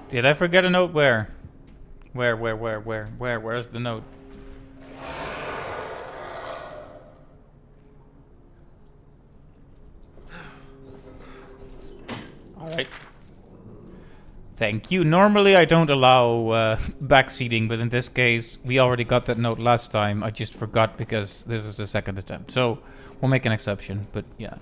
Speaker 1: Did I forget a note? Where? Where's the note? Alright. Thank you. Normally I don't allow backseating, but in this case, we already got that note last time. I just forgot because this is the second attempt. So, we'll make an exception, but yeah.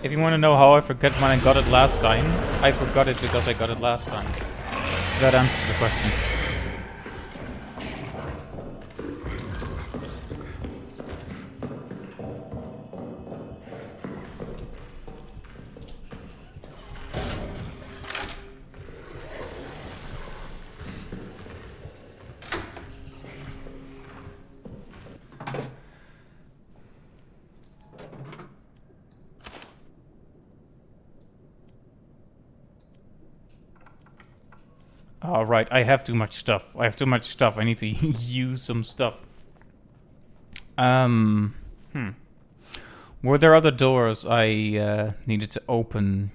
Speaker 1: If you want to know how I forget when I got it last time, I forgot it because I got it last time. That answers the question. Alright, I have too much stuff. I need to use some stuff. Were there other doors I needed to open?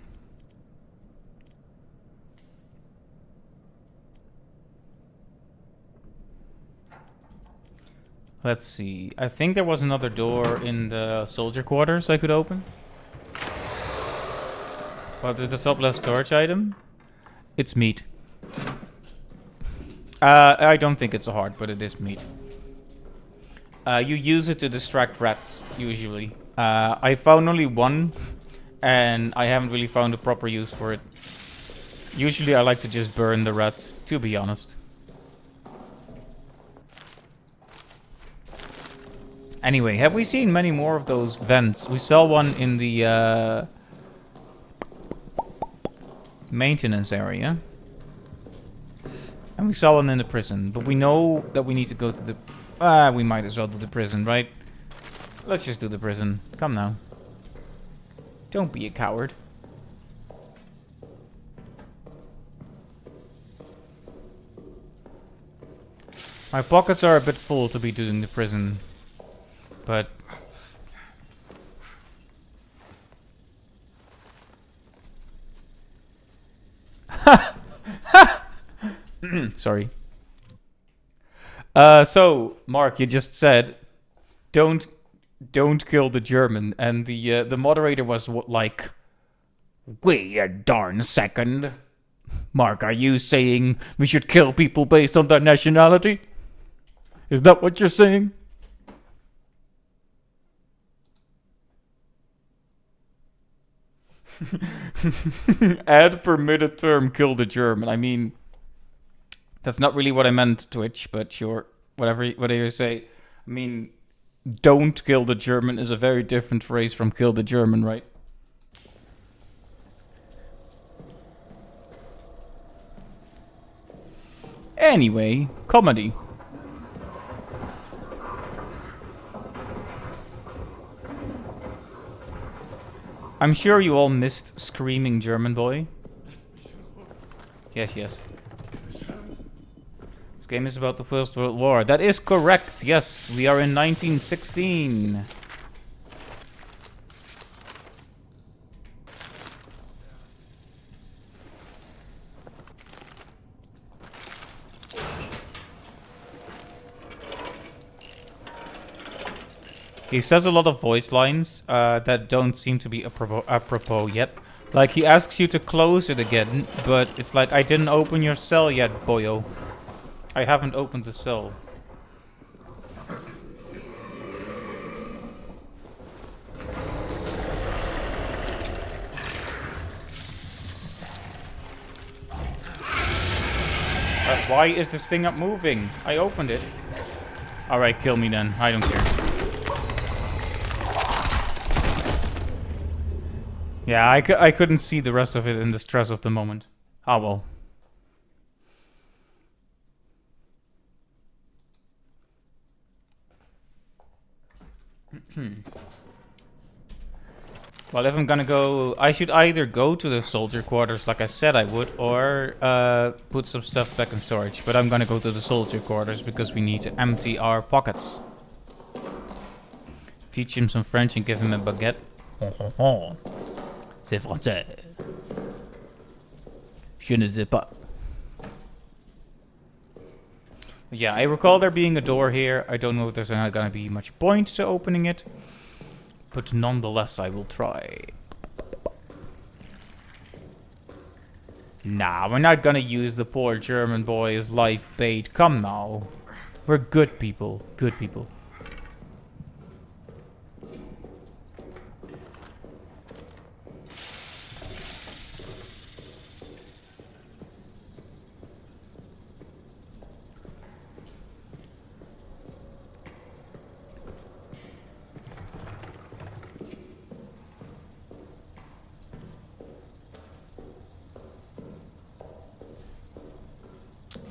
Speaker 1: Let's see. I think there was another door in the soldier quarters I could open. What is the top left storage item? It's meat. I don't think it's a heart, but it is meat. You use it to distract rats, usually. I found only one, and I haven't really found a proper use for it. Usually I like to just burn the rats, to be honest. Anyway, have we seen many more of those vents? We saw one in the maintenance area. And we saw one in the prison. But we know that we need to go to the... we might as well do the prison, right? Let's just do the prison. Come now. Don't be a coward. My pockets are a bit full to be doing the prison. But... Sorry. So, Mark, you just said, don't kill the German, and the moderator was like, wait a darn second. Mark, are you saying we should kill people based on their nationality? Is that what you're saying? Add permitted term kill the German. I mean, that's not really what I meant, Twitch, but sure. Whatever you say. I mean, don't kill the German is a very different phrase from kill the German, right? Anyway, comedy. I'm sure you all missed Screaming German Boy. Yes, yes. This game is about the First World War. That is correct. Yes, we are in 1916. He says a lot of voice lines that don't seem to be apropos yet. Like, he asks you to close it again, but it's like, I didn't open your cell yet, boyo. I haven't opened the cell. Why is this thing not moving? I opened it. Alright, kill me then. I don't care. Yeah, I couldn't see the rest of it in the stress of the moment. Ah, well. Well, if I'm gonna go... I should either go to the soldier quarters like I said I would, or put some stuff back in storage. But I'm gonna go to the soldier quarters because we need to empty our pockets. Teach him some French and give him a baguette. C'est français. Je ne sais pas. Yeah, I recall there being a door here. I don't know if there's not gonna be much point to opening it. But nonetheless, I will try. Nah, we're not gonna use the poor German boy as life bait. Come now. We're good people. Good people.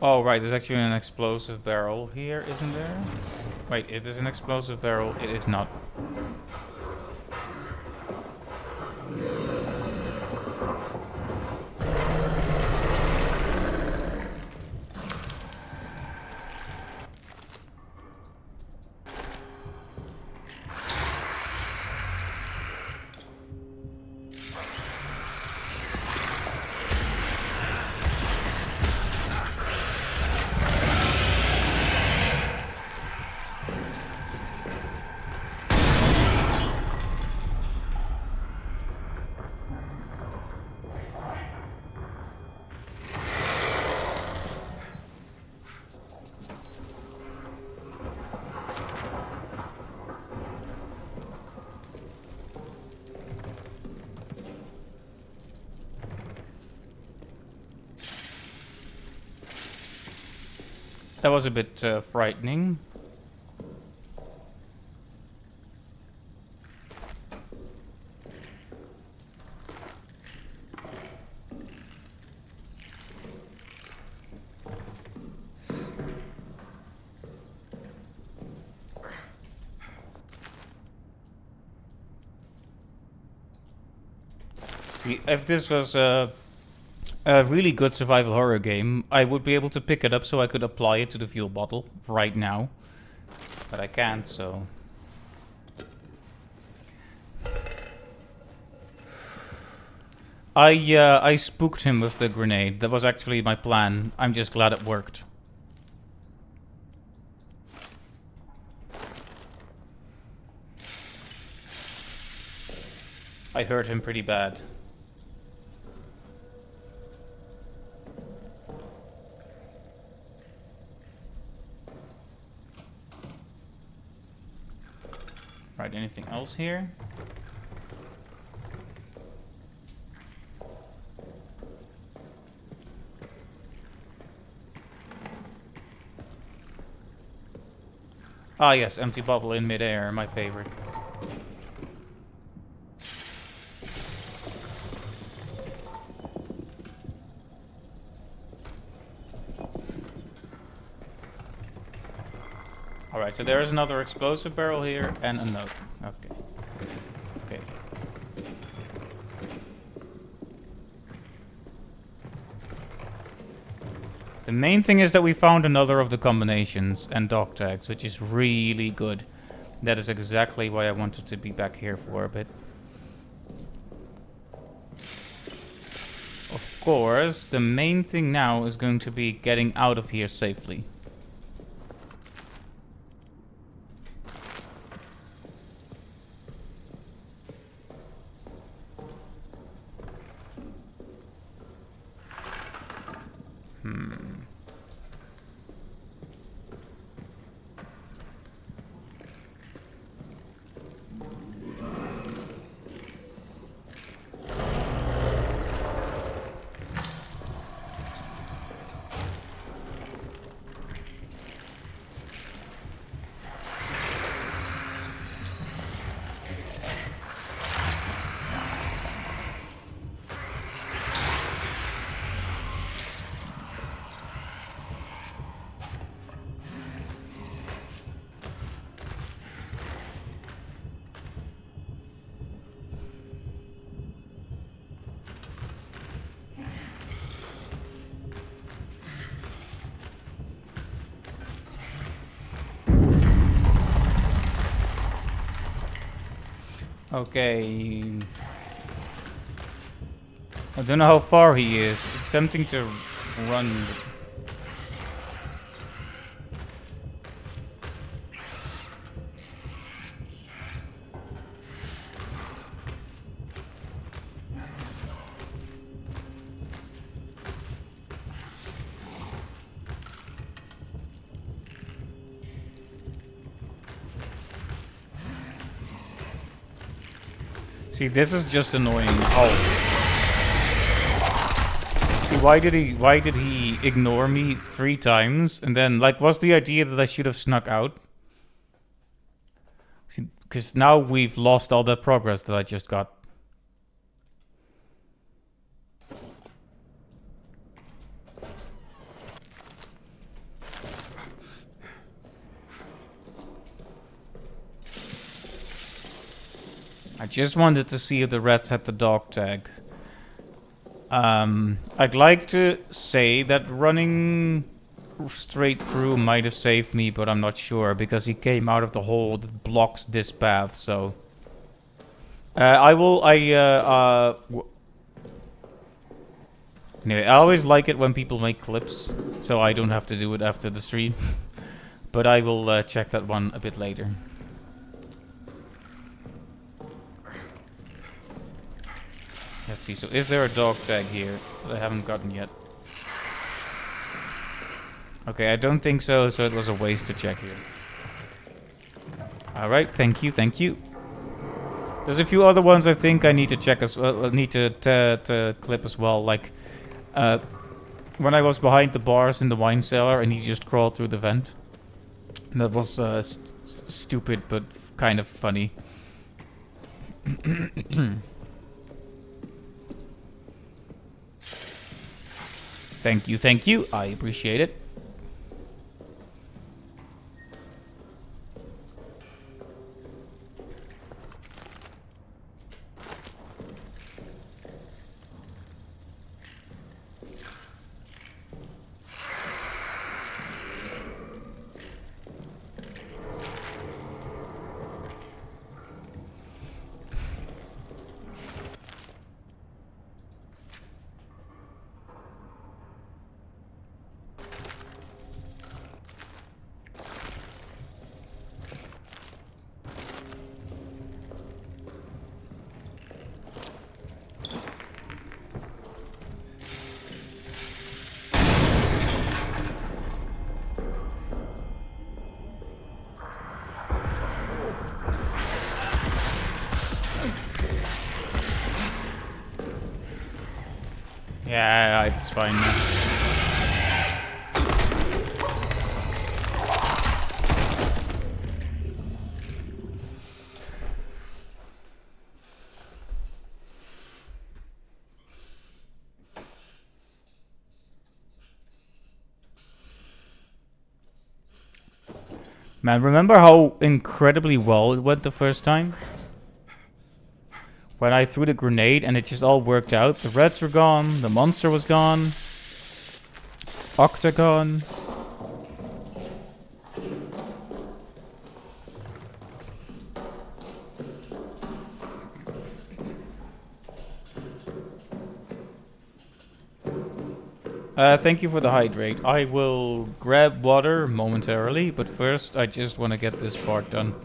Speaker 1: Oh, right, there's actually an explosive barrel here, isn't there? Wait, if there's an explosive barrel, it is not. That was a bit frightening. See, if this was a really good survival horror game, I would be able to pick it up so I could apply it to the fuel bottle right now. But I can't, so... I spooked him with the grenade. That was actually my plan. I'm just glad it worked. I hurt him pretty bad. Right, anything else here? Ah yes, empty bottle in midair, my favorite. Alright, so there is another explosive barrel here and a note. Okay. Okay. The main thing is that we found another of the combinations and dog tags, which is really good. That is exactly why I wanted to be back here for a bit. Of course, the main thing now is going to be getting out of here safely. Okay. I don't know how far he is. It's tempting to run. See, this is just annoying. Oh. See, why did he ignore me 3 times? And then, like, what's the idea that I should have snuck out? See, because now we've lost all that progress that I just got. I just wanted to see if the rats had the dog tag. I'd like to say that running straight through might have saved me, but I'm not sure because he came out of the hole that blocks this path, so... Anyway, I always like it when people make clips, so I don't have to do it after the stream. But I will check that one a bit later. Let's see, so is there a dog tag here that I haven't gotten yet? Okay, I don't think so, so it was a waste to check here. Alright, thank you, thank you. There's a few other ones I think I need to check as well, need to clip as well, like when I was behind the bars in the wine cellar and he just crawled through the vent. That was stupid, but kind of funny. Thank you, thank you. I appreciate it. Yeah, it's fine now. Man, remember how incredibly well it went the first time? When I threw the grenade and it just all worked out. The reds were gone, the monster was gone. Octagon. Thank you for the hydrate. I will grab water momentarily, but first I just want to get this part done.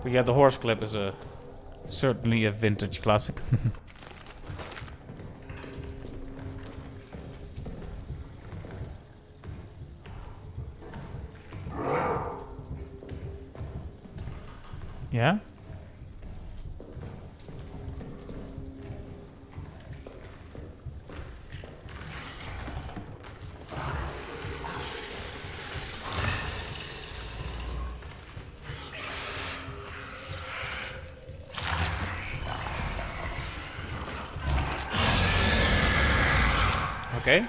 Speaker 1: But yeah, the horse clip is certainly a vintage classic. Yeah? Okay.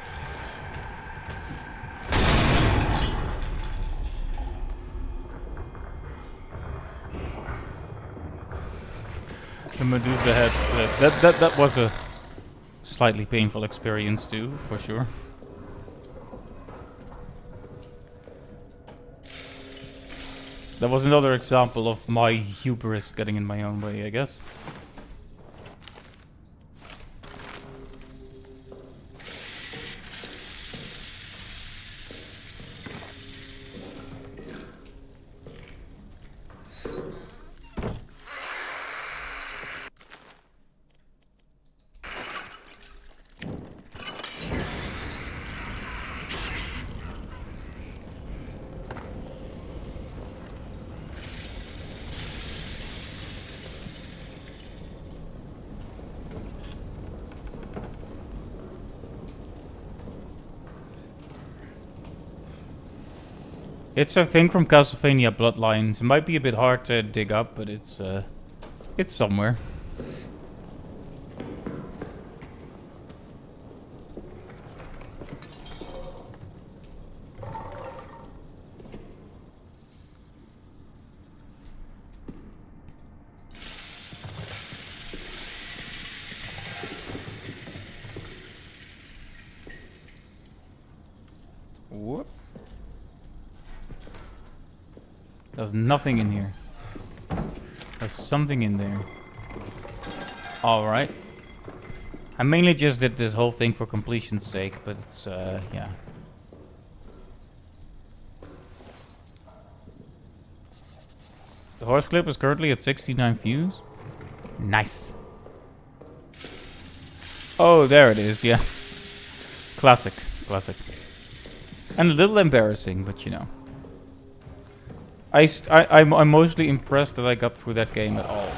Speaker 1: The Medusa head split. That was a slightly painful experience too, for sure. That was another example of my hubris getting in my own way, I guess. It's a thing from Castlevania Bloodlines. It might be a bit hard to dig up, but it's somewhere. Whoop. There's nothing in here. There's something in there. Alright. I mainly just did this whole thing for completion's sake, but it's, yeah. The horse clip is currently at 69 views. Nice. Oh, there it is, yeah. Classic, classic. And a little embarrassing, but you know. I'm mostly impressed that I got through that game at all.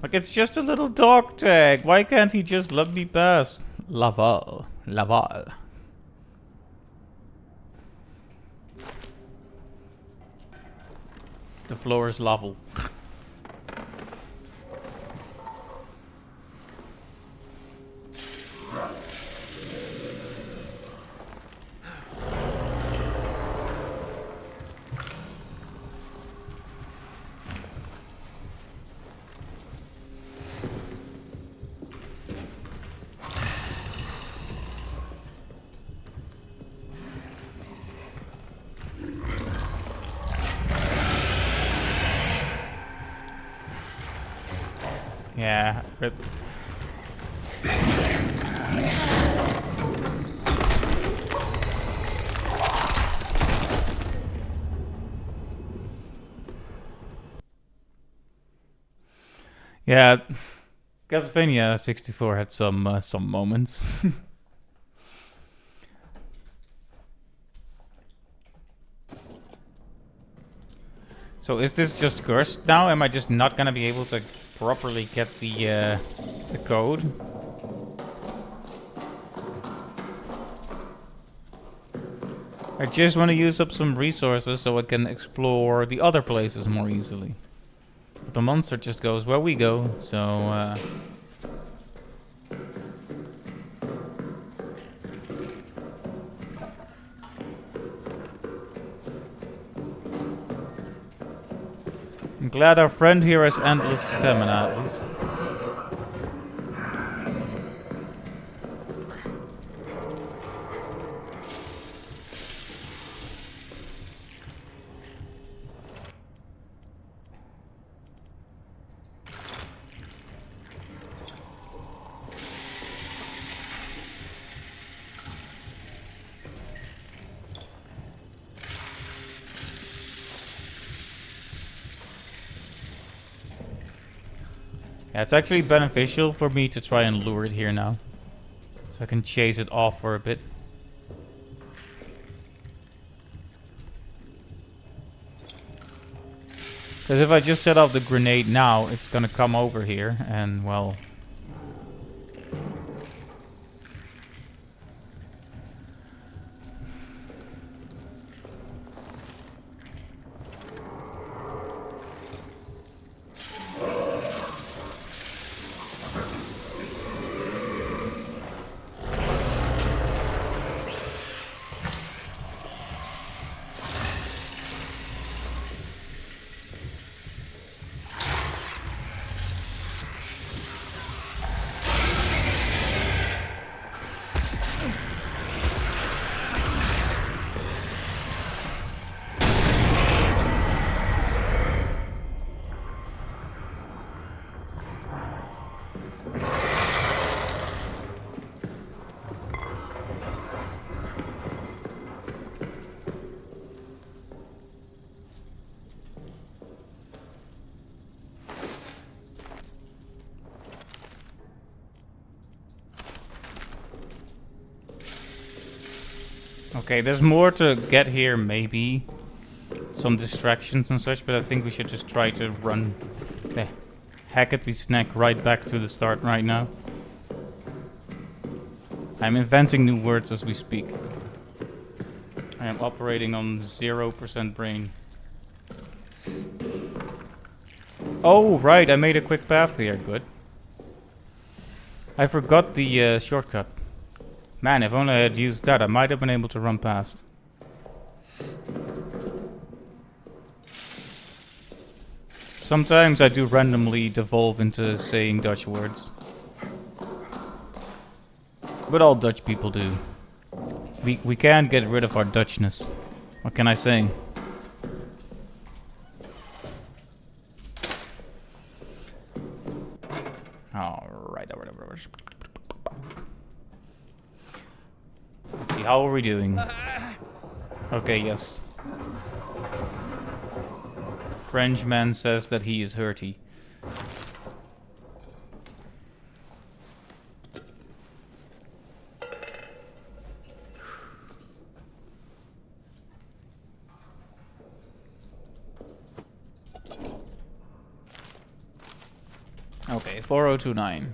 Speaker 1: Like, it's just a little dog tag. Why can't he just let me pass? Laval. Laval. The floor is level. Yeah, rip. Yeah, Castlevania 64 had some moments. So is this just cursed now? Am I just not gonna be able to properly get the code? I just want to use up some resources so I can explore the other places more easily. But the monster just goes where we go, so I'm glad our friend here has endless stamina at least. Yeah, it's actually beneficial for me to try and lure it here now. So I can chase it off for a bit. Because if I just set off the grenade now, it's gonna come over here and, well... Okay, there's more to get here, maybe. Some distractions and such, but I think we should just try to run the Hackety snack right back to the start right now. I'm inventing new words as we speak. I am operating on 0% brain. Oh, right, I made a quick path here, good. I forgot the shortcut. Man, if only I had used that, I might have been able to run past. Sometimes I do randomly devolve into saying Dutch words. But all Dutch people do. We can't get rid of our Dutchness. What can I say? Alright. Let's see, how are we doing? Okay, yes. Frenchman says that he is hurty. Okay, 4029.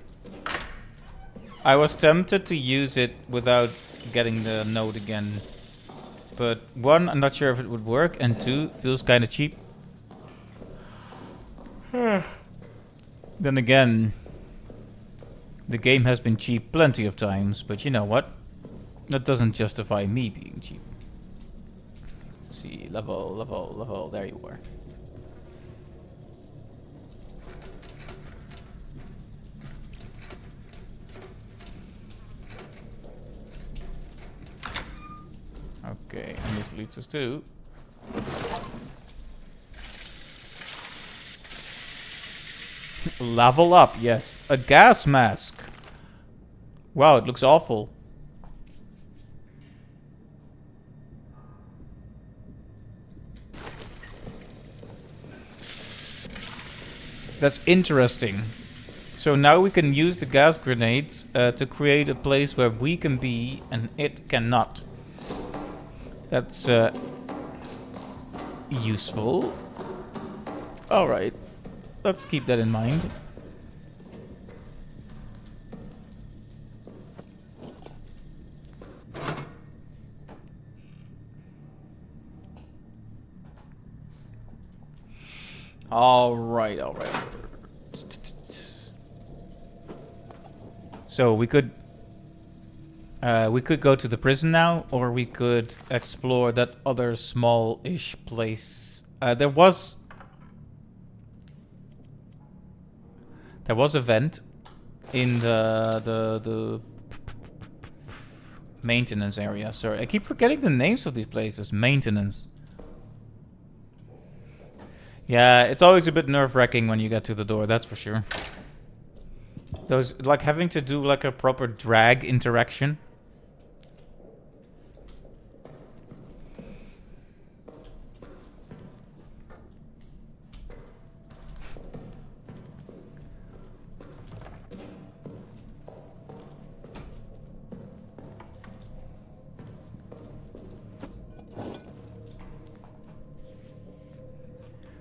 Speaker 1: I was tempted to use it without getting the note again. But one, I'm not sure if it would work, and two, feels kind of cheap. Then again, the game has been cheap plenty of times, but you know what? That doesn't justify me being cheap. Let's see, level, there you are. Okay, and this leads us to... level up, yes. A gas mask. Wow, it looks awful. That's interesting. So now we can use the gas grenades to create a place where we can be and it cannot. That's useful. Alright. Let's keep that in mind. Alright. So we could go to the prison now, or we could explore that other small-ish place. There was a vent in the maintenance area. Sorry, I keep forgetting the names of these places. Maintenance. Yeah, it's always a bit nerve-wracking when you get to the door, that's for sure. Those, like, having to do, like, a proper drag interaction.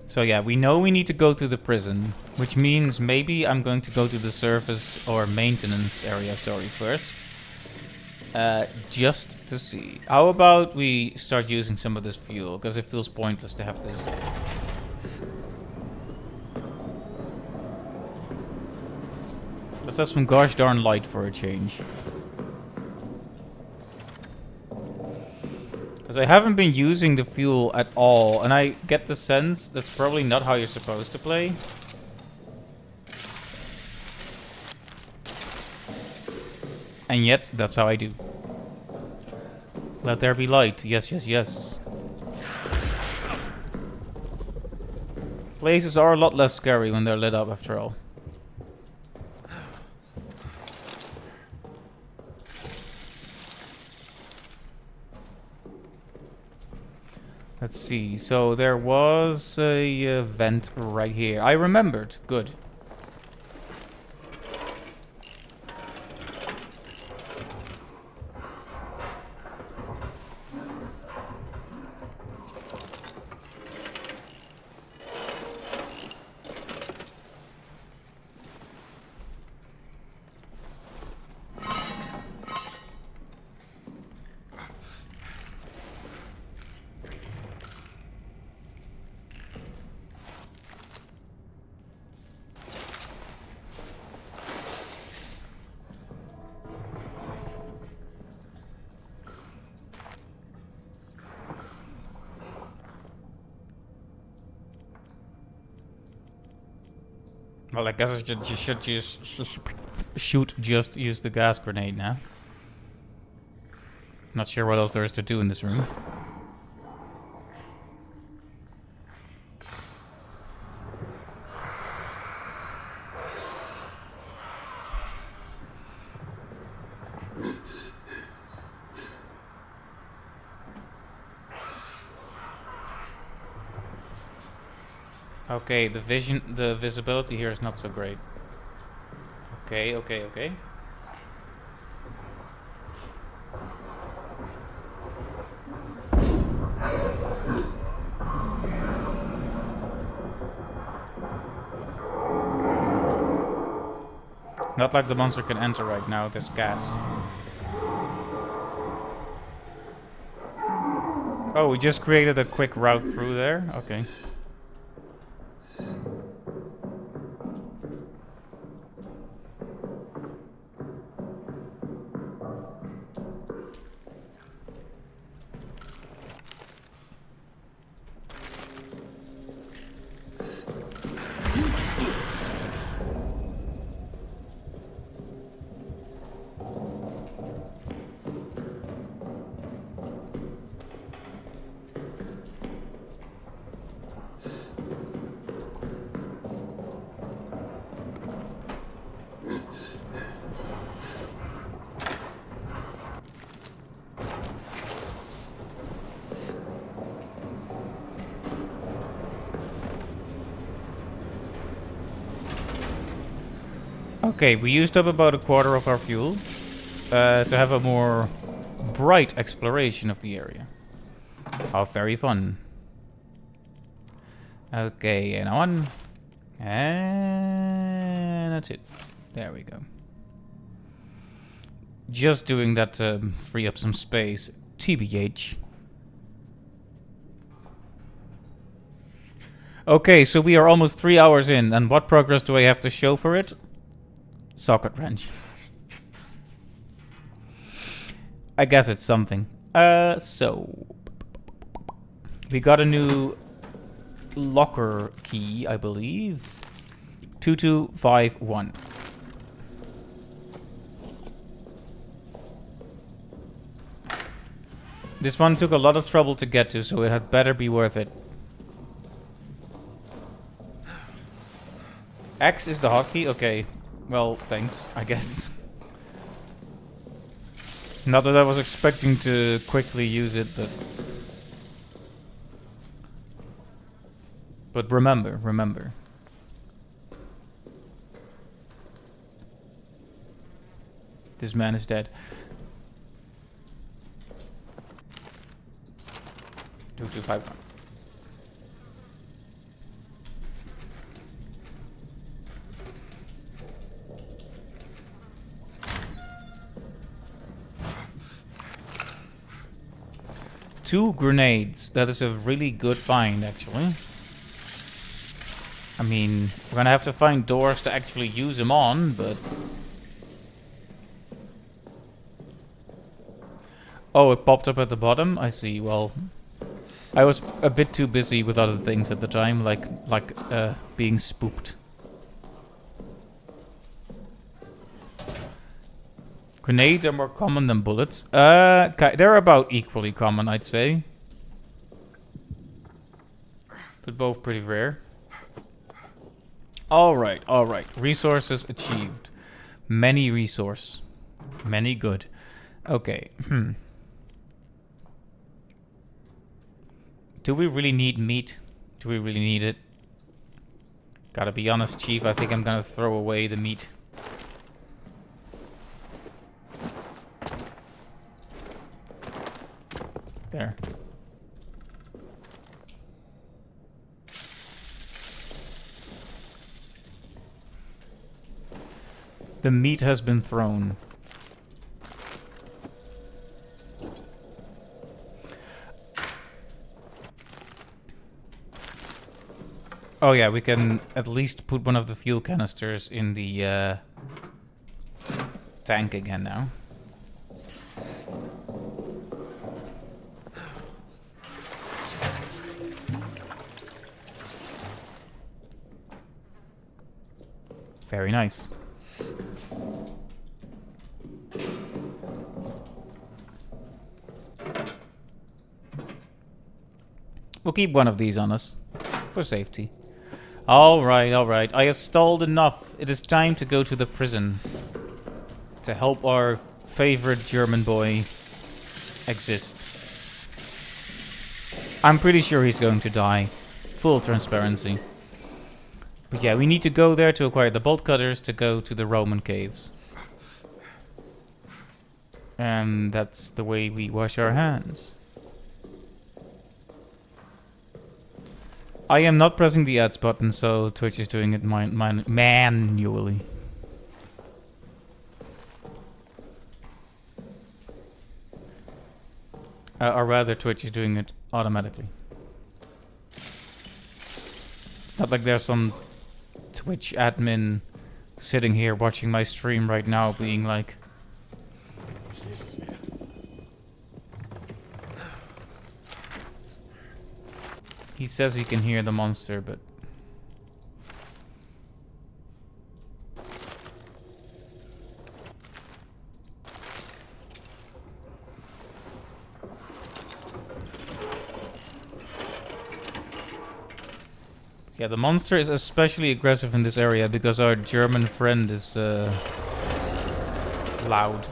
Speaker 1: So yeah, we know we need to go to the prison, which means maybe I'm going to go to the service or maintenance area, first. Just to see. How about we start using some of this fuel, because it feels pointless to have this. Let's have some gosh darn light for a change. Because I haven't been using the fuel at all, and I get the sense that's probably not how you're supposed to play. And yet, that's how I do. Let there be light. Yes. Places are a lot less scary when they're lit up, after all. Let's see, so there was a vent right here. I remembered. Good. Well, I guess I should just use the gas grenade now. Not sure what else there is to do in this room. Okay, the visibility here is not so great. Okay, okay, okay. Not like the monster can enter right now, there's gas. Oh, we just created a quick route through there? Okay. Okay, we used up about a quarter of our fuel to have a more bright exploration of the area. How very fun. Okay, and on. And that's it. There we go. Just doing that to free up some space. TBH. Okay, so we are almost 3 hours in, and what progress do I have to show for it? Socket wrench. I guess it's something. So we got a new locker key, I believe. 2251. This one took a lot of trouble to get to, so it had better be worth it. X is the hotkey? Okay. Well, thanks, I guess. Not that I was expecting to quickly use it, but... But remember. This man is dead. 2251. Two grenades. That is a really good find, actually. I mean, we're gonna have to find doors to actually use them on, but... Oh, it popped up at the bottom? I see, well... I was a bit too busy with other things at the time, like being spooked. Grenades are more common than bullets. They're about equally common, I'd say. But both pretty rare. Alright. Resources achieved. Many resource. Many good. Okay. Do we really need meat? Do we really need it? Gotta be honest, Chief, I think I'm gonna throw away the meat. There. The meat has been thrown. Oh yeah, we can at least put one of the fuel canisters in the tank again now. Very nice. We'll keep one of these on us for safety. Alright. I have stalled enough. It is time to go to the prison to help our favorite German boy exist. I'm pretty sure he's going to die. Full transparency. But yeah, we need to go there to acquire the bolt cutters to go to the Roman caves. And that's the way we wash our hands. I am not pressing the ads button, so Twitch is doing it manually. Or rather, Twitch is doing it automatically. Not like there's some Twitch admin sitting here watching my stream right now being like... He says he can hear the monster, but... Yeah, the monster is especially aggressive in this area because our German friend is loud.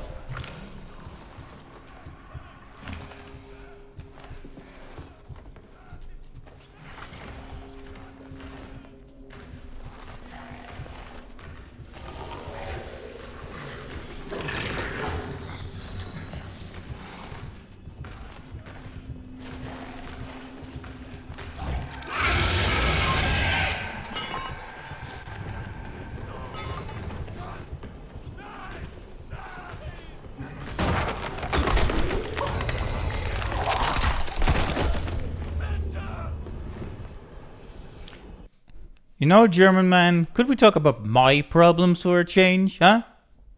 Speaker 1: You know, German man, could we talk about my problems for a change, huh?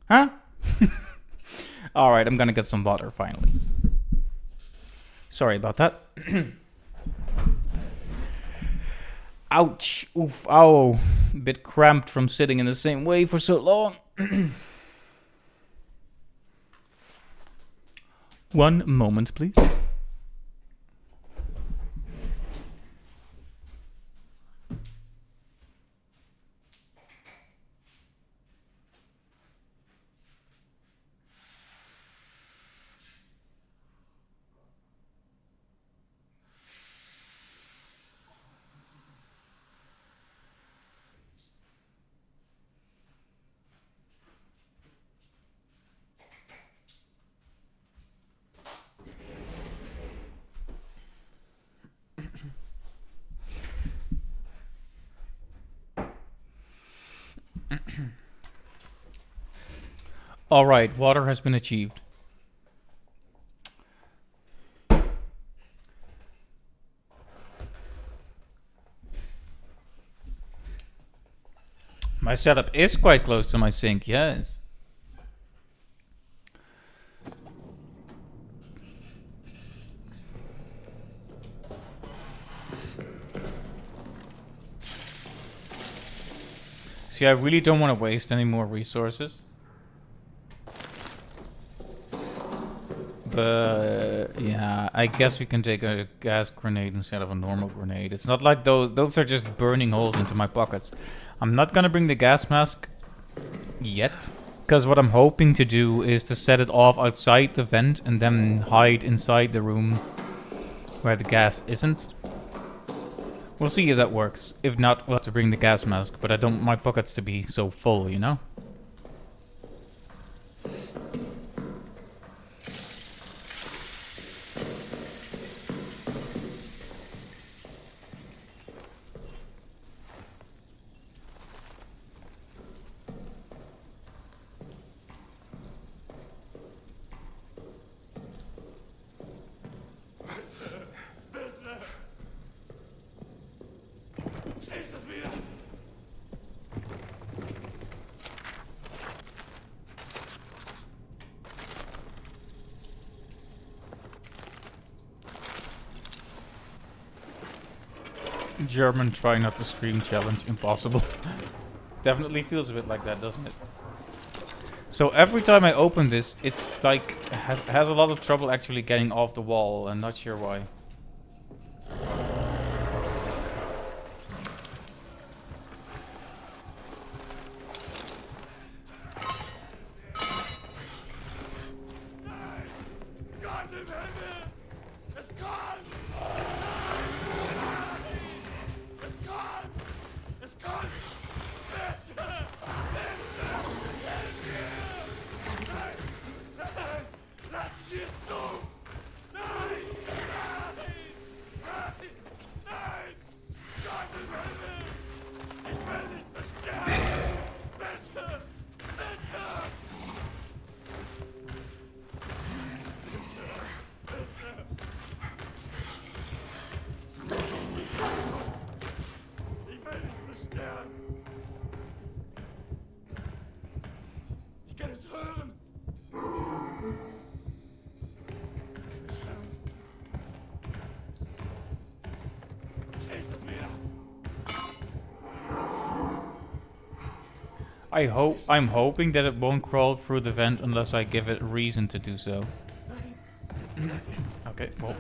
Speaker 1: Huh? Alright, I'm gonna get some water, finally. Sorry about that. Ouch. Oof. Ow. A bit cramped from sitting in the same way for so long. One moment, please. Alright, water has been achieved. My setup is quite close to my sink, yes. See, I really don't want to waste any more resources. But yeah, I guess we can take a gas grenade instead of a normal grenade. It's not like those are just burning holes into my pockets. I'm not gonna bring the gas mask yet, because what I'm hoping to do is to set it off outside the vent and then hide inside the room where the gas isn't. We'll see if that works. If not, we'll have to bring the gas mask, but I don't want my pockets to be so full, you know? German try not to scream challenge, impossible. Definitely feels a bit like that, doesn't it? So every time I open this, it's like has a lot of trouble actually getting off the wall. I'm not sure why. I'm hoping that it won't crawl through the vent unless I give it reason to do so. Okay, well.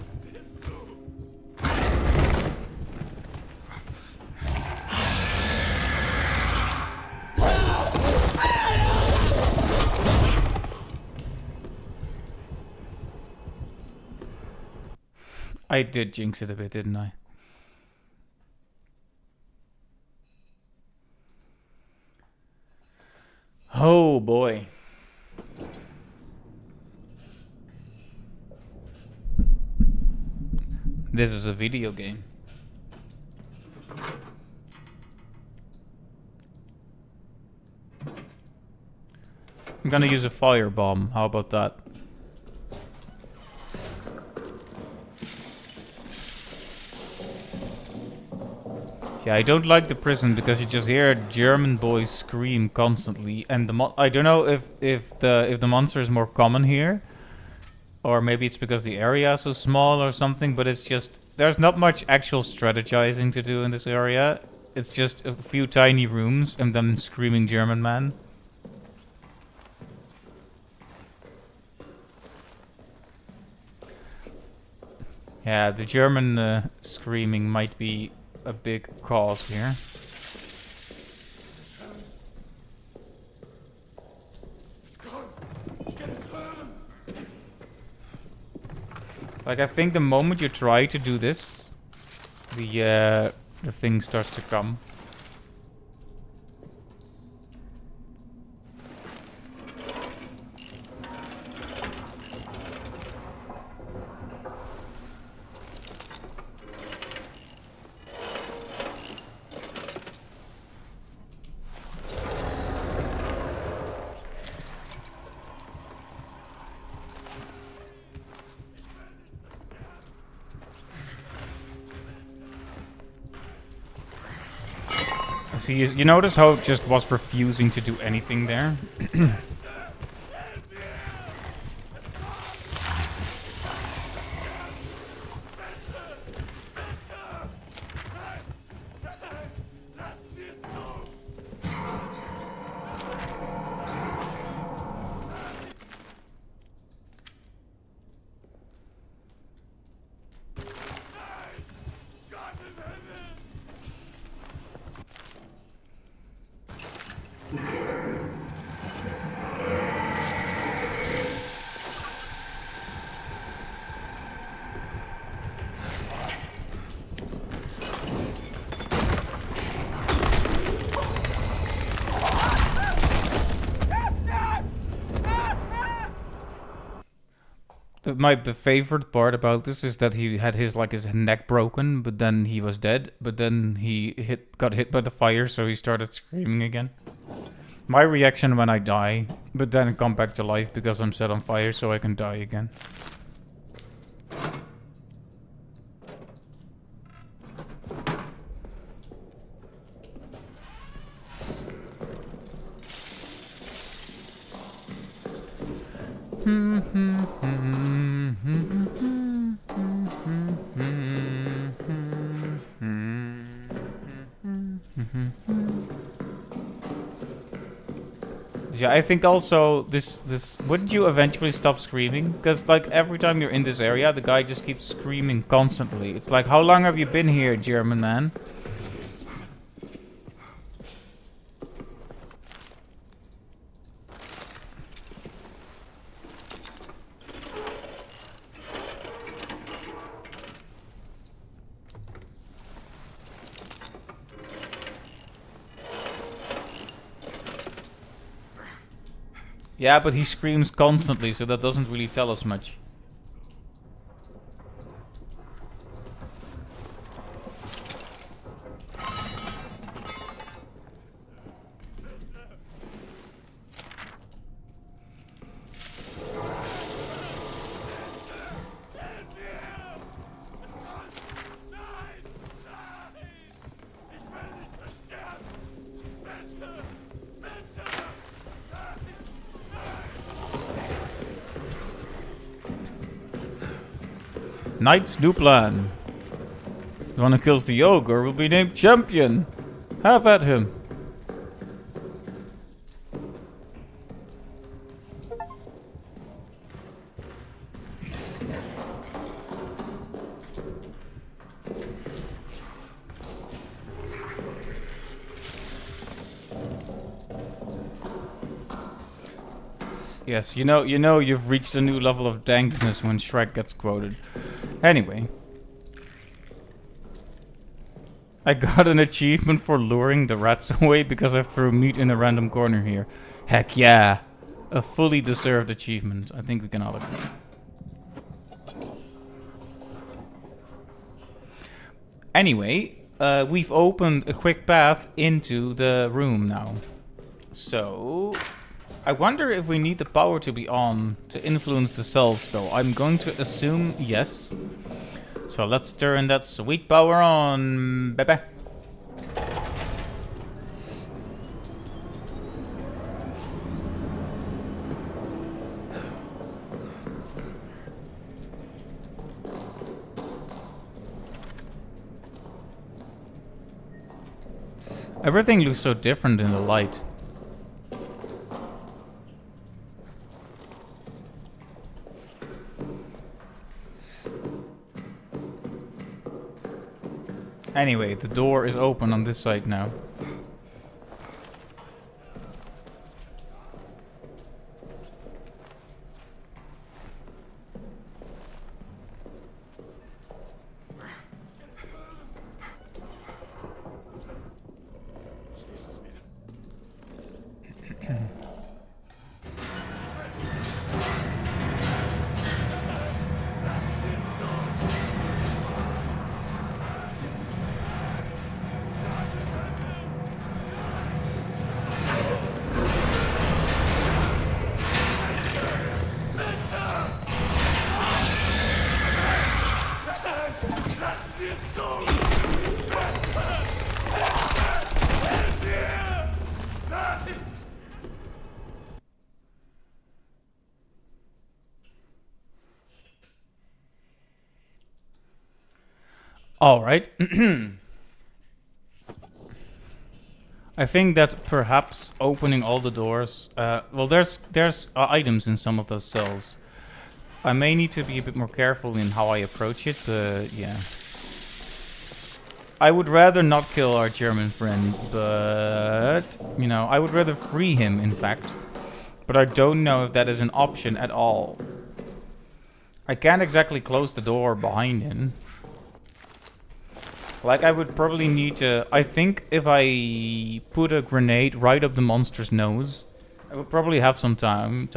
Speaker 1: I did jinx it a bit, didn't I? Oh boy. This is a video game. I'm gonna use a firebomb. How about that? Yeah, I don't like the prison because you just hear German boys scream constantly, and I don't know if the monster is more common here, or maybe it's because the area is so small or something. But it's just there's not much actual strategizing to do in this area. It's just a few tiny rooms and then screaming German man. Yeah, the German screaming might be a big cause here. Like, I think the moment you try to do this, the thing starts to come. So you notice how it just was refusing to do anything there? My favorite part about this is that he had his neck broken, but then he was dead. But then he got hit by the fire, so he started screaming again. My reaction when I die, but then come back to life because I'm set on fire, so I can die again. Yeah, I think also this wouldn't you eventually stop screaming? Because like every time you're in this area, the guy just keeps screaming constantly. It's like, how long have you been here, German man? Yeah, but he screams constantly, so that doesn't really tell us much. Knight's new plan. The one who kills the ogre will be named champion. Have at him. Yes, you've reached a new level of dankness when Shrek gets quoted. Anyway. I got an achievement for luring the rats away because I threw meat in a random corner here. Heck yeah. A fully deserved achievement. I think we can all agree. Anyway, we've opened a quick path into the room now. So, I wonder if we need the power to be on to influence the cells though. I'm going to assume yes. So let's turn that sweet power on, baby. Everything looks so different in the light. Anyway, the door is open on this side now. Alright. I think that perhaps opening all the doors... well, there's items in some of those cells. I may need to be a bit more careful in how I approach it, but yeah. I would rather not kill our German friend, but... You know, I would rather free him, in fact. But I don't know if that is an option at all. I can't exactly close the door behind him. Like, I would probably need to... I think if I put a grenade right up the monster's nose, I would probably have some time.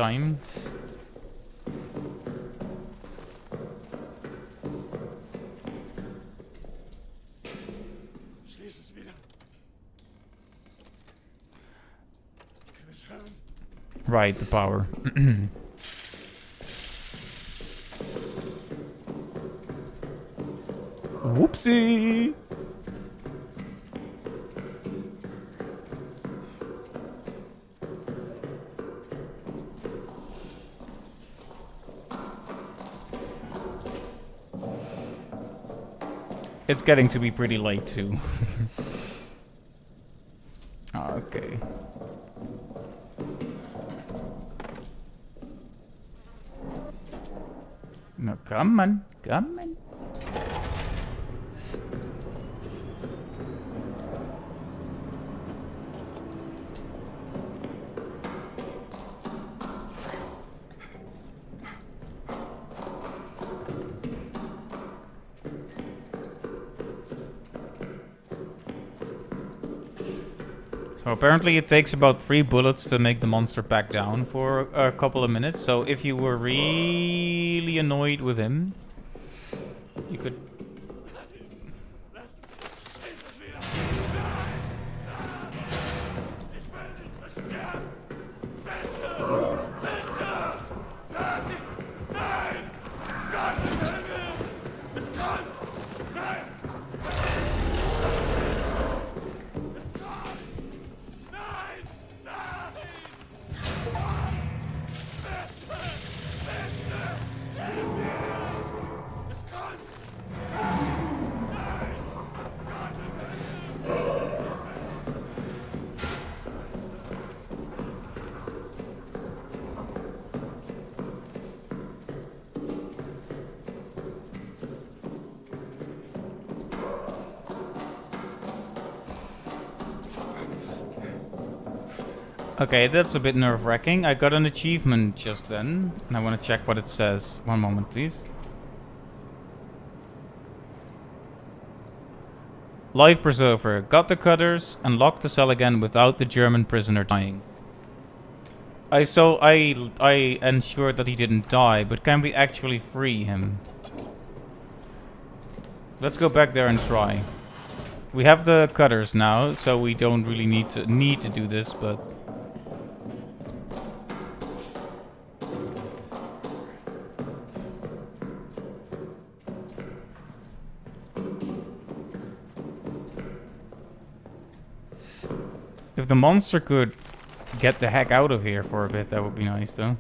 Speaker 1: Right, the power. Whoopsie! It's getting to be pretty late too. Okay. No, come on, come on. So apparently it takes about 3 bullets to make the monster back down for a couple of minutes. So if you were really annoyed with him, you could... Okay, that's a bit nerve-wracking. I got an achievement just then, and I want to check what it says. One moment, please. Life Preserver. Got the cutters and locked the cell again without the German prisoner dying. I ensured that he didn't die, but can we actually free him? Let's go back there and try. We have the cutters now, so we don't really need to do this, but if the monster could get the heck out of here for a bit, that would be nice, though.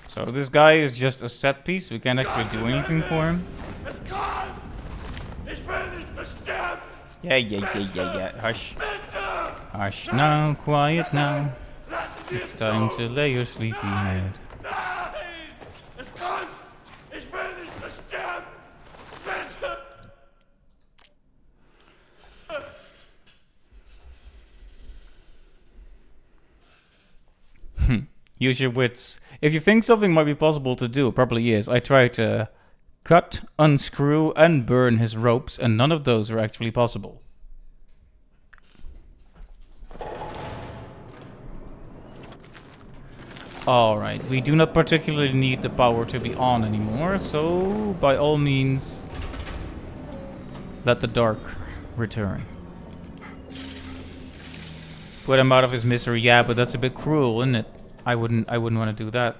Speaker 1: So this guy is just a set piece. We can't actually do anything for him. Yeah. Hush. Hush now, quiet now. It's time to lay your sleepy head. Use your wits. If you think something might be possible to do, it probably is. I tried to cut, unscrew, and burn his ropes, and none of those were actually possible. Alright, we do not particularly need the power to be on anymore, so by all means, let the dark return. Put him out of his misery, yeah, but that's a bit cruel, isn't it? I wouldn't want to do that.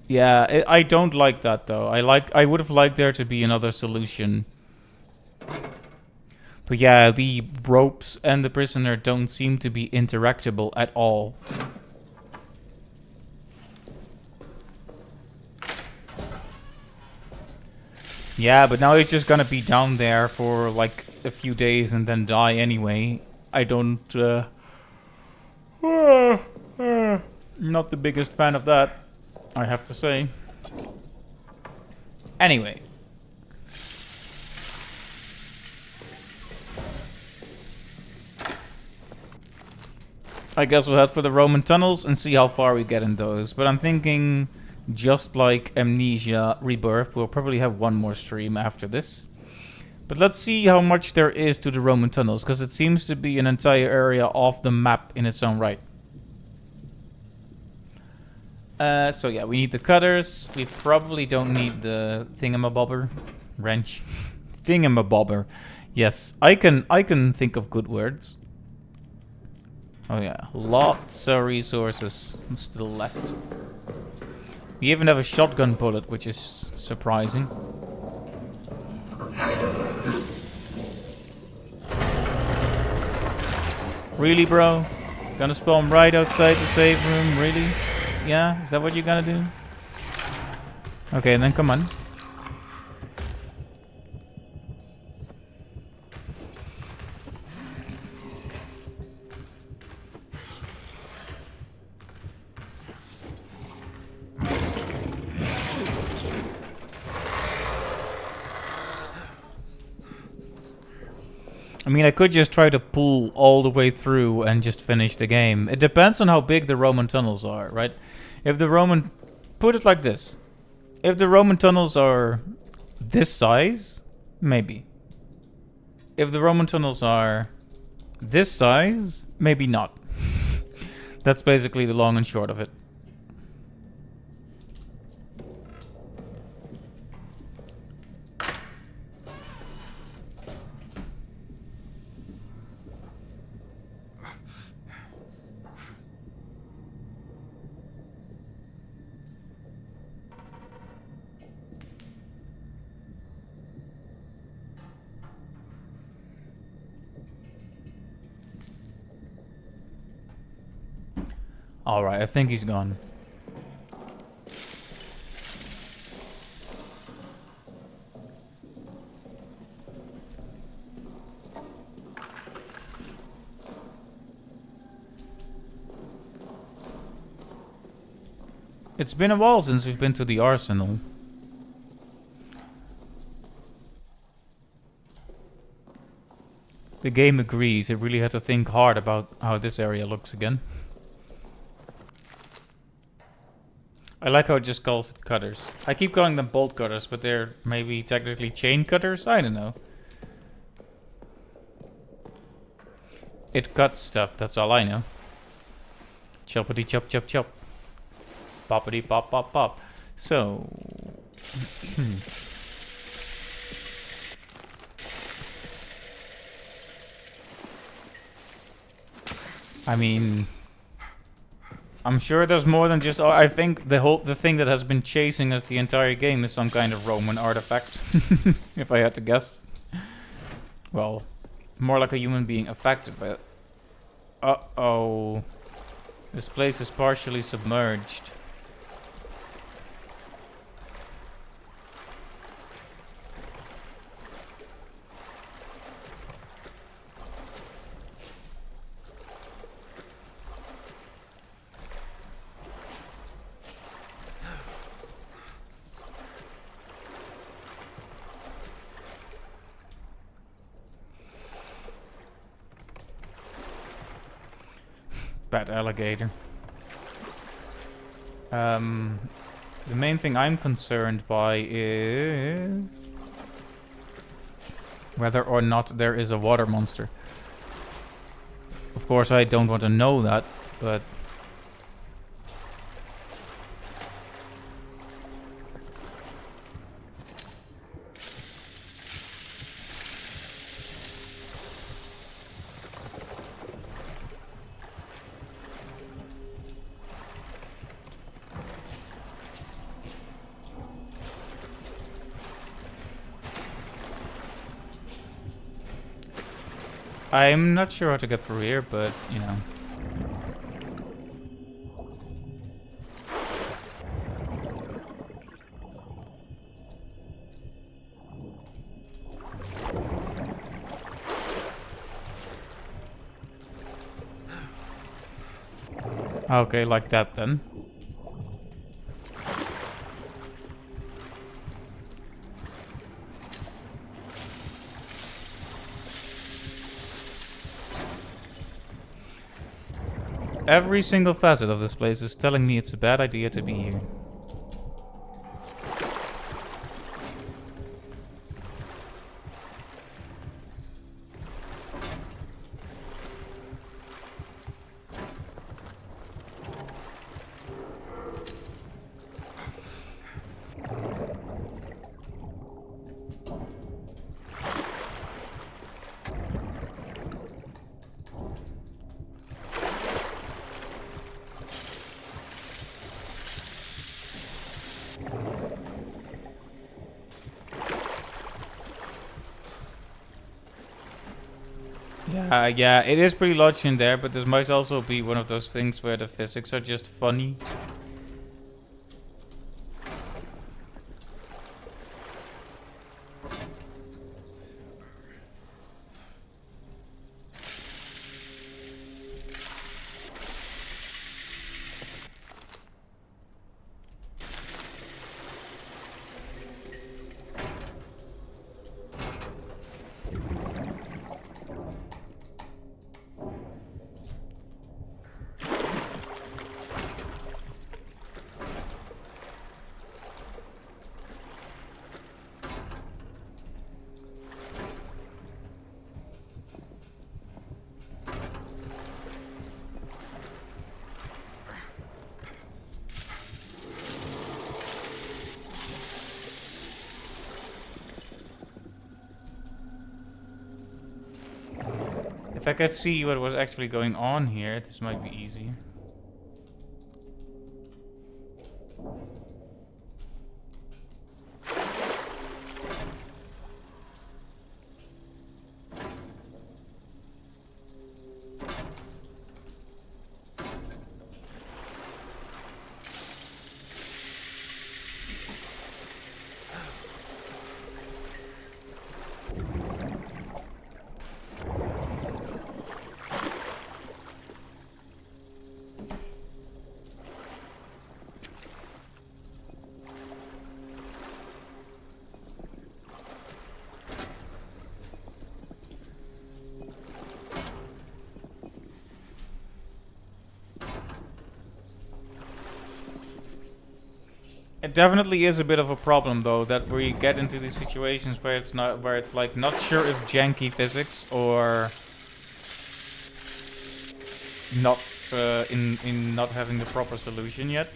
Speaker 1: Yeah, I don't like that though. I would have liked there to be another solution. But yeah, the ropes and the prisoner don't seem to be interactable at all. Yeah, but now he's just gonna be down there for like a few days and then die anyway. I don't, not the biggest fan of that, I have to say. Anyway. I guess we'll head for the Roman tunnels and see how far we get in those. But I'm thinking, just like Amnesia Rebirth, we'll probably have one more stream after this. But let's see how much there is to the Roman tunnels, because it seems to be an entire area off the map in its own right. So yeah, we need the cutters. We probably don't need the thingamabobber. Wrench. Thingamabobber. Yes, I can think of good words. Oh yeah, lots of resources still left. We even have a shotgun bullet, which is surprising. Really, bro? Gonna spawn right outside the save room? Really? Yeah? Is that what you're gonna do? Okay, then come on. I mean, I could just try to pull all the way through and just finish the game. It depends on how big the Roman tunnels are, right? If the Roman... Put it like this. If the Roman tunnels are this size, maybe. If the Roman tunnels are this size, maybe not. That's basically the long and short of it. Alright, I think he's gone. It's been a while since we've been to the arsenal. The game agrees, it really had to think hard about how this area looks again. I like how it just calls it cutters. I keep calling them bolt cutters, but they're maybe technically chain cutters? I don't know. It cuts stuff, that's all I know. Choppity chop chop chop. Poppity pop pop pop. So... I mean... I'm sure there's more than just... I think the thing that has been chasing us the entire game is some kind of Roman artifact. If I had to guess. Well, more like a human being affected by it. Uh-oh. This place is partially submerged. Bad alligator. The main thing I'm concerned by is whether or not there is a water monster. Of course, I don't want to know that, but... I'm not sure how to get through here, but, you know. Okay, like that then. Every single facet of this place is telling me it's a bad idea to be here. Yeah, it is pretty large in there, but this might also be one of those things where the physics are just funny. If I could see what was actually going on here, this might be easy. It definitely is a bit of a problem though, that we get into these situations where it's like not sure if janky physics or not in not having the proper solution yet.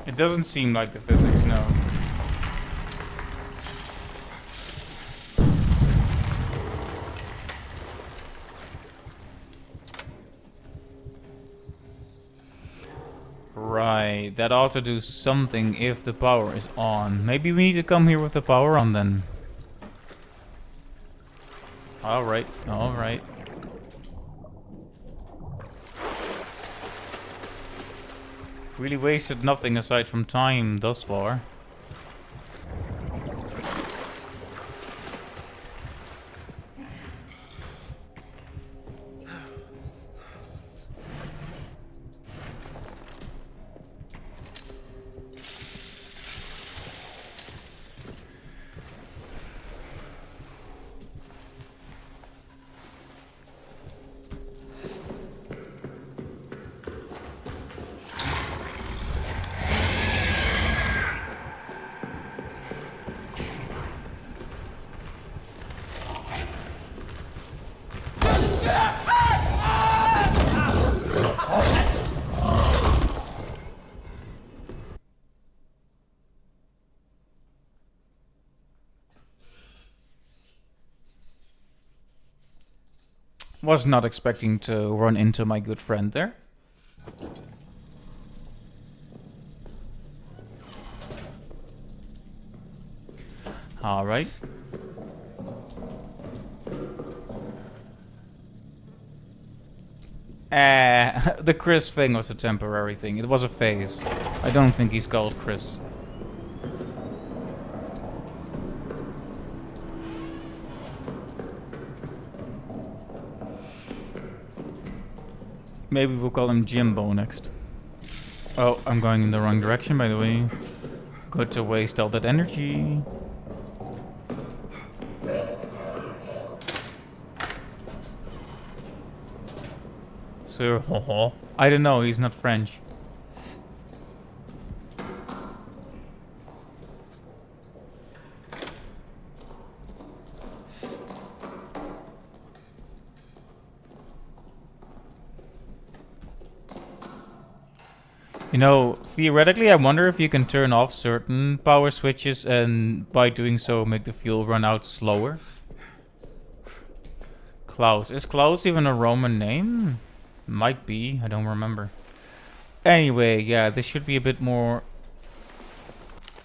Speaker 1: It doesn't seem like the physics, no. Right, that ought to do something if the power is on. Maybe we need to come here with the power on then. Alright, alright. Really wasted nothing aside from time thus far. Was not expecting to run into my good friend there. Alright. The Chris thing was a temporary thing. It was a phase. I don't think he's called Chris. Maybe we'll call him Jimbo next. Oh, I'm going in the wrong direction, by the way. Good to waste all that energy. Sir, I don't know, he's not French. You know, theoretically, I wonder if you can turn off certain power switches and by doing so make the fuel run out slower. Klaus. Is Klaus even a Roman name? Might be, I don't remember. Anyway, yeah, this should be a bit more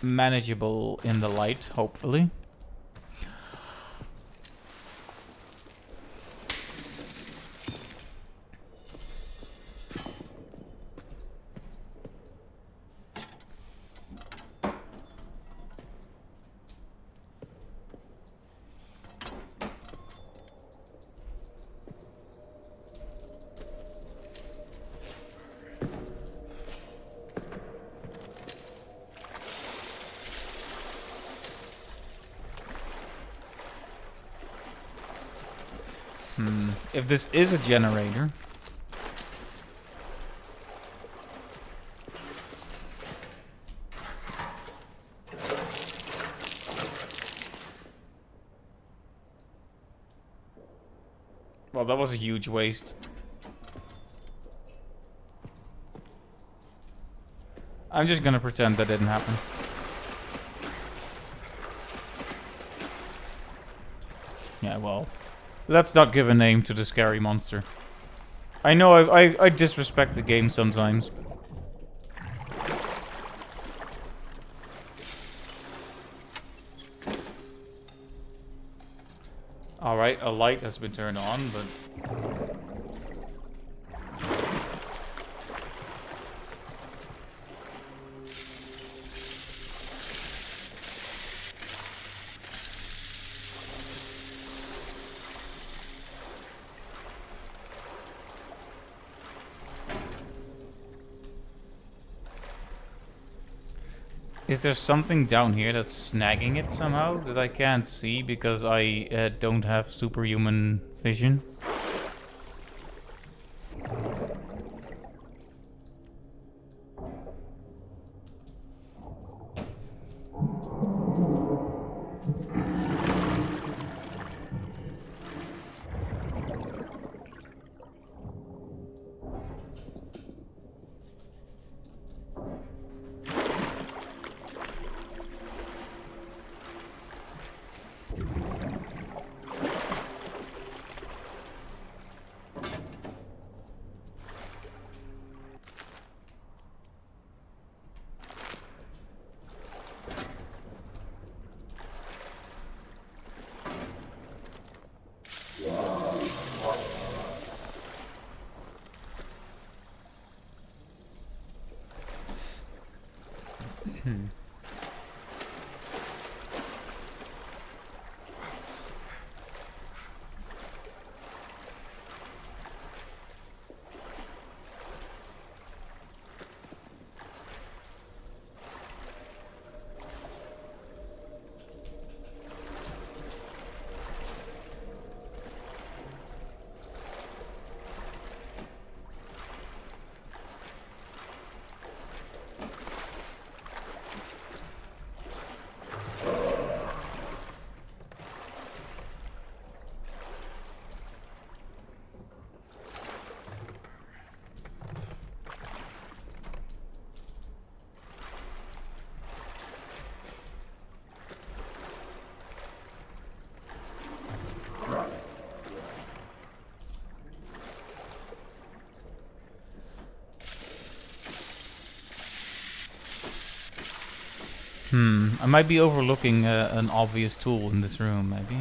Speaker 1: manageable in the light, hopefully. If this is a generator... Well, that was a huge waste. I'm just gonna pretend that didn't happen. Yeah, well, let's not give a name to the scary monster. I know I disrespect the game sometimes. Alright, a light has been turned on, but... Is there something down here that's snagging it somehow that I can't see because I don't have superhuman vision? I might be overlooking an obvious tool in this room, maybe.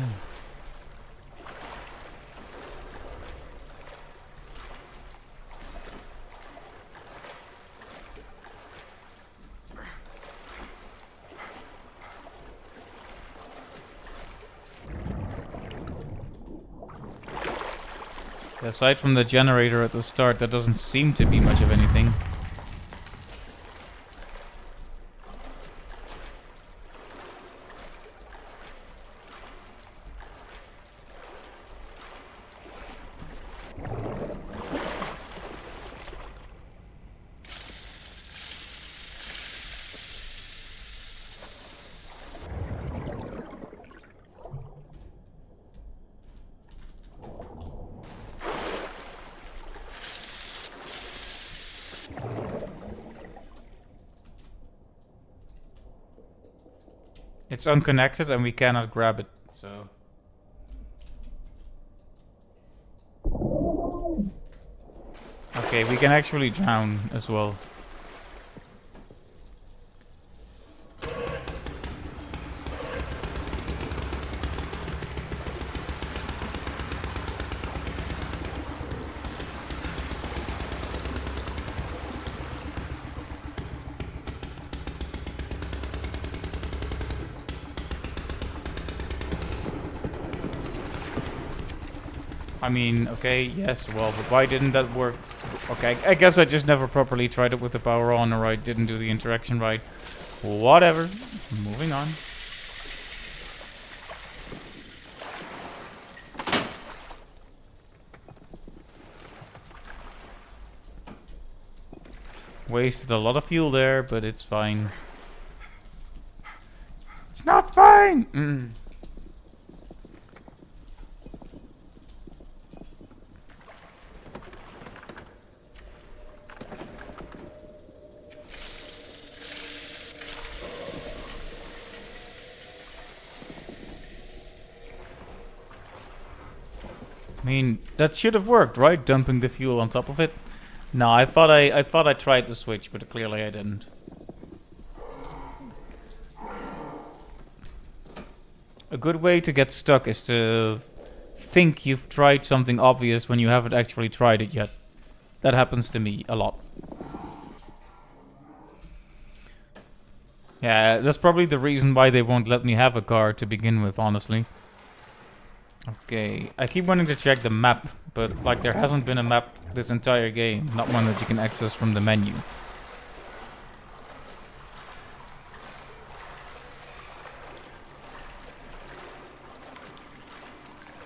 Speaker 1: Aside from the generator at the start, that doesn't seem to be much of anything. It's unconnected and we cannot grab it, so... Okay, we can actually drown as well. I mean, okay, yes, well, but why didn't that work? Okay, I guess I just never properly tried it with the power on, or I didn't do the interaction right. Whatever. Moving on. Wasted a lot of fuel there, but it's fine. It's not fine! I mean, that should have worked, right? Dumping the fuel on top of it. No, I thought I tried the switch, but clearly I didn't. A good way to get stuck is to think you've tried something obvious when you haven't actually tried it yet. That happens to me a lot. Yeah, that's probably the reason why they won't let me have a car to begin with, honestly. Okay, I keep wanting to check the map, but like there hasn't been a map this entire game, not one that you can access from the menu.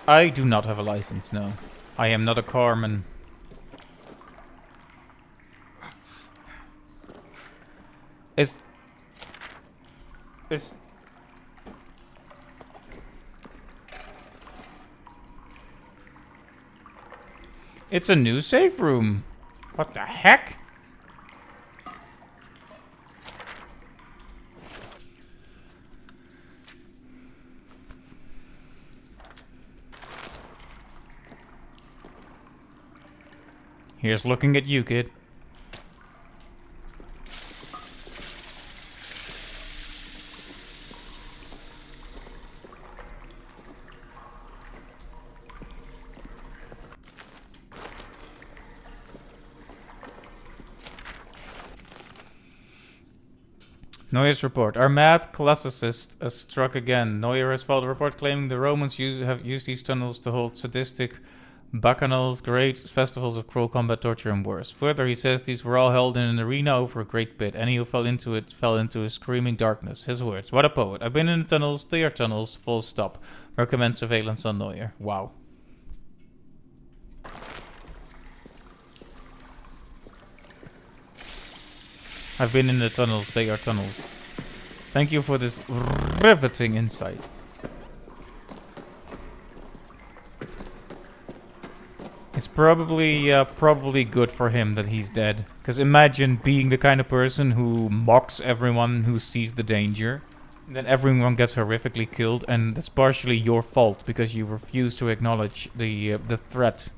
Speaker 1: I do not have a license, no. I am not a carman. It's... It's a new safe room. What the heck? Here's looking at you, kid. Neuer's report. Our mad classicist has struck again. Neuer has filed a report claiming the Romans have used these tunnels to hold sadistic bacchanals, great festivals of cruel combat, torture, and worse. Further, he says these were all held in an arena over a great pit. Any who fell into it fell into a screaming darkness. His words. What a poet. I've been in the tunnels. They are tunnels. Full stop. Recommend surveillance on Neuer. Wow. I've been in the tunnels. They are tunnels. Thank you for this riveting insight. It's probably good for him that he's dead. Because imagine being the kind of person who mocks everyone who sees the danger. And then everyone gets horrifically killed, and that's partially your fault because you refuse to acknowledge the threat.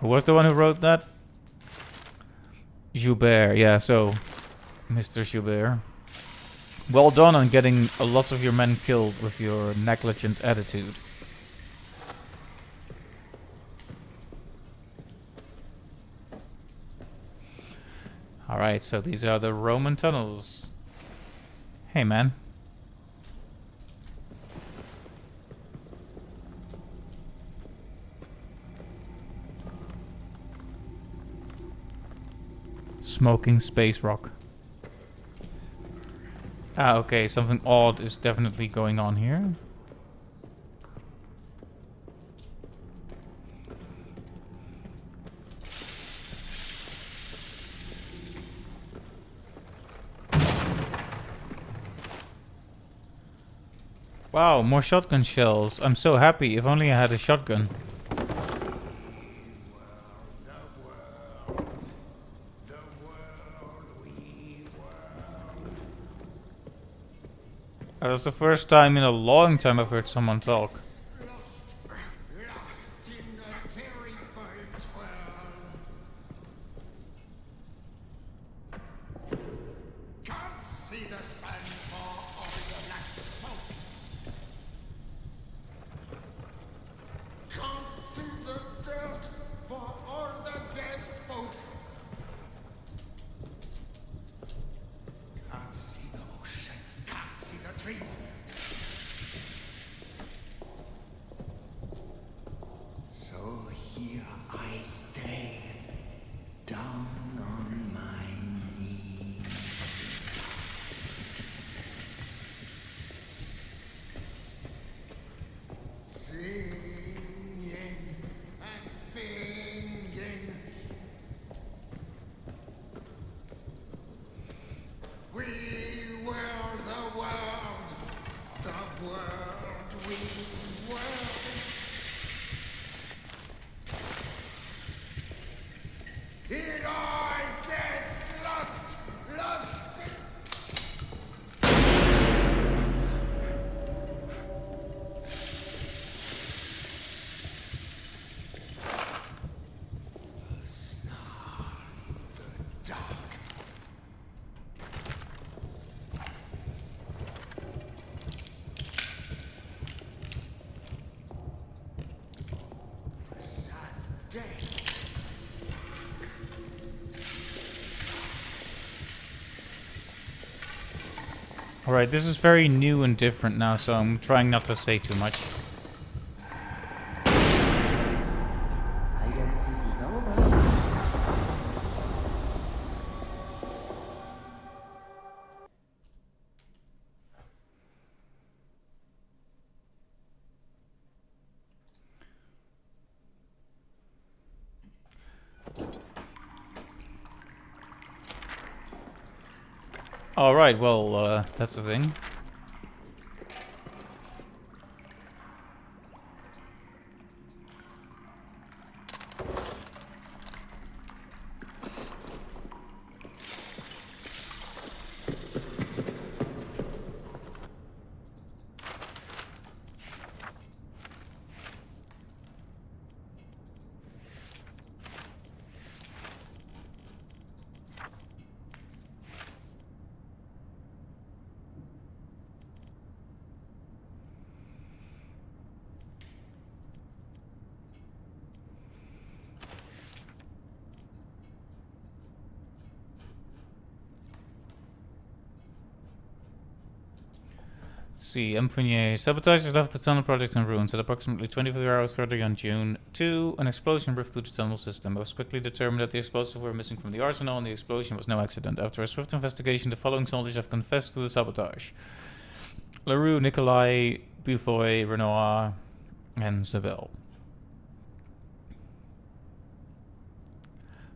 Speaker 1: Who was the one who wrote that? Joubert, yeah, so Mr. Joubert. Well done on getting a lot of your men killed with your negligent attitude. Alright, so these are the Roman tunnels. Hey, man. Smoking space rock. Ah, okay, something odd is definitely going on here. Wow, more shotgun shells. I'm so happy. If only I had a shotgun. That was the first time in a long time I've heard someone talk.
Speaker 2: It all gets lost, lost. A snarl in the dark. A sad day.
Speaker 1: Alright, this is very new and different now, so I'm trying not to say too much. Alright, well, that's the thing. See, M. Fournier. Sabotagers left the tunnel project in ruins at approximately 24 hours 30 on June 2. An explosion ripped through the tunnel system. It was quickly determined that the explosives were missing from the arsenal and the explosion was no accident. After a swift investigation, the following soldiers have confessed to the sabotage. Leroux, Nikolai, Bufoy, Renoir, and Zabel.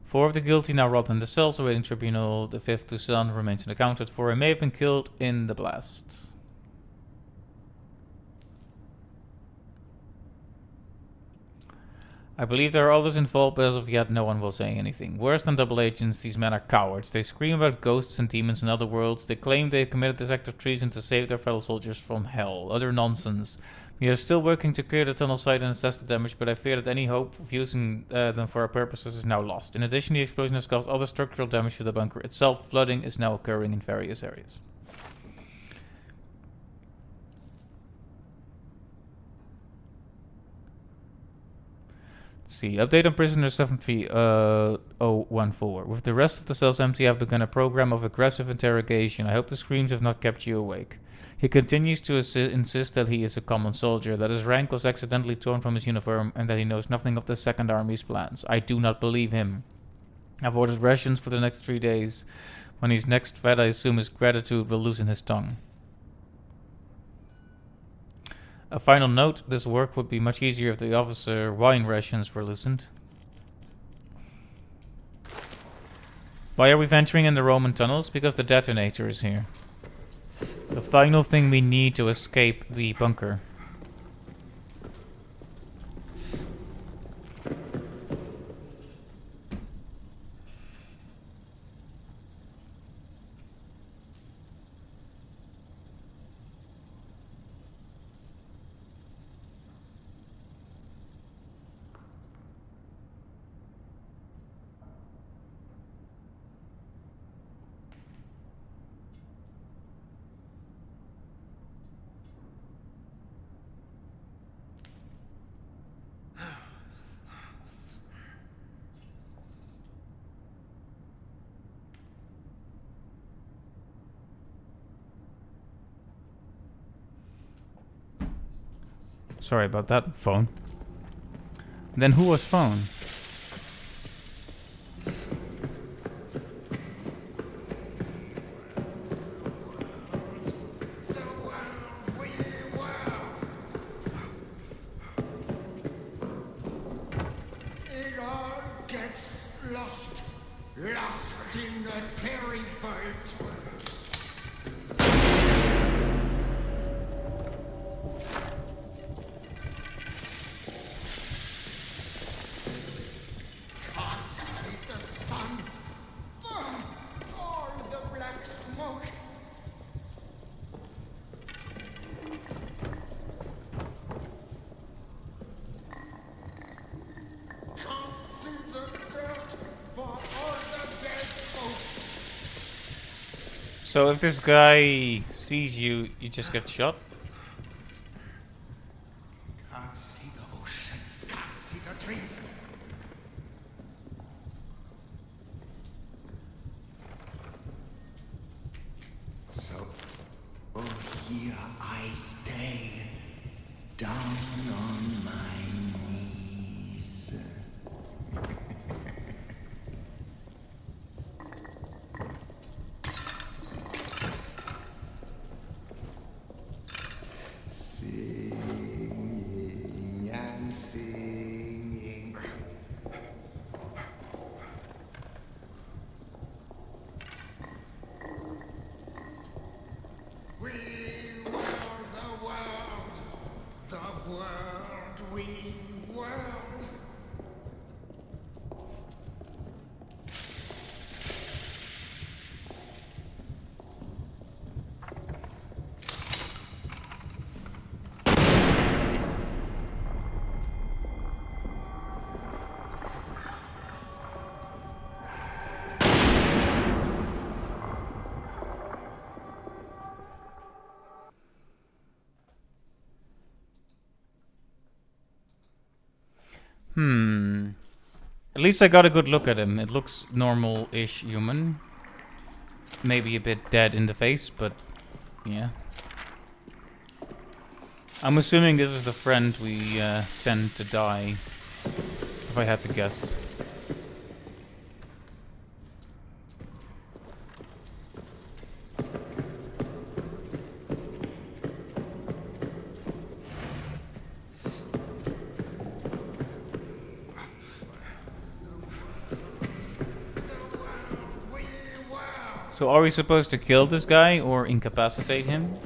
Speaker 1: 4 of the guilty now rot in the cells awaiting tribunal. The 5th, Toussaint, remains unaccounted for and may have been killed in the blast. I believe there are others involved, but as of yet no one will say anything. Worse than double agents, these men are cowards. They scream about ghosts and demons in other worlds. They claim they committed this act of treason to save their fellow soldiers from hell. Utter nonsense. We are still working to clear the tunnel site and assess the damage, but I fear that any hope of using them for our purposes is now lost. In addition, the explosion has caused other structural damage to the bunker itself. Flooding is now occurring in various areas. Let's see. Update on prisoner 73014. With the rest of the cells empty, I've begun a program of aggressive interrogation. I hope the screams have not kept you awake. He continues to insist that he is a common soldier, that his rank was accidentally torn from his uniform, and that he knows nothing of the Second Army's plans. I do not believe him. I've ordered rations for the next 3 days. When he's next fed, I assume his gratitude will loosen his tongue. A final note, this work would be much easier if the officer wine rations were loosened. Why are we venturing in the Roman tunnels? Because the detonator is here. The final thing we need to escape the bunker. Sorry about that, phone. Then who was phone?
Speaker 2: It all gets lost, lost in the terrible.
Speaker 1: So if this guy sees you, you just get shot?
Speaker 2: Can't see the ocean, can't see the trees. So, here I stay, down on my knees. Singing and singing. We were the world we were.
Speaker 1: At least I got a good look at him. It looks normal-ish human. Maybe a bit dead in the face, but yeah. I'm assuming this is the friend we sent to die, if I had to guess. So are we supposed to kill this guy or incapacitate him?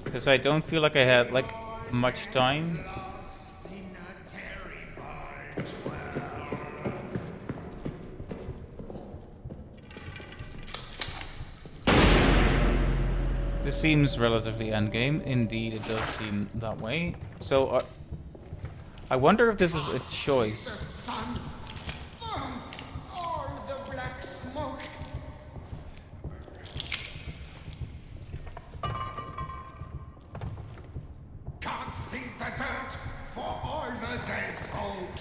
Speaker 1: Because I don't feel like I had like much time.
Speaker 2: Lost in a terrible twirl.
Speaker 1: This seems relatively endgame. Indeed, it does seem that way. So I wonder if this is a
Speaker 2: The
Speaker 1: choice.
Speaker 2: sun, all the black smoke. Can't see the dirt for all the dead folk.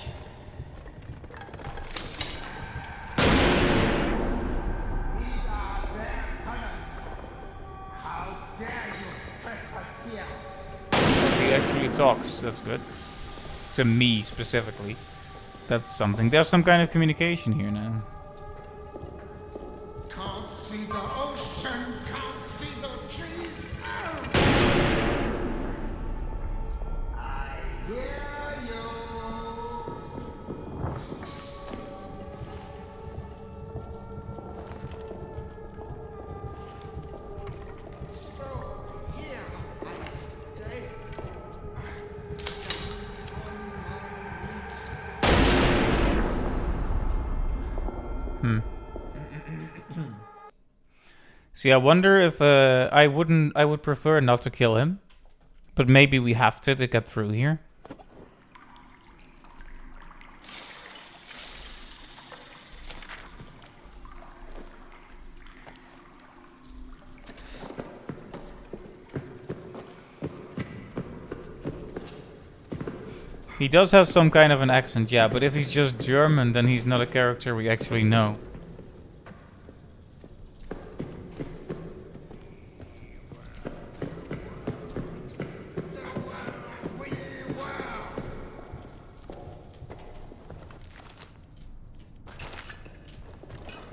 Speaker 2: These are their tunnels. How dare you trespass here?
Speaker 1: He actually talks. That's good. To me specifically. That's something. There's some kind of communication here now.
Speaker 2: Can't see the ocean, can't see the trees. I hear you. So here I stay, down on my knees.
Speaker 1: See, I wonder if I would prefer not to kill him. But maybe we have to get through here. He does have some kind of an accent, yeah, but if he's just German, then he's not a character we actually know.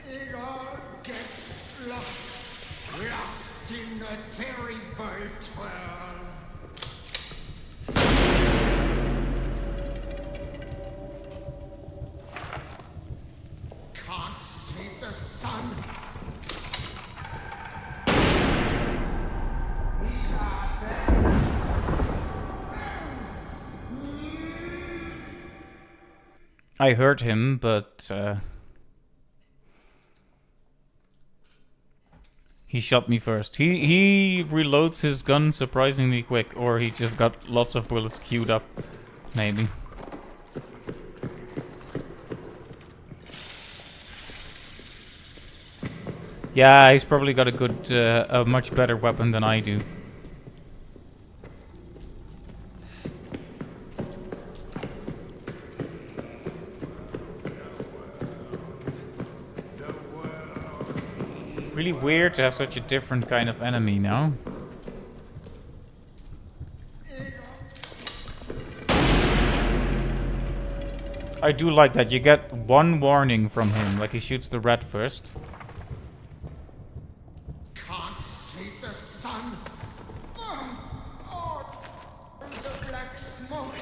Speaker 2: It all gets lost in a terrible twirl. Can't see the sun. These are bad.
Speaker 1: I heard him, but he shot me first. He reloads his gun surprisingly quick, or he just got lots of bullets queued up, maybe. Yeah, he's probably got a good, a much better weapon than I do. Really weird to have such a different kind of enemy now. I do like that. You get one warning from him, like he shoots the rat first.
Speaker 2: Can't see the sun. Or the black smoke.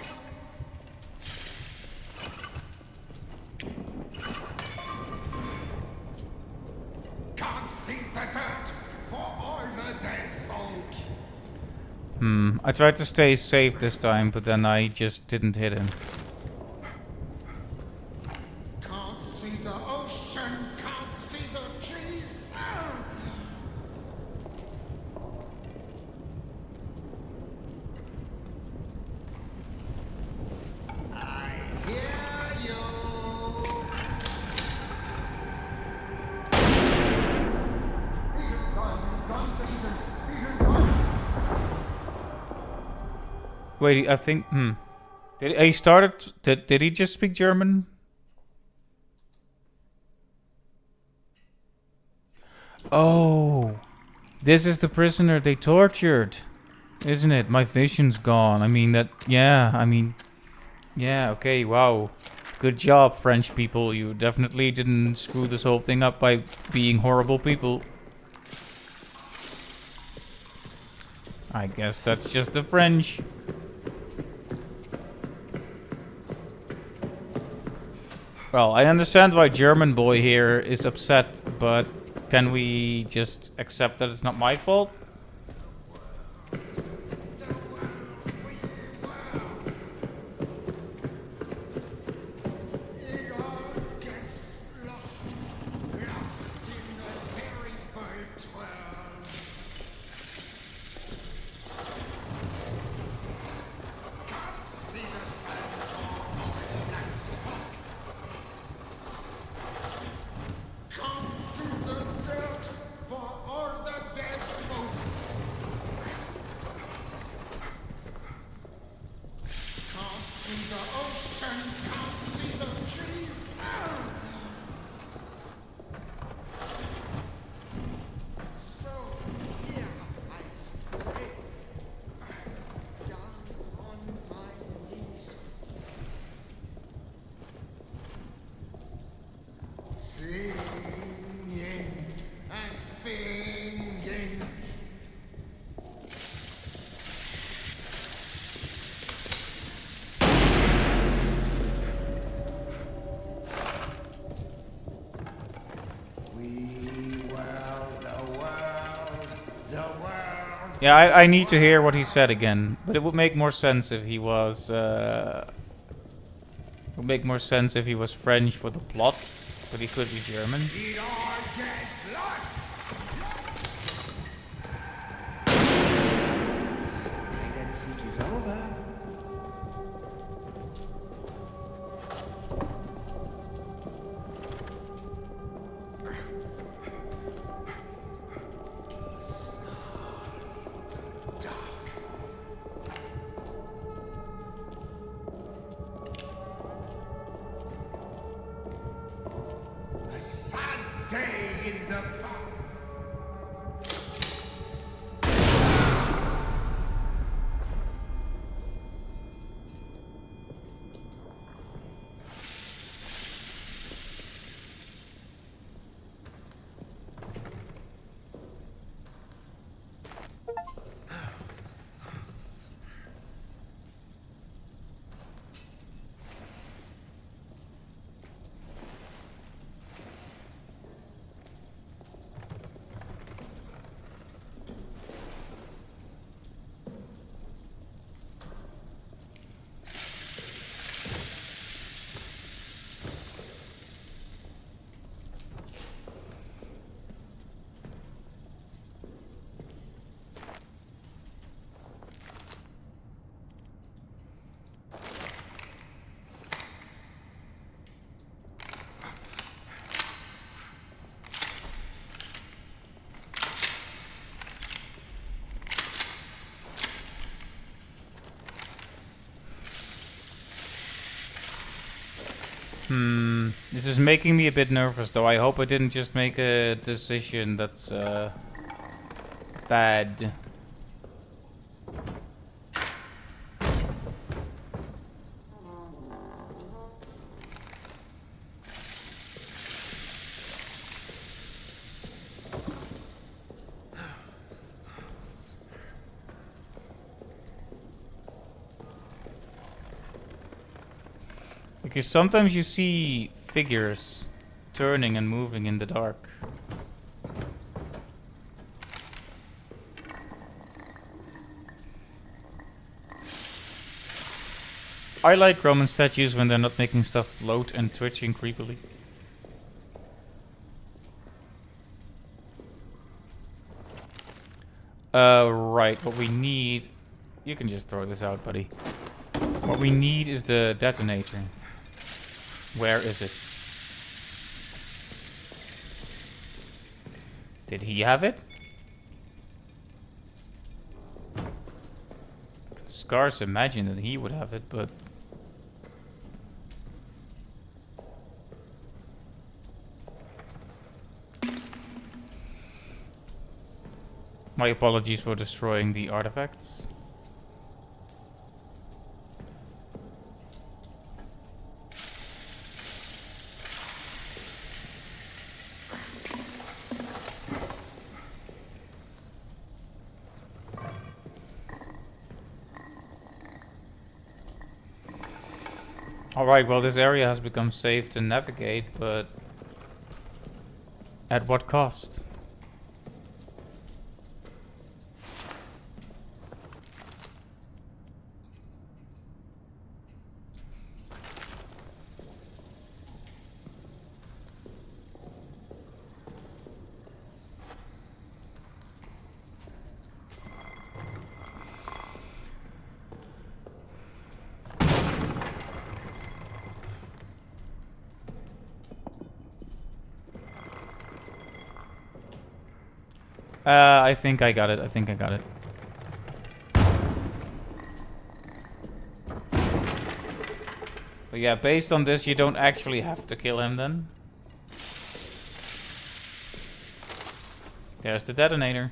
Speaker 2: Can't see the dirt for all the dead folk.
Speaker 1: I tried to stay safe this time, but then I just didn't hit him.
Speaker 2: Can't see the ocean. Can't see the trees. I hear you.
Speaker 1: Wait, I think. Did he started? Did he just speak German? Oh, this is the prisoner they tortured, isn't it? My vision's gone. I mean that. Yeah. I mean. Yeah. Okay. Wow. Good job, French people. You definitely didn't screw this whole thing up by being horrible people. I guess that's just the French. Well, I understand why German boy here is upset, but can we just accept that it's not my fault?
Speaker 2: It all gets lost in the terrible twirl. Can't see the sun or black smoke. Come through the dirt for all the dead folk. Can't see the ocean, can't see the trees. So here I stay, down on my knees, singing and singing. We will the world, the world.
Speaker 1: Yeah, I need to hear what he said again, but it would make more sense if he was. Would make more sense if he was French for the plot, but he could be German.
Speaker 2: It all gets lost. Hide and seek is over. The snarl in the dark. A sad day in the
Speaker 1: This is making me a bit nervous, though. I hope I didn't just make a decision that's bad. Because sometimes you see figures turning and moving in the dark. I like Roman statues when they're not making stuff float and twitching creepily. Right, what we need... You can just throw this out, buddy. What we need is the detonator. Where is it? Did he have it? Could scarce imagine that he would have it, but... My apologies for destroying the artifacts. Alright, well this area has become safe to navigate, but at what cost? I think I got it. I think I got it. But yeah, based on this, you don't actually have to kill him then. There's the detonator.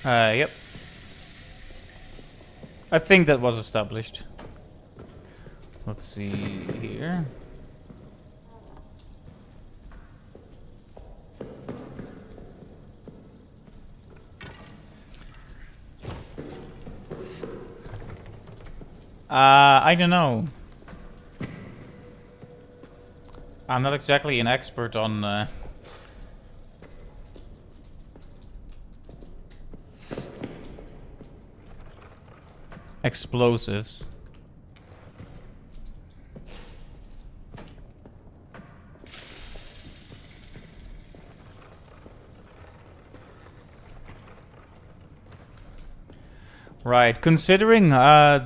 Speaker 1: Yep. I think that was established. Let's see here. I don't know. I'm not exactly an expert on explosives. Right, considering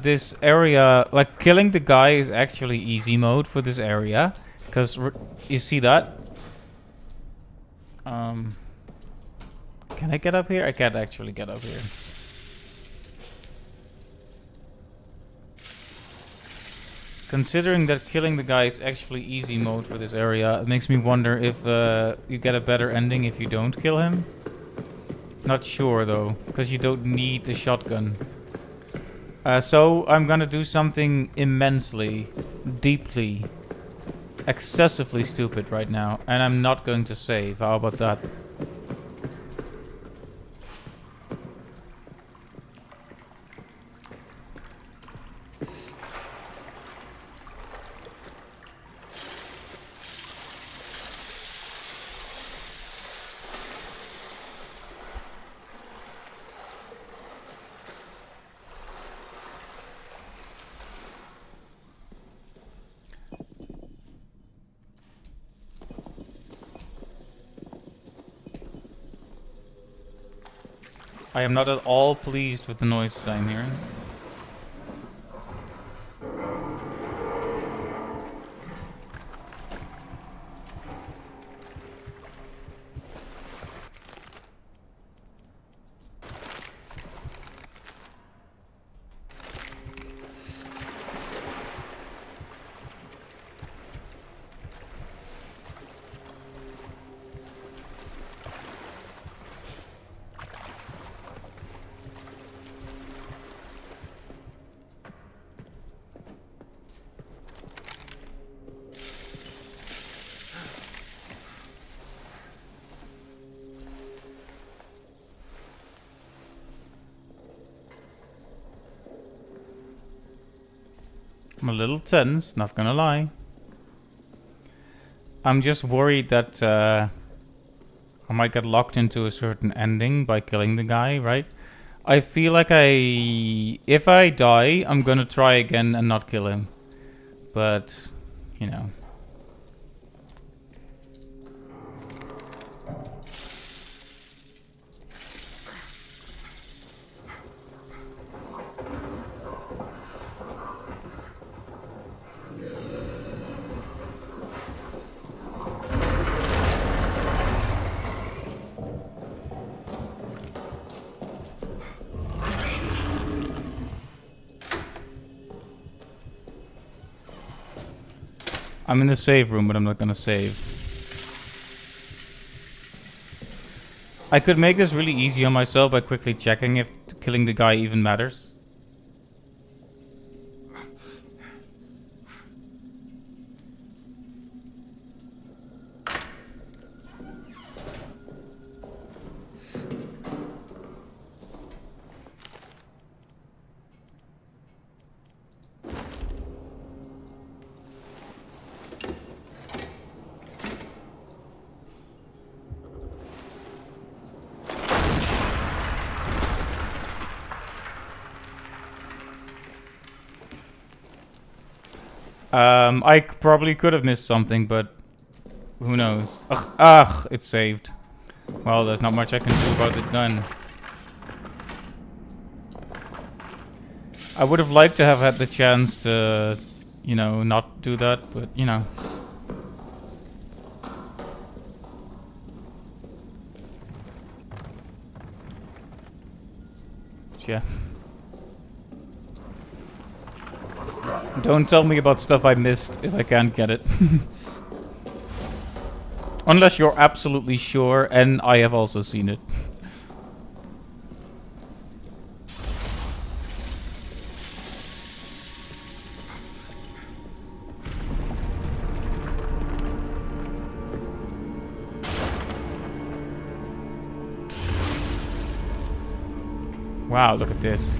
Speaker 1: this area, like killing the guy is actually easy mode for this area, because you see that? Can I get up here? I can't actually get up here. Considering that killing the guy is actually easy mode for this area, it makes me wonder if you get a better ending if you don't kill him. Not sure though, because you don't need the shotgun. So I'm gonna do something immensely, deeply, excessively stupid right now, and I'm not going to save. How about that? I am not at all pleased with the noises I'm hearing. I'm a little tense, not gonna lie. I'm just worried that I might get locked into a certain ending by killing the guy, right? I feel like if I die, I'm gonna try again and not kill him. But, you know. I'm in the save room, but I'm not gonna save. I could make this really easy on myself by quickly checking if killing the guy even matters. I probably could have missed something, but who knows? Ugh, it's saved. Well, there's not much I can do about it then. I would have liked to have had the chance to, you know, not do that, but, you know. Yeah. Don't tell me about stuff I missed if I can't get it. Unless you're absolutely sure, and I have also seen it. Wow, look at this.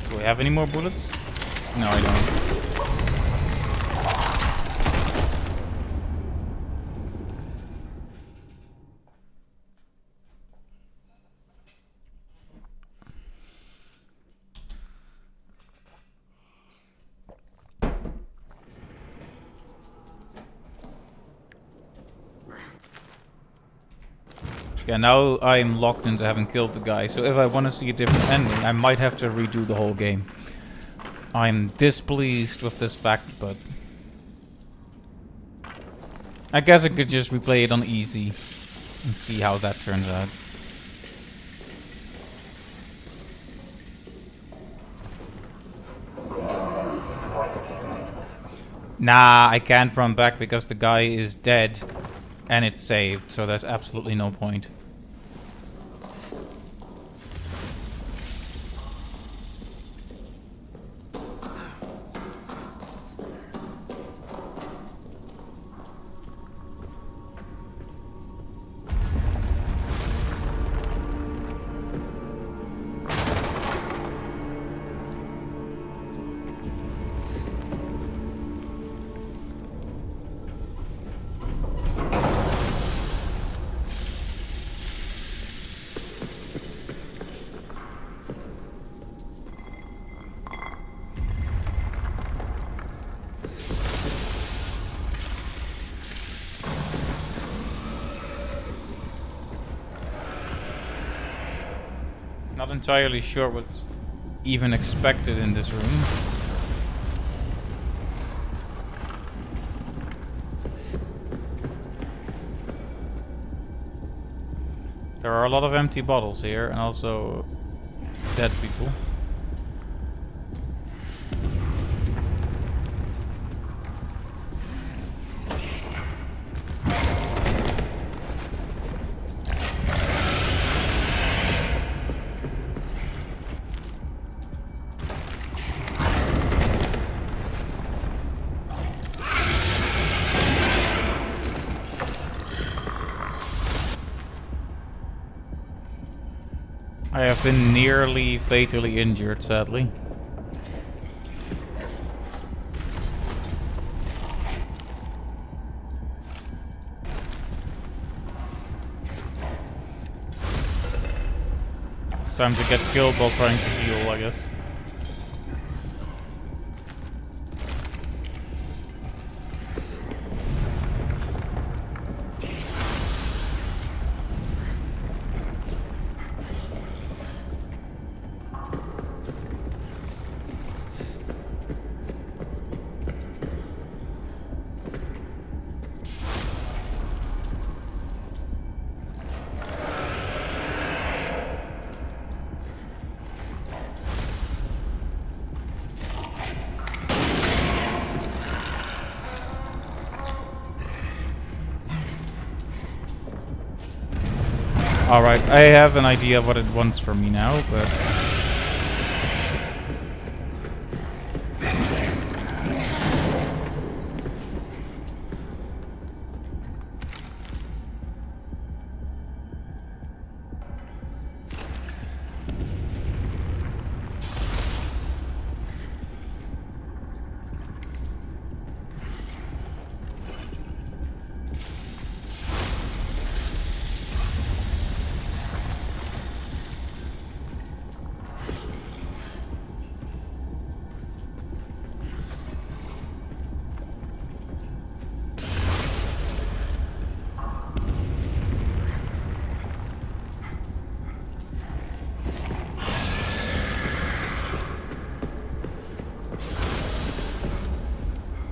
Speaker 1: Do I have any more bullets? No, I don't. And now I'm locked into having killed the guy. So if I want to see a different ending, I might have to redo the whole game. I'm displeased with this fact, but I guess I could just replay it on easy and see how that turns out. Nah, I can't run back because the guy is dead and it's saved, so there's absolutely no point. Not entirely sure what's even expected in this room. There are a lot of empty bottles here and also dead people. I have been nearly fatally injured, sadly. Time to get killed while trying to heal, I guess. Alright, I have an idea of what it wants from me now, but...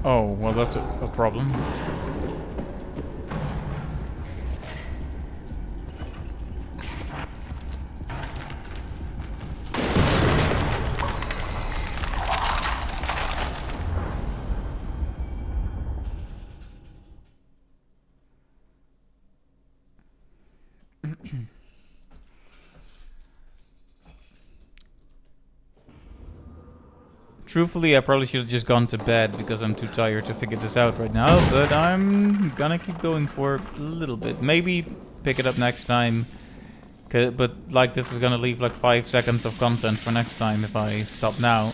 Speaker 1: Oh, well that's a problem. Truthfully, I probably should have just gone to bed because I'm too tired to figure this out right now, but I'm gonna keep going for a little bit. Maybe pick it up next time, but like this is gonna leave like 5 seconds of content for next time if I stop now.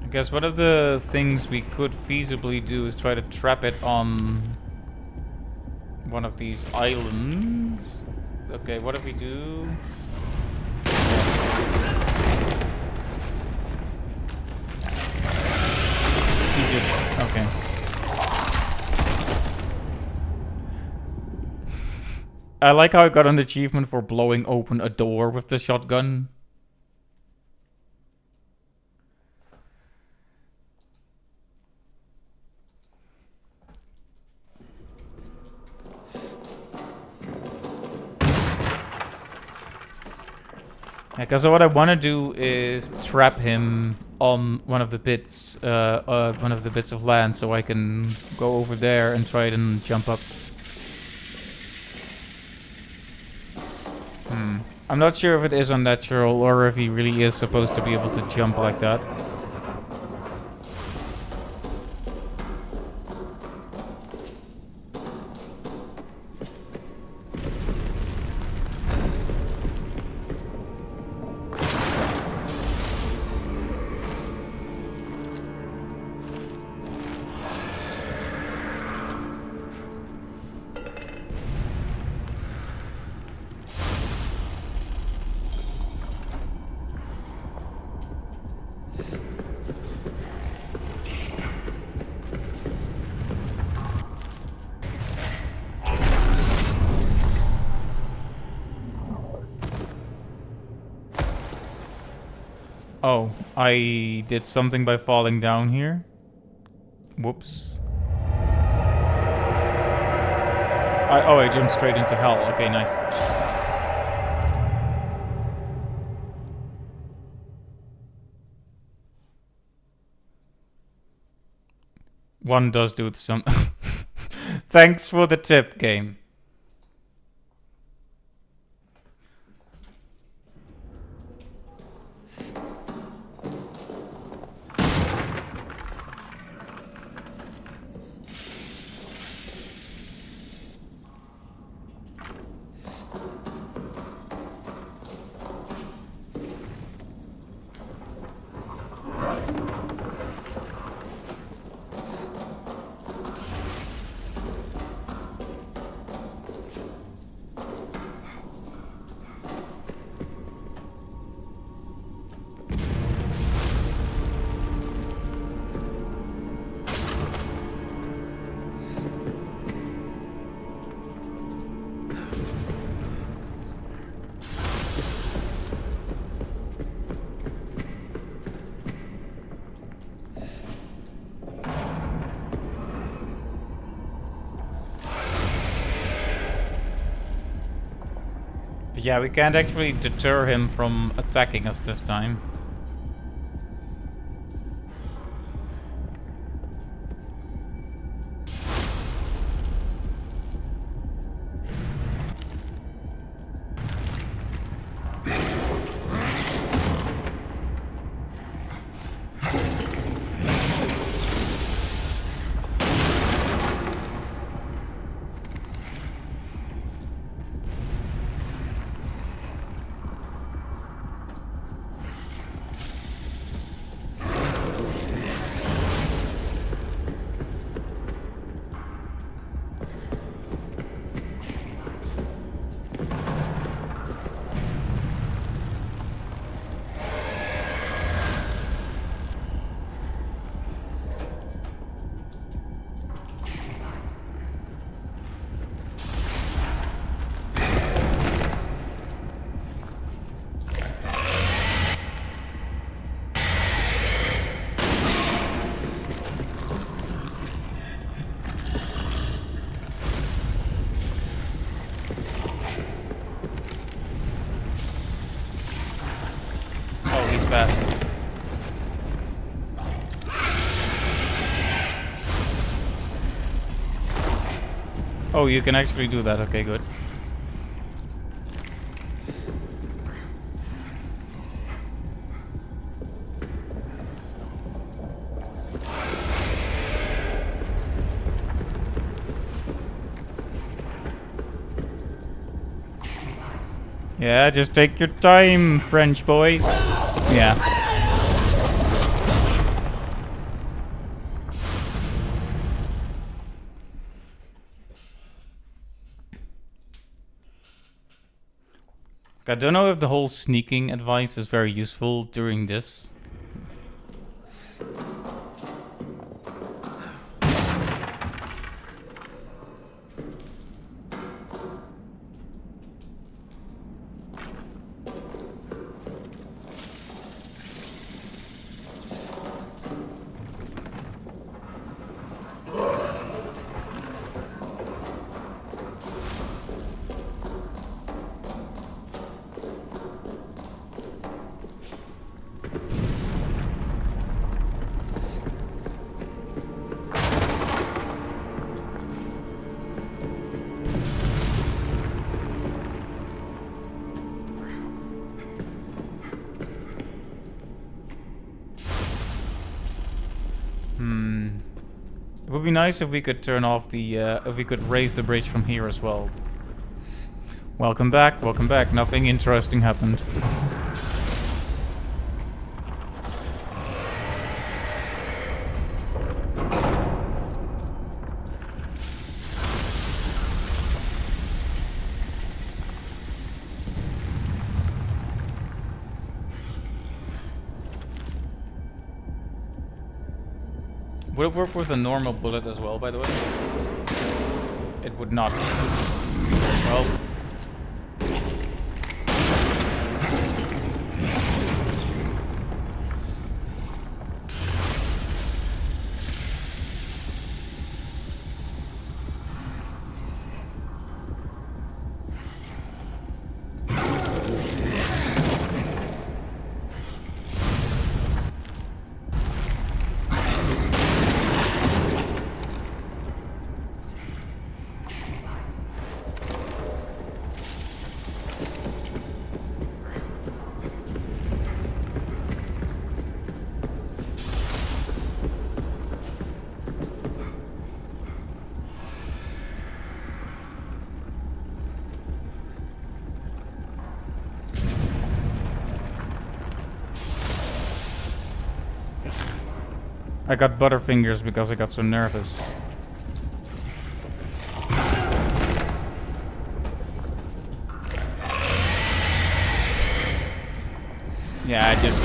Speaker 1: I guess one of the things we could feasibly do is try to trap it on one of these islands. Okay, what if we do? He just... okay. I like how I got an achievement for blowing open a door with the shotgun. Because what I want to do is trap him on one of the bits of land, so I can go over there and try and jump up. I'm not sure if it is unnatural or if he really is supposed to be able to jump like that. Oh, I did something by falling down here. Whoops. I jumped straight into hell. Okay, nice. One does do some... Thanks for the tip, game. But yeah, we can't actually deter him from attacking us this time. Fast. Oh, you can actually do that. Okay, good. Yeah, just take your time, French boy. Yeah. I don't know if the whole sneaking advice is very useful during this. It would be nice if we could turn off the, if we could raise the bridge from here as well. Welcome back, welcome back. Nothing interesting happened. Would it work with a normal bullet as well, by the way? It would not. Well. I got butterfingers because I got so nervous. Yeah, I just...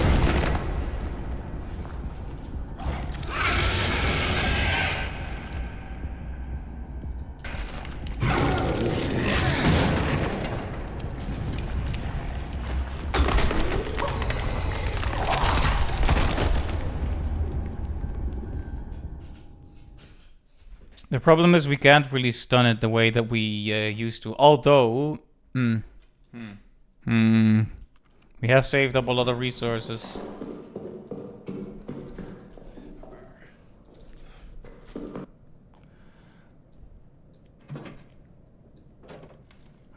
Speaker 1: The problem is we can't really stun it the way that we used to. Although, we have saved up a lot of resources.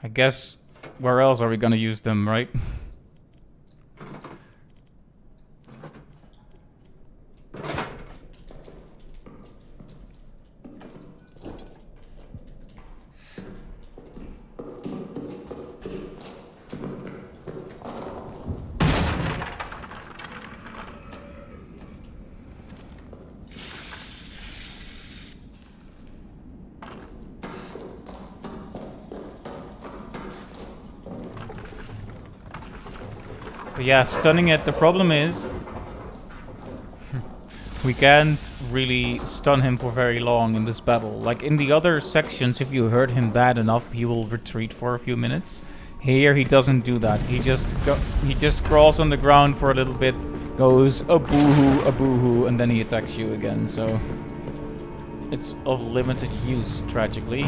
Speaker 1: I guess, where else are we gonna use them, right? But yeah, stunning it. The problem is we can't really stun him for very long in this battle. Like in the other sections, if you hurt him bad enough, he will retreat for a few minutes. Here he doesn't do that. He just crawls on the ground for a little bit, goes a boohoo, and then he attacks you again. So it's of limited use, tragically.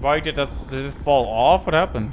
Speaker 1: Why did it fall off? What happened?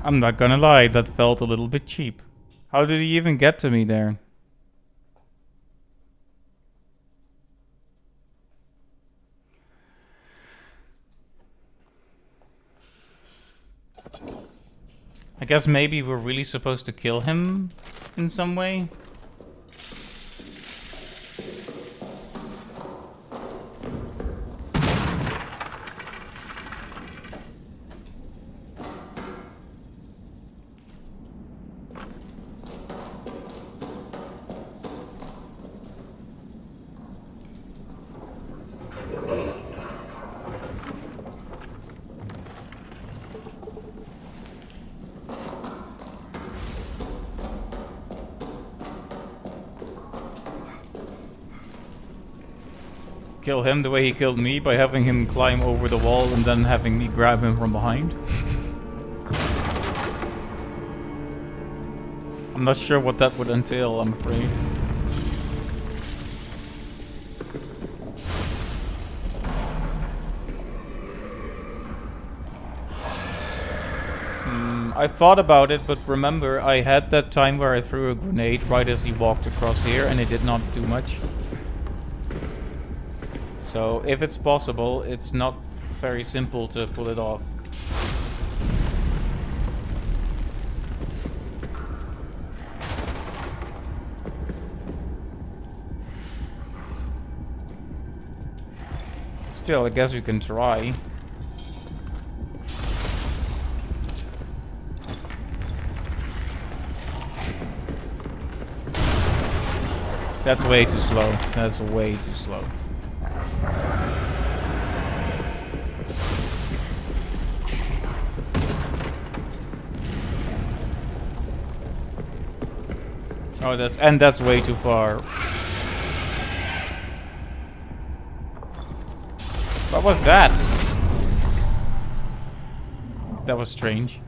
Speaker 1: I'm not gonna lie, that felt a little bit cheap. How did he even get to me there? I guess maybe we're really supposed to kill him in some way? Kill him the way he killed me by having him climb over the wall and then having me grab him from behind? I'm not sure what that would entail, I'm afraid. I thought about it, but remember, I had that time where I threw a grenade right as he walked across here and it did not do much. So, if it's possible, it's not very simple to pull it off. Still, I guess we can try. That's way too slow. That's way too slow. Oh, that's way too far. What was that? That was strange.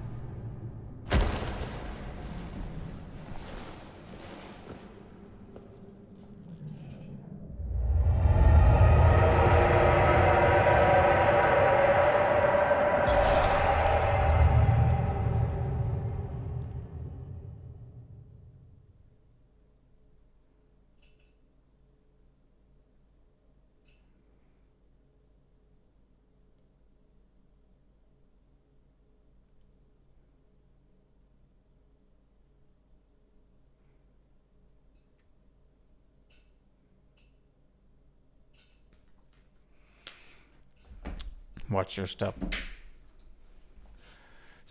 Speaker 1: Watch your step.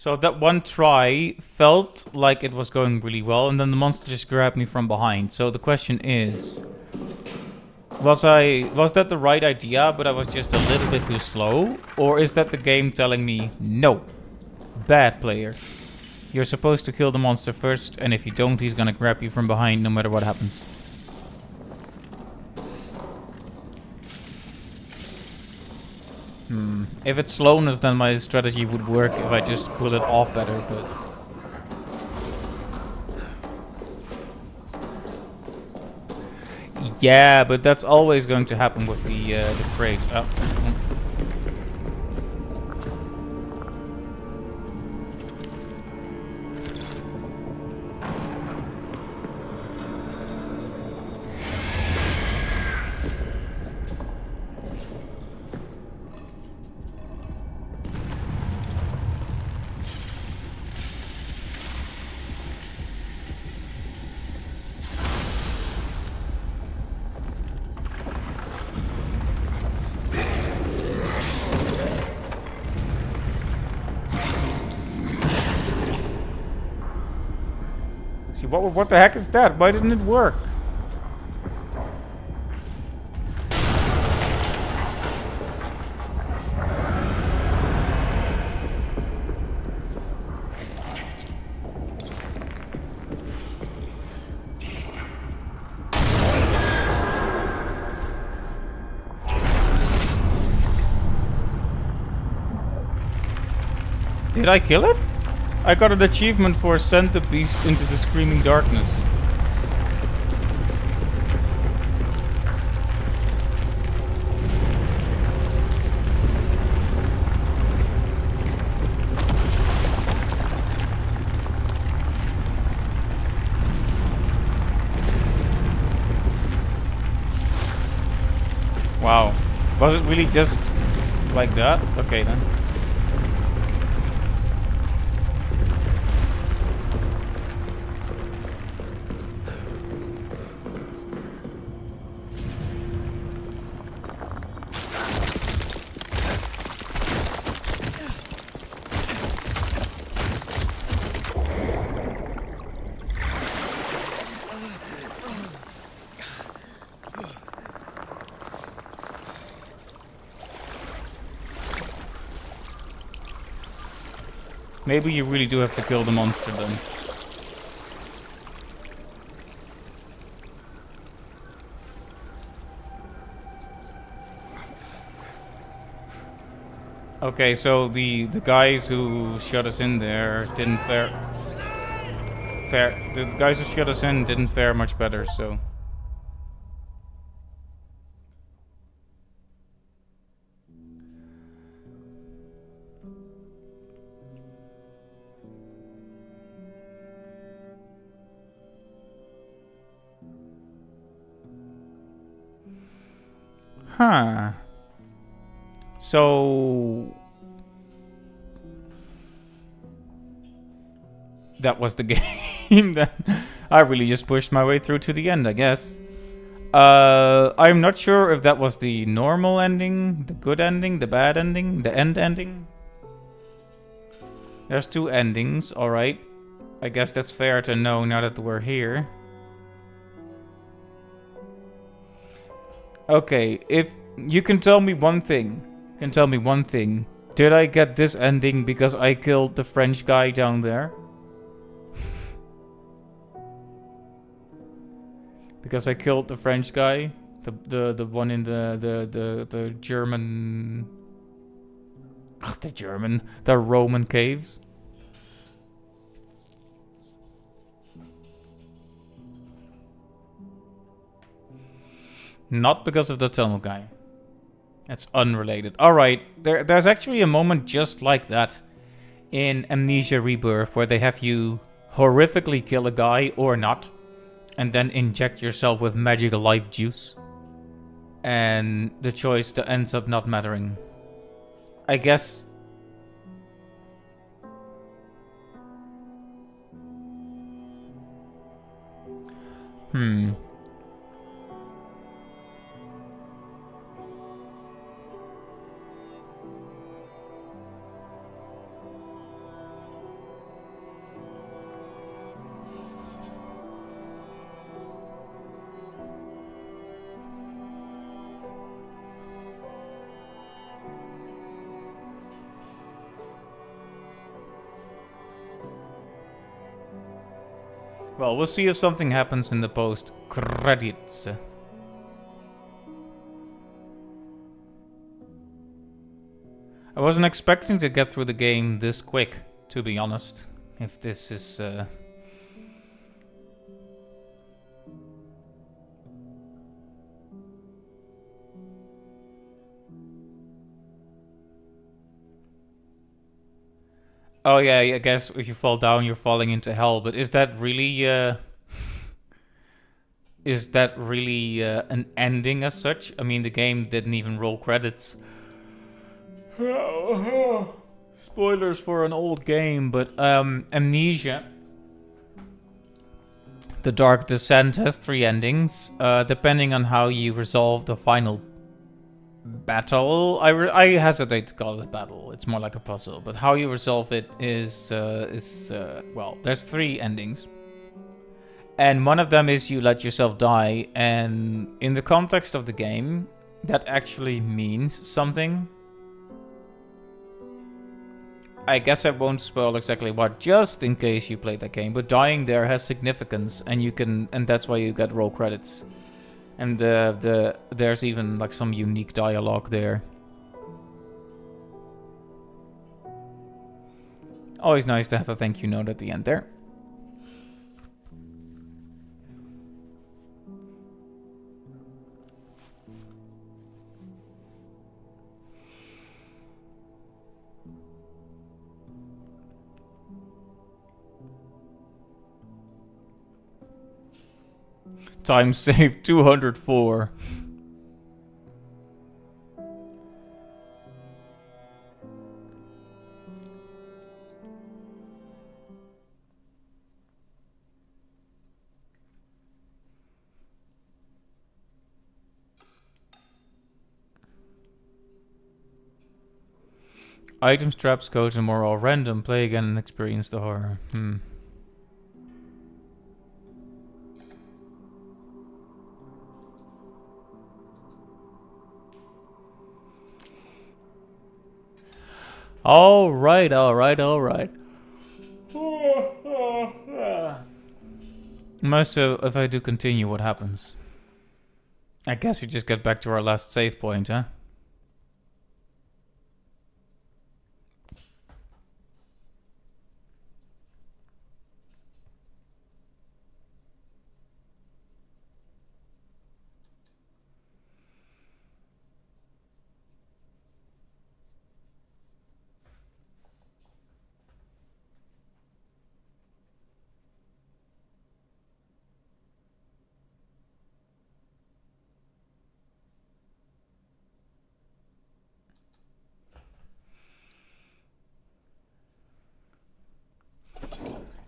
Speaker 1: So that one try felt like it was going really well, and then the monster just grabbed me from behind. So the question is, was that the right idea, but I was just a little bit too slow? Or is that the game telling me, no, bad player. You're supposed to kill the monster first, and if you don't, he's gonna grab you from behind no matter what happens. If it's slowness, then my strategy would work if I just pull it off better, but... Yeah, but that's always going to happen with the crates. Oh. See, what the heck is that? Why didn't it work? Did I kill it? I got an achievement for send the beast into the screaming darkness. Wow. Was it really just like that? Okay then. Maybe you really do have to kill the monster then. Okay, so the guys who shut us in there didn't fare the guys who shut us in didn't fare much better, so... Huh. So... that was the game then. I really just pushed my way through to the end, I guess. I'm not sure if that was the normal ending, the good ending, the bad ending, the end ending. There's two endings, alright. I guess that's fair to know now that we're here. Okay, if you can tell me one thing. Did I get this ending because I killed the French guy down there? Because I killed the French guy? The one in the German... Ugh, the Roman caves? Not because of the tunnel guy. That's unrelated. Alright, there's actually a moment just like that in Amnesia Rebirth where they have you horrifically kill a guy or not, and then inject yourself with magical life juice. And the choice that ends up not mattering. I guess... Well, we'll see if something happens in the post credits. I wasn't expecting to get through the game this quick, to be honest. If this is... Oh yeah, I guess if you fall down, you're falling into hell. But is that really... is that really an ending as such? I mean, the game didn't even roll credits. Spoilers for an old game, but Amnesia, The Dark Descent has 3 endings, depending on how you resolve the final battle. I hesitate to call it a battle. It's more like a puzzle. But how you resolve it is well, there's 3 endings. And one of them is you let yourself die, and in the context of the game, that actually means something. I guess I won't spoil exactly what, just in case you played that game, but dying there has significance, and that's why you get roll credits. And there's even like some unique dialogue there. Always nice to have a thank you note at the end there. Time saved 204. Items, traps, codes, and more all random. Play again and experience the horror. Alright. So if I do continue, what happens? I guess we just get back to our last save point, huh?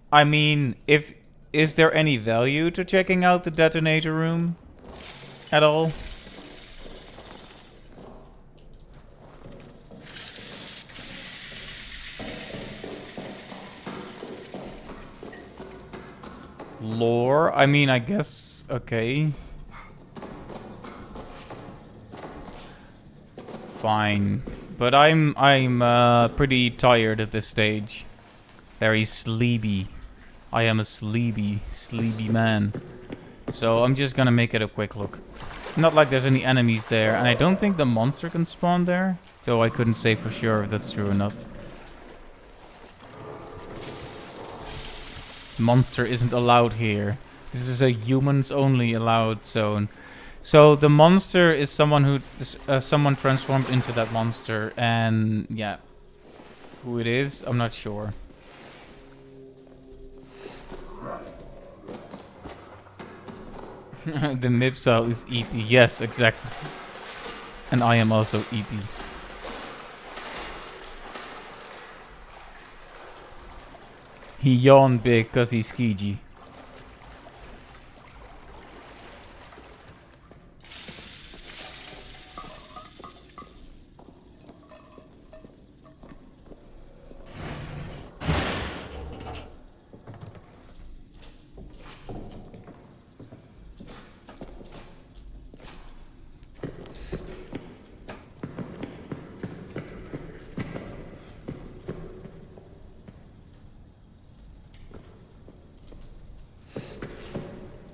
Speaker 1: I mean, is there any value to checking out the detonator room at all? Lore? I mean, I guess, okay. Fine. But I'm pretty tired at this stage. Very sleepy. I am a sleepy man. So I'm just gonna make it a quick look. Not like there's any enemies there, and I don't think the monster can spawn there. Though I couldn't say for sure if that's true or not. Monster isn't allowed here. This is a humans only allowed zone. So the monster is someone who someone transformed into that monster, and yeah, who it is, I'm not sure. The Mipsile is EP. Yes, exactly. And I am also EP. He yawned big cause he's skeegee.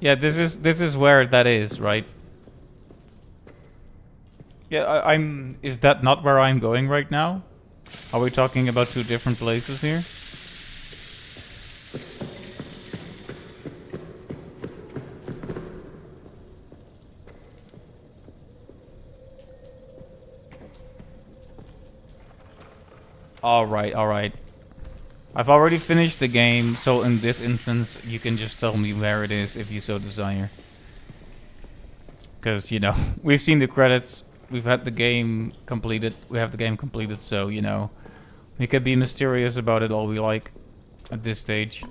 Speaker 1: Yeah, this is where that is, right? Yeah, I'm. Is that not where I'm going right now? Are we talking about two different places here? All right, all right. I've already finished the game, so in this instance, you can just tell me where it is if you so desire. Because, you know, we've seen the credits, we've had the game completed, we have the game completed, so, you know, we can be mysterious about it all we like at this stage.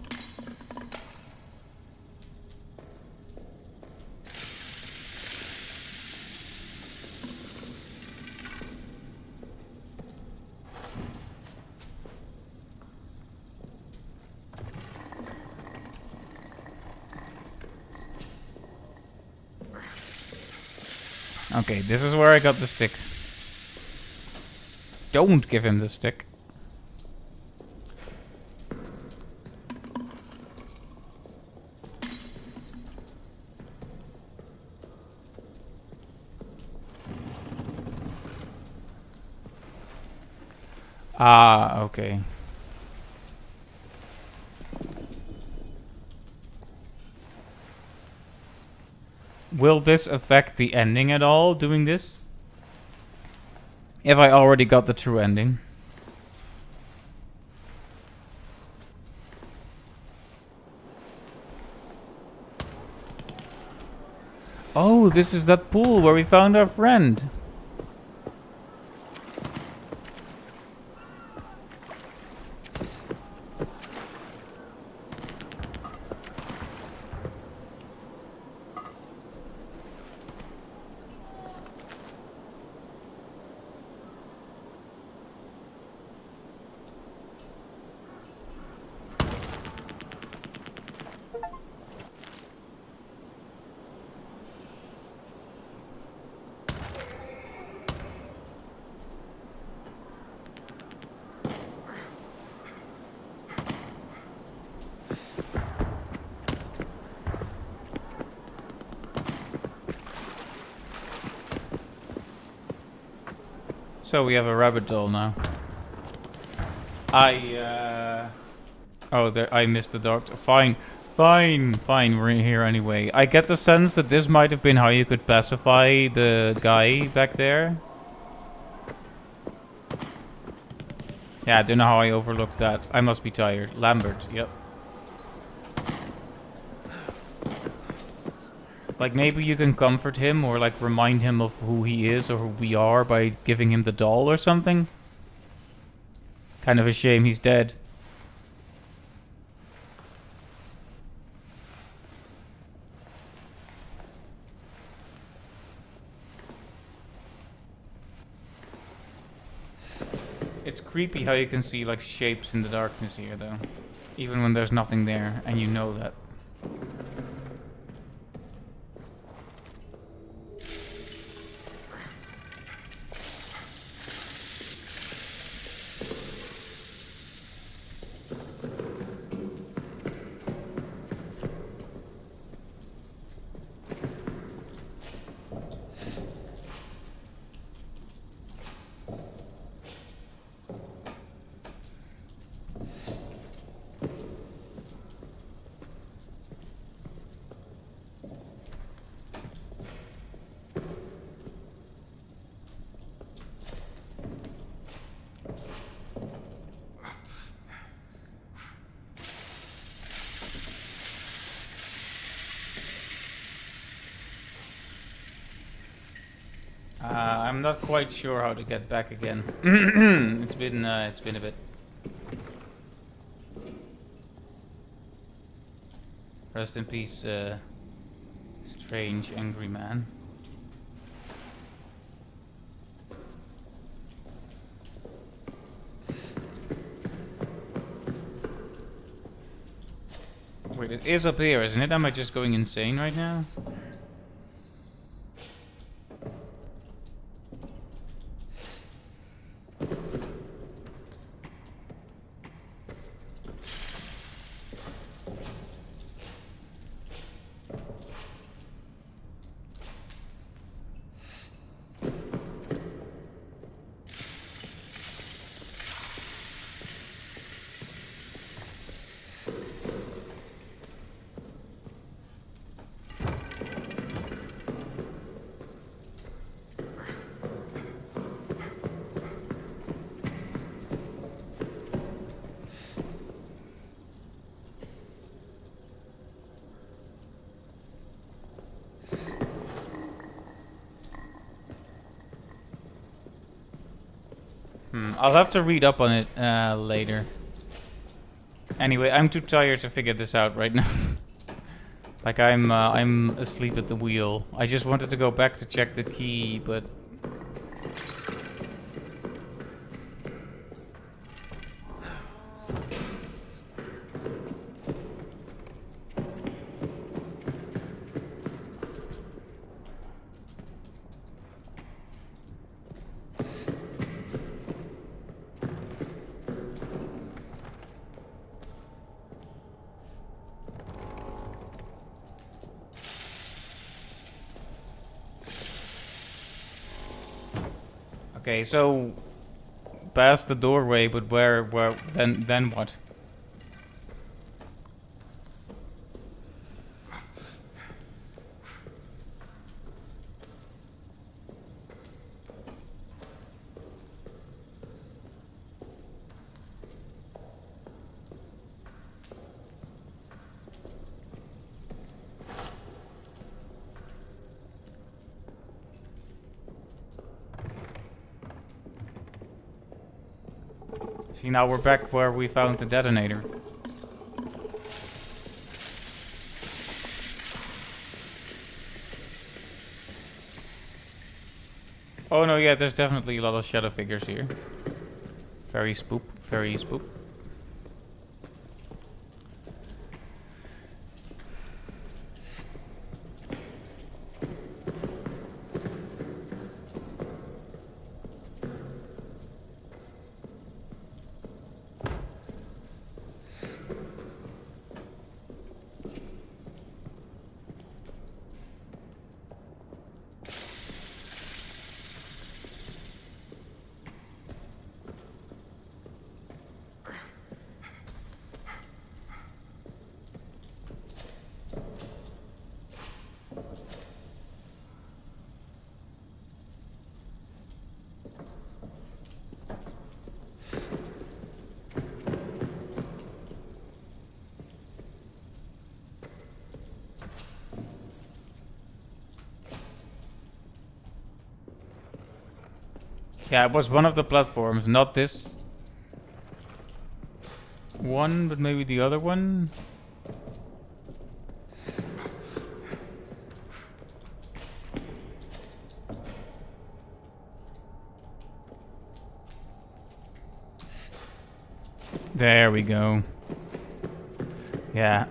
Speaker 1: Okay, this is where I got the stick. Don't give him the stick. Ah, okay. Will this affect the ending at all, doing this? If I already got the true ending. Oh, this is that pool where we found our friend. So we have a rabbit doll now. Oh, there, I missed the doctor. Fine. Fine, we're in here anyway. I get the sense that this might have been how you could pacify the guy back there. Yeah, I don't know how I overlooked that. I must be tired. Lambert, yep. Like, maybe you can comfort him or, like, remind him of who he is or who we are by giving him the doll or something. Kind of a shame he's dead. It's creepy how you can see, like, shapes in the darkness here, though. Even when there's nothing there, and you know that. I'm not quite sure how to get back again. It's been a bit. Rest in peace, strange, angry man. Wait, it is up here, isn't it? Am I just going insane right now? I'll have to read up on it later. Anyway, I'm too tired to figure this out right now. Like I'm asleep at the wheel. I just wanted to go back to check the key, but okay, so past the doorway, but where then what? See, now we're back where we found the detonator. Oh no, yeah, there's definitely a lot of shadow figures here. Very spoop, very spoop. Yeah, it was one of the platforms, not this one, but maybe the other one. There we go. Yeah.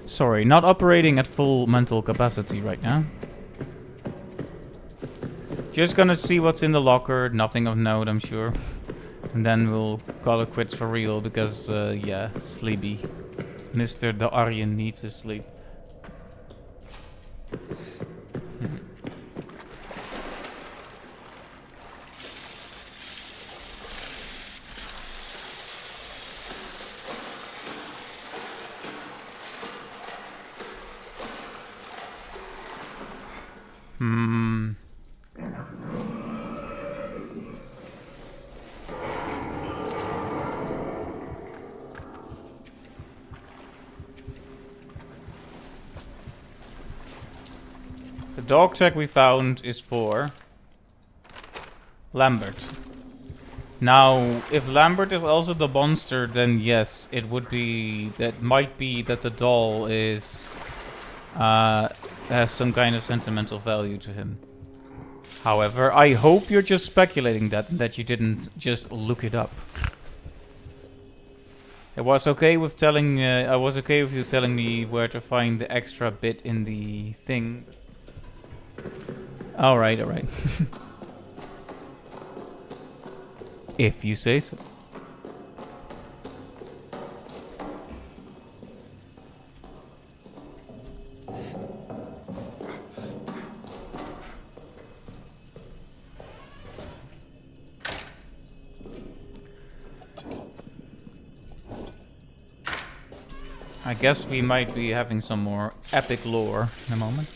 Speaker 1: Sorry, not operating at full mental capacity right now. Just gonna see what's in the locker, nothing of note, I'm sure. And then we'll call it quits for real, because, yeah, sleepy. Mr. the Aryan needs his sleep. The dog tag we found is for Lambert. Now, if Lambert is also the monster, then yes, it would be... That might be that the doll is... has some kind of sentimental value to him. However, I hope you're just speculating that you didn't just look it up. It was okay with telling... I was okay with you telling me where to find the extra bit in the thing. Alright, alright. If you say so. I guess we might be having some more epic lore in a moment.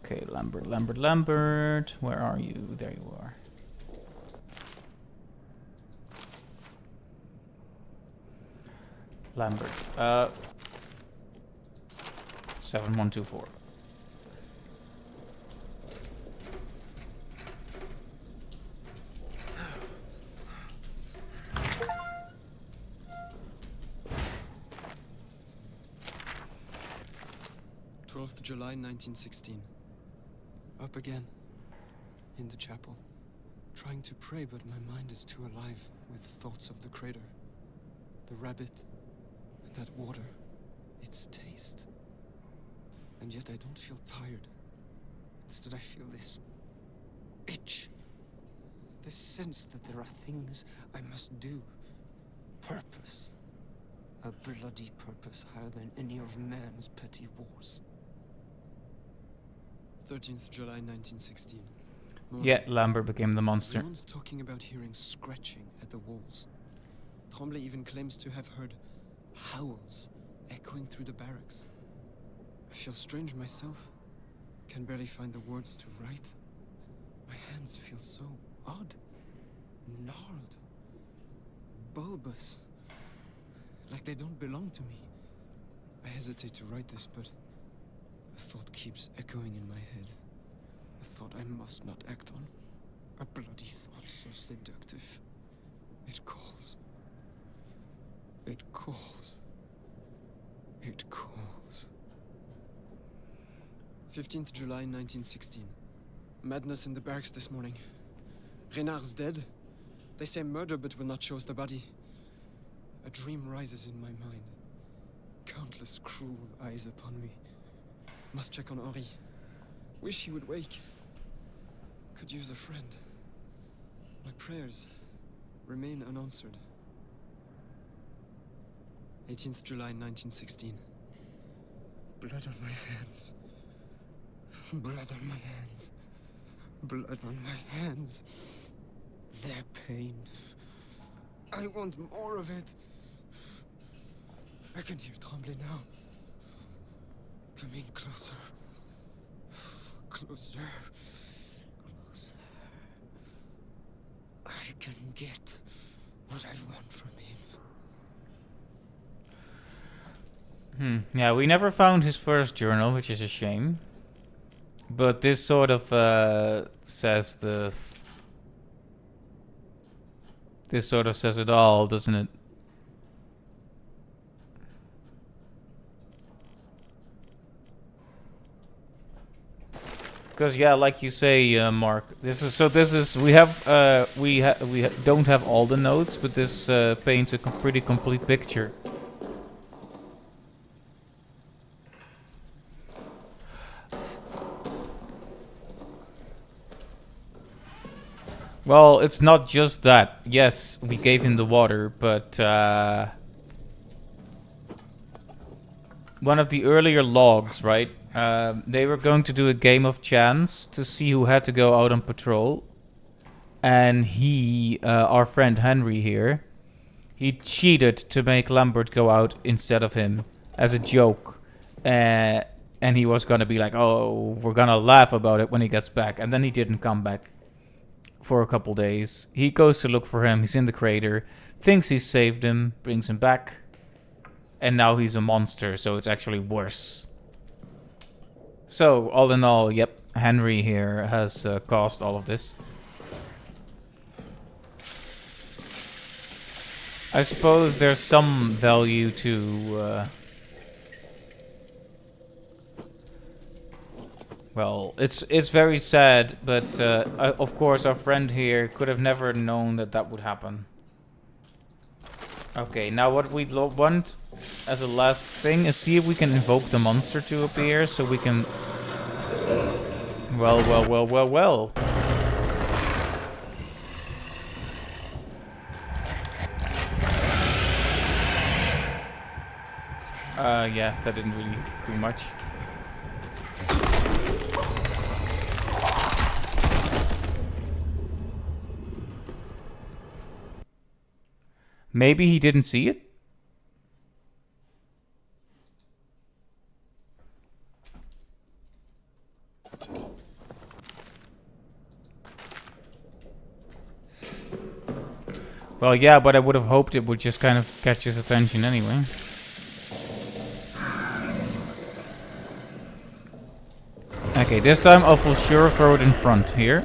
Speaker 1: Okay, Lambert, where are you? There you are. Lambert, 7124.
Speaker 3: July 1916. Up again. In the chapel. Trying to pray, but my mind is too alive with thoughts of the crater. The rabbit. And that water. Its taste. And yet I don't feel tired. Instead I feel this itch. This sense that there are things I must do. Purpose. A bloody purpose higher than any of man's petty wars. 13th July 1916. Morning.
Speaker 1: Yeah, Lambert became the monster.
Speaker 3: Everyone's talking about hearing scratching at the walls. Tremblay even claims to have heard howls echoing through the barracks. I feel strange myself. Can barely find the words to write. My hands feel so odd. Gnarled. Bulbous. Like they don't belong to me. I hesitate to write this, but a thought keeps echoing in my head. A thought I must not act on. A bloody thought so seductive. It calls. It calls. It calls. 15th July 1916. Madness in the barracks this morning. Renard's dead. They say murder but will not show us the body. A dream rises in my mind. Countless cruel eyes upon me. Must check on Henri. Wish he would wake. Could use a friend. My prayers remain unanswered. 18th July 1916. Blood on my hands. Blood on my hands. Blood on my hands. Their pain. I want more of it. I can hear Tremblay now. Coming closer. Closer. Closer. I can get what I want from him.
Speaker 1: Yeah, we never found his first journal, which is a shame. But this sort of says the... This sort of says it all, doesn't it? Because yeah, like you say, Mark, this is we don't have all the notes, but this paints a pretty complete picture. Well, it's not just that. Yes, we gave him the water, but one of the earlier logs, right? They were going to do a game of chance to see who had to go out on patrol. And he, our friend Henry here, he cheated to make Lambert go out instead of him as a joke. And he was going to be like, oh, we're going to laugh about it when he gets back. And then he didn't come back for a couple days. He goes to look for him. He's in the crater. Thinks he's saved him. Brings him back. And now he's a monster, so it's actually worse. So, all in all, yep, Henry here has caused all of this. I suppose there's some value to... well, it's very sad, but of course our friend here could have never known that that would happen. Okay, now what we want as a last thing is see if we can invoke the monster to appear, so we can... Well. Yeah, that didn't really do much. Maybe he didn't see it? Well, yeah, but I would have hoped it would just kind of catch his attention anyway. Okay, this time I will sure throw it in front here.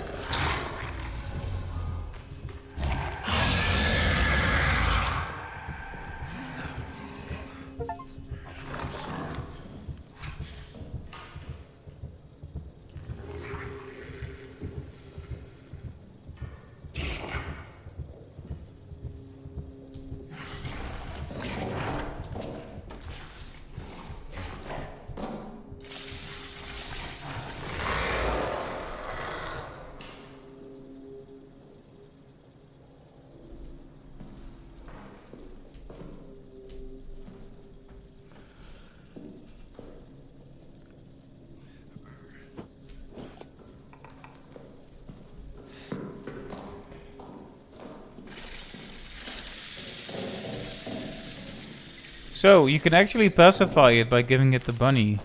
Speaker 1: So, you can actually pacify it by giving it the bunny.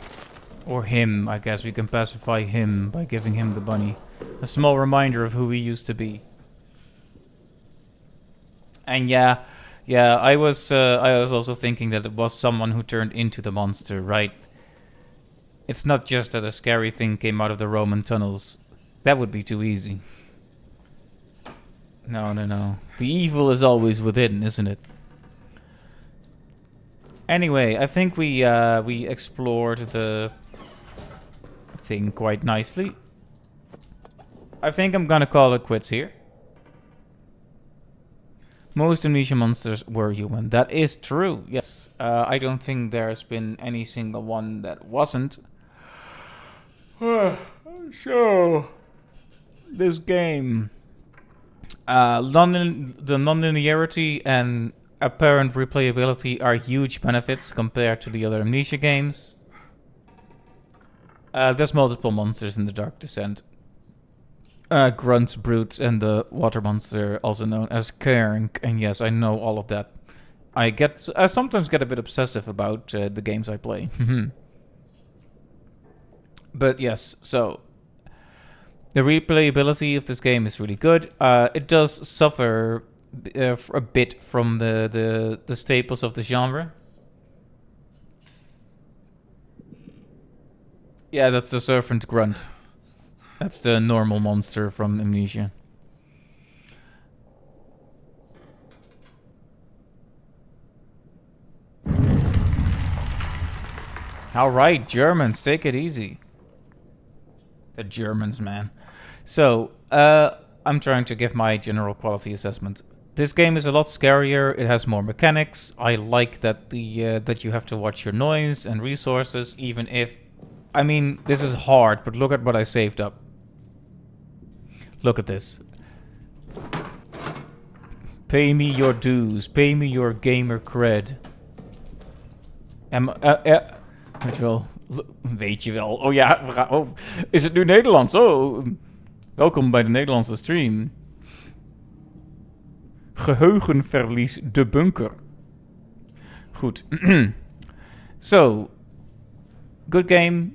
Speaker 1: Or him, I guess we can pacify him by giving him the bunny. A small reminder of who he used to be. And yeah, I was also thinking that it was someone who turned into the monster, right? It's not just that a scary thing came out of the Roman tunnels. That would be too easy. No. The evil is always within, isn't it? Anyway, I think we explored the thing quite nicely. I think I'm gonna call it quits here. Most Amnesia monsters were human. That is true, yes. I don't think there's been any single one that wasn't. So, this game. The non-linearity and apparent replayability are huge benefits compared to the other Amnesia games. There's multiple monsters in the Dark Descent. Grunts, brutes, and the water monster, also known as Kerink. And yes, I know all of that. I sometimes get a bit obsessive about the games I play. But yes, so the replayability of this game is really good. It does suffer a bit from the staples of the genre. Yeah, that's the serpent grunt. That's the normal monster from Amnesia. Alright, Germans, take it easy. The Germans, man. So, I'm trying to give my general quality assessment. This game is a lot scarier. It has more mechanics. I like that that you have to watch your noise and resources, even if... I mean, this is hard, but look at what I saved up. Look at this. Pay me your dues. Pay me your gamer cred. Weet je wel. Oh ja, is het nu Nederlands? Oh, welkom bij de Nederlandse stream. Geheugenverlies de bunker. Goed. So, good game.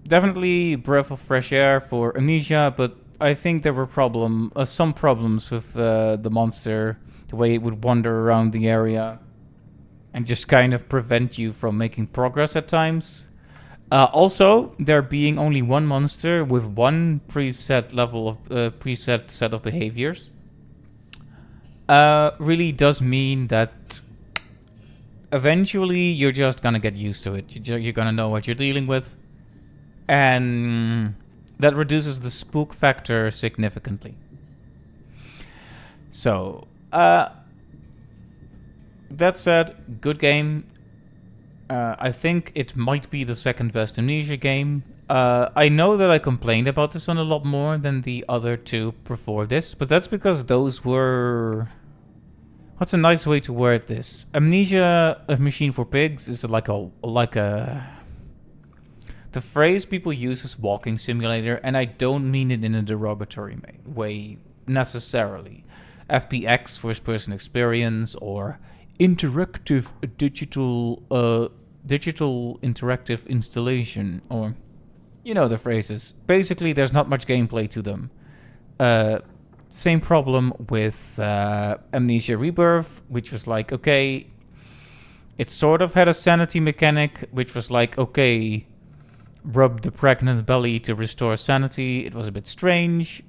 Speaker 1: Definitely breath of fresh air for Amnesia, but I think there were some problems with the monster, the way it would wander around the area, and just kind of prevent you from making progress at times. Also, there being only one monster with one preset level of preset set of behaviors really does mean that eventually you're just gonna get used to it. You're gonna know what you're dealing with, and that reduces the spook factor significantly. So, that said, good game. I think it might be the second best Amnesia game. I know that I complained about this one a lot more than the other two before this, but that's because those were... What's a nice way to word this? Amnesia, A Machine for Pigs, is like a... The phrase people use is walking simulator, and I don't mean it in a derogatory way necessarily. FPX, first person experience, or interactive digital interactive installation, or you know the phrases. Basically, there's not much gameplay to them. Same problem with Amnesia Rebirth, which was like, okay, it sort of had a sanity mechanic, which was like, okay, rub the pregnant belly to restore sanity. It was a bit strange.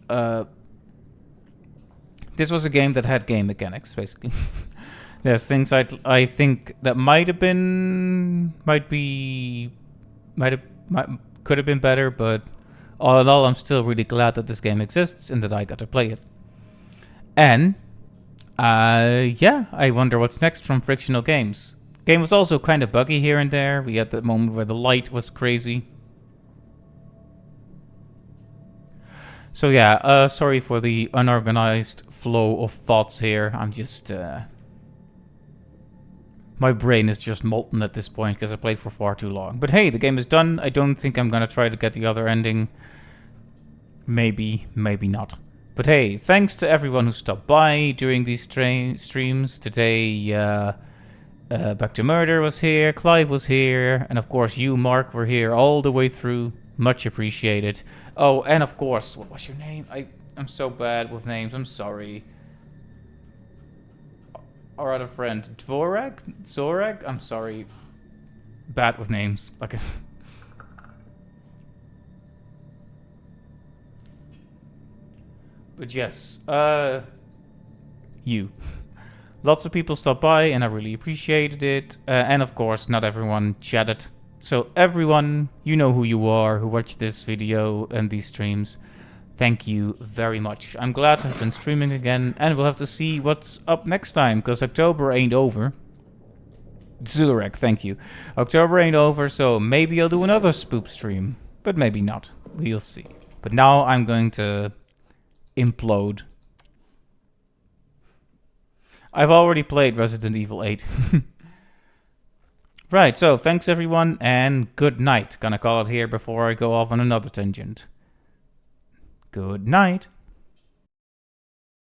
Speaker 1: This was a game that had game mechanics, basically. There's things I think that could have been better, but all in all, I'm still really glad that this game exists and that I got to play it. And yeah, I wonder what's next from Frictional Games. Game was also kind of buggy here and there. We had that moment where the light was crazy. So yeah, sorry for the unorganized flow of thoughts here. I'm just... my brain is just molten at this point because I played for far too long. But hey, the game is done. I don't think I'm gonna try to get the other ending. Maybe, maybe not. But hey, thanks to everyone who stopped by during these streams. Today, Back to Murder was here, Clive was here, and of course you, Mark, were here all the way through. Much appreciated. Oh, and of course, what was your name? I'm so bad with names, I'm sorry. Our other friend, Zorag? I'm sorry. Bad with names. Okay. But yes, you. Lots of people stopped by and I really appreciated it. And of course, not everyone chatted. So everyone, you know who you are, who watched this video and these streams. Thank you very much. I'm glad I've been streaming again, and we'll have to see what's up next time, because October ain't over. Zurek, thank you. October ain't over, so maybe I'll do another spoop stream, but maybe not. We'll see. But now I'm going to implode. I've already played Resident Evil 8. Right, so thanks everyone, and good night. Gonna call it here before I go off on another tangent. Good night.